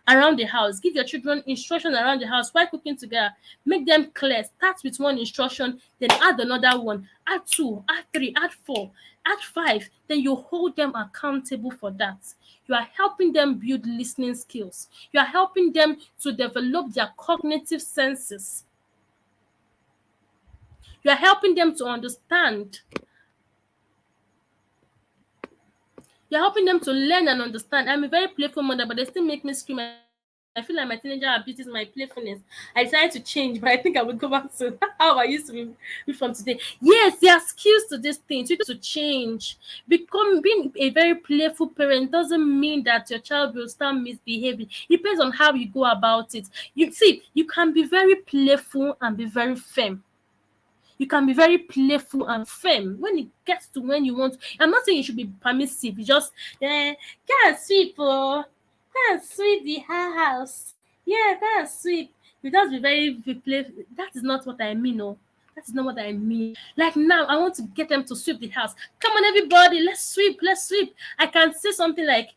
around the house. Give your children instructions around the house while cooking together. Make them clear. Start with one instruction, then add another one, add 2, add 3, add 4, add 5. Then you hold them accountable for that. You are helping them build listening skills. You are helping them to develop their cognitive senses. You are helping them to understand. You're helping them to learn and understand. I'm a very playful mother, but they still make me scream. I feel like my teenager abuses my playfulness. I decided to change, but I think I will go back to how I used to be from today. Yes, there are skills to these things. You need to change. Being a very playful parent doesn't mean that your child will start misbehaving. It depends on how you go about it. You see, you can be very playful and be very firm. You can be very playful and firm when it gets to when you want. I'm not saying you should be permissive. You just can't sweep can't sweep the house. Yeah, can't sweep. You just be very playful. That is not what I mean. No, that is not what I mean. Like now, I want to get them to sweep the house. Come on, everybody, let's sweep. Let's sweep. I can say something like,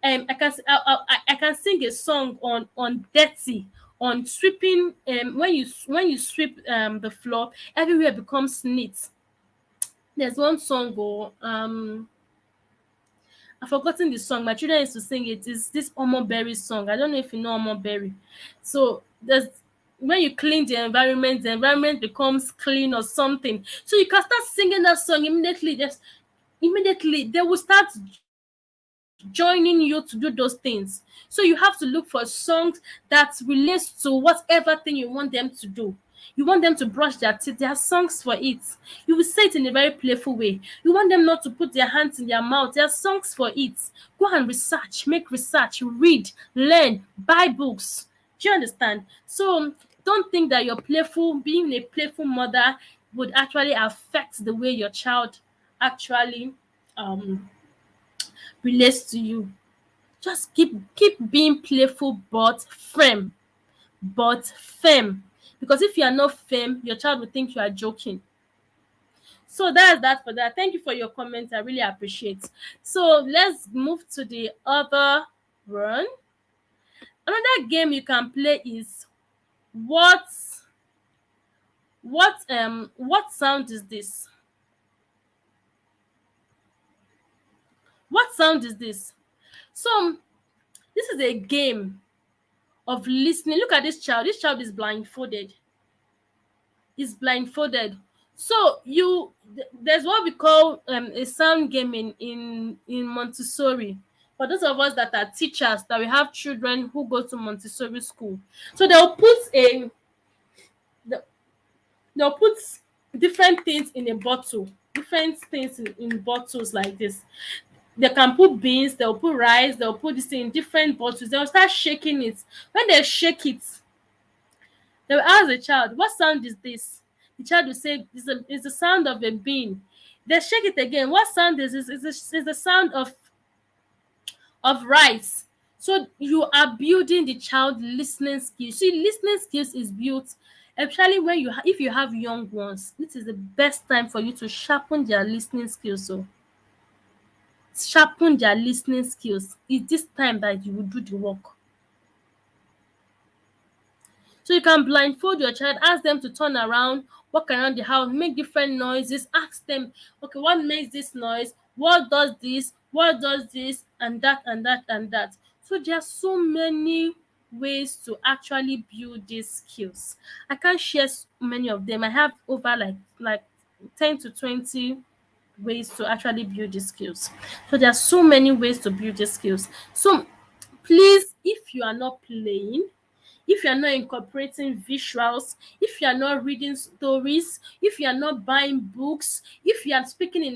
I can sing a song on dirty. On sweeping, when you sweep the floor, everywhere becomes neat. There's one song I've forgotten the song. My children used to sing it. It's this Omo Berry song. I don't know if you know Omo Berry. So there's when you clean the environment becomes clean or something. So you can start singing that song immediately. Just immediately they will start joining you to do those things. So you have to look for songs that relates to whatever thing you want them to do. You want them to brush their teeth, there are songs for it. You will say it in a very playful way. You want them not to put their hands in their mouth, there are songs for it. Go and research, make research, read, learn, buy books. Do you understand? So don't think that being a playful mother would actually affect the way your child actually um relates to you. Just keep being playful but firm. But firm. Because if you are not firm, your child will think you are joking. So that's that for that. Thank you for your comments. I really appreciate. So let's move to the other one. Another game you can play is what sound is this? What sound is this? So this is a game of listening. Look at this child. This child is blindfolded. Is blindfolded. So there's what we call a sound game in Montessori. For those of us that are teachers, that we have children who go to Montessori school, so they'll put different things in a bottle, different things in bottles like this. They can put beans, they'll put rice, they'll put this in different bottles. They'll start shaking it. When they shake it, they will ask the child, what sound is this? The child will say, it's the sound of a bean. They shake it again. What sound is this? It's the sound of rice. So you are building the child listening skills. See, listening skills is built, especially when if you have young ones. This is the best time for you to sharpen their listening skills. So sharpen their listening skills. It's this time that you will do the work. So you can blindfold your child, ask them to turn around, walk around the house, make different noises, ask them, okay, what makes this noise? What does this? What does this? And that, and that, and that. So there are so many ways to actually build these skills. I can't share many of them. I have over like 10 to 20 ways to actually build these skills. So there are so many ways to build these skills. So please, if you are not playing, if you are not incorporating visuals, if you are not reading stories, if you are not buying books, if you are speaking in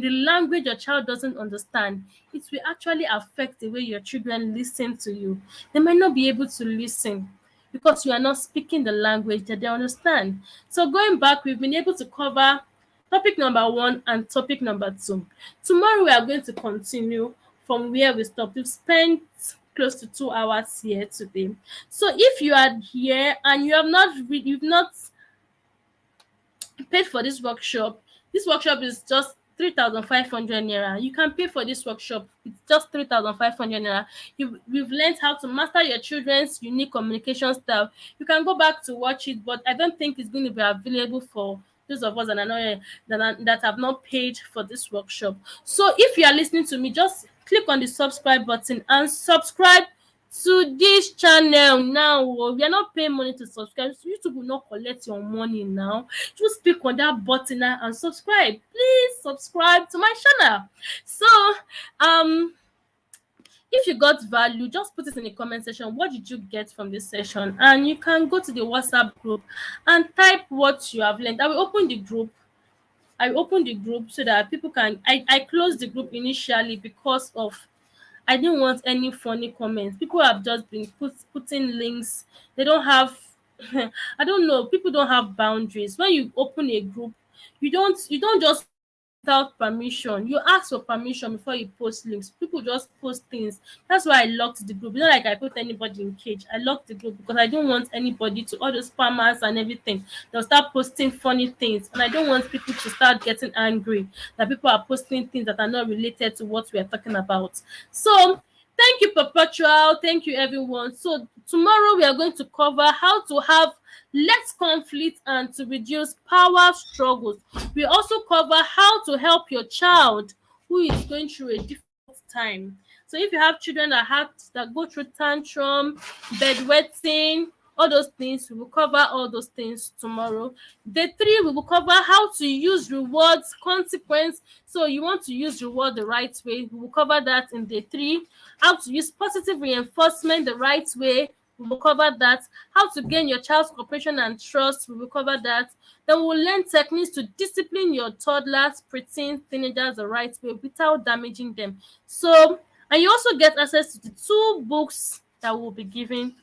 the language your child doesn't understand, it will actually affect the way your children listen to you. They might not be able to listen because you are not speaking the language that they understand. So going back, we've been able to cover topic number 1 and topic number 2. Tomorrow we are going to continue from where we stopped. We've spent close to 2 hours here today. So if you are here and you've not paid for this workshop is just 3,500 naira. You can pay for this workshop. It's just 3,500 naira. We've learned how to master your children's unique communication style. You can go back to watch it, but I don't think it's going to be available for those of us that have not paid for this workshop. So if you are listening to me, just click on the subscribe button and subscribe to this channel now. We are not paying money to subscribe, so YouTube will not collect your money now. Just click on that button now and subscribe. Please subscribe to my channel. So if you got value, just put it in the comment section. What did you get from this session? And you can go to the WhatsApp group and type what you have learned. I will open the group so that people can. I closed the group initially because of I didn't want any funny comments. People have just been putting links. They don't have I don't know, people don't have boundaries. When you open a group, you don't just without permission. You ask for permission before you post links. People just post things. That's why I locked the group. It's not like I put anybody in cage. I locked the group because I don't want anybody to, all those spammers and everything, they'll start posting funny things, and I don't want people to start getting angry that people are posting things that are not related to what we are talking about. So thank you, Perpetual. Thank you, everyone. So tomorrow we are going to cover how to have less conflict and to reduce power struggles. We also cover how to help your child who is going through a difficult time. So if you have children that go through tantrum, bedwetting, all those things, we will cover all those things tomorrow. Day 3, we will cover how to use rewards, consequence. So you want to use reward the right way. We will cover that in day 3. How to use positive reinforcement the right way. We will cover that. How to gain your child's cooperation and trust. We will cover that. Then we will learn techniques to discipline your toddlers, preteens, teenagers the right way without damaging them. So, and you also get access to the 2 books that we'll be giving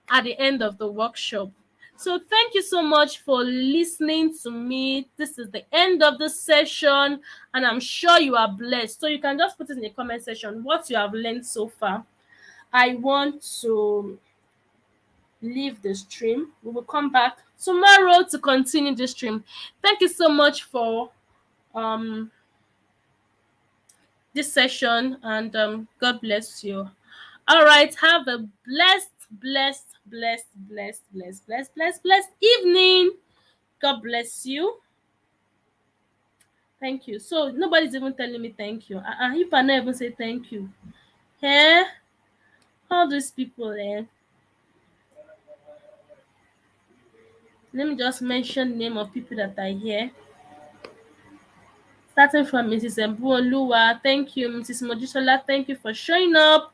at the end of the workshop. So thank you so much for listening to me. This is the end of the session, and I'm sure you are blessed. So you can just put it in the comment section what you have learned so far. I want to leave the stream. We will come back tomorrow to continue the stream. Thank you so much for this session, and God bless you. All right, have a blessed evening. God bless you. Thank you. So nobody's even telling me thank you. If I not even say thank you, eh? All these people, eh? Let me just mention name of people that are here. Starting from Mrs. Mbuoluwa, thank you. Mrs. Mojisola, thank you for showing up.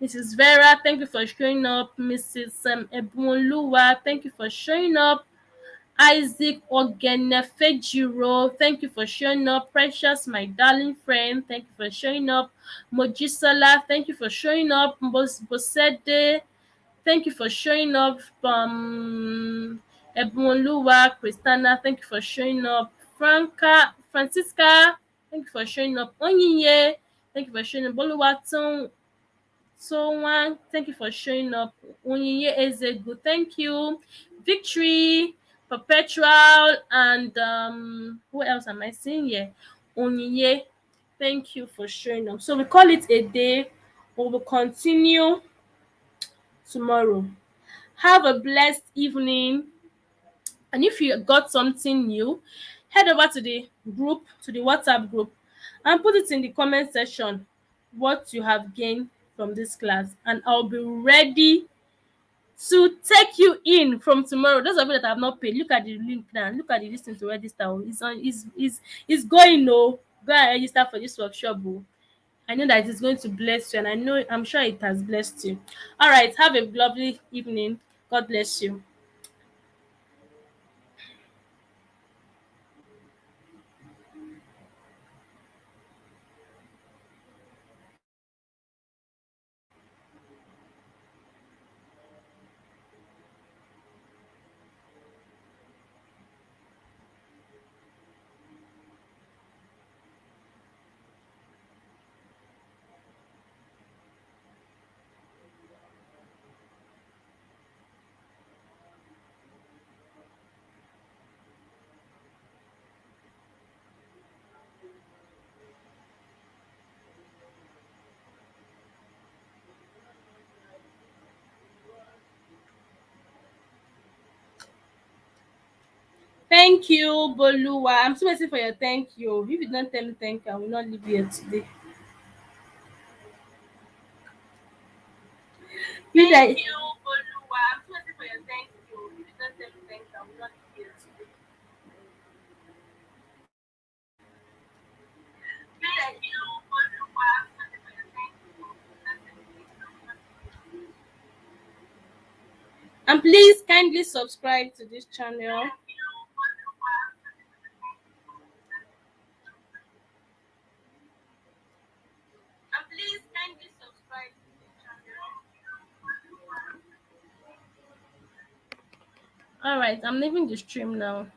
Mrs. Vera, thank you for showing up. Mrs. Mbuoluwa, thank you for showing up. Isaac Ogenefejiro, thank you for showing up. Precious, my darling friend, thank you for showing up. Mojisola, thank you for showing up. Bosede, thank you for showing up. Ebunoluwa, Christina, thank you for showing up. Francisca, thank you for showing up. Onyinye, thank you for showing up. Boluwatun, Sowan, thank you for showing up. Onyinye Ezegu, thank you. Victory, Perpetual, and who else am I seeing here? Onyinye, thank you for showing up. So we call it a day. We will continue tomorrow. Have a blessed evening. And if you got something new, head over to the group, to the WhatsApp group, and put it in the comment section what you have gained from this class, and I'll be ready to take you in from tomorrow. Those of you that have not paid, look at the link now. Look at the listing to register. It's on. It's going. No, go and register for this workshop. I know that it's going to bless you, and I'm sure it has blessed you. All right. Have a lovely evening. God bless you. Thank you, Boluwa. I'm still waiting for your thank you. If you don't tell me thank you, I will not leave here today. Thank you, Boluwa. I'm still waiting for your thank you. If you don't tell me thank you, I will not leave here today. Thank you, Boluwa. I'm still waiting for your thank you. If you don't tell me thank you, I will not leave here today. And please kindly subscribe to this channel. And please kindly subscribe to this channel. All right, I'm leaving the stream now.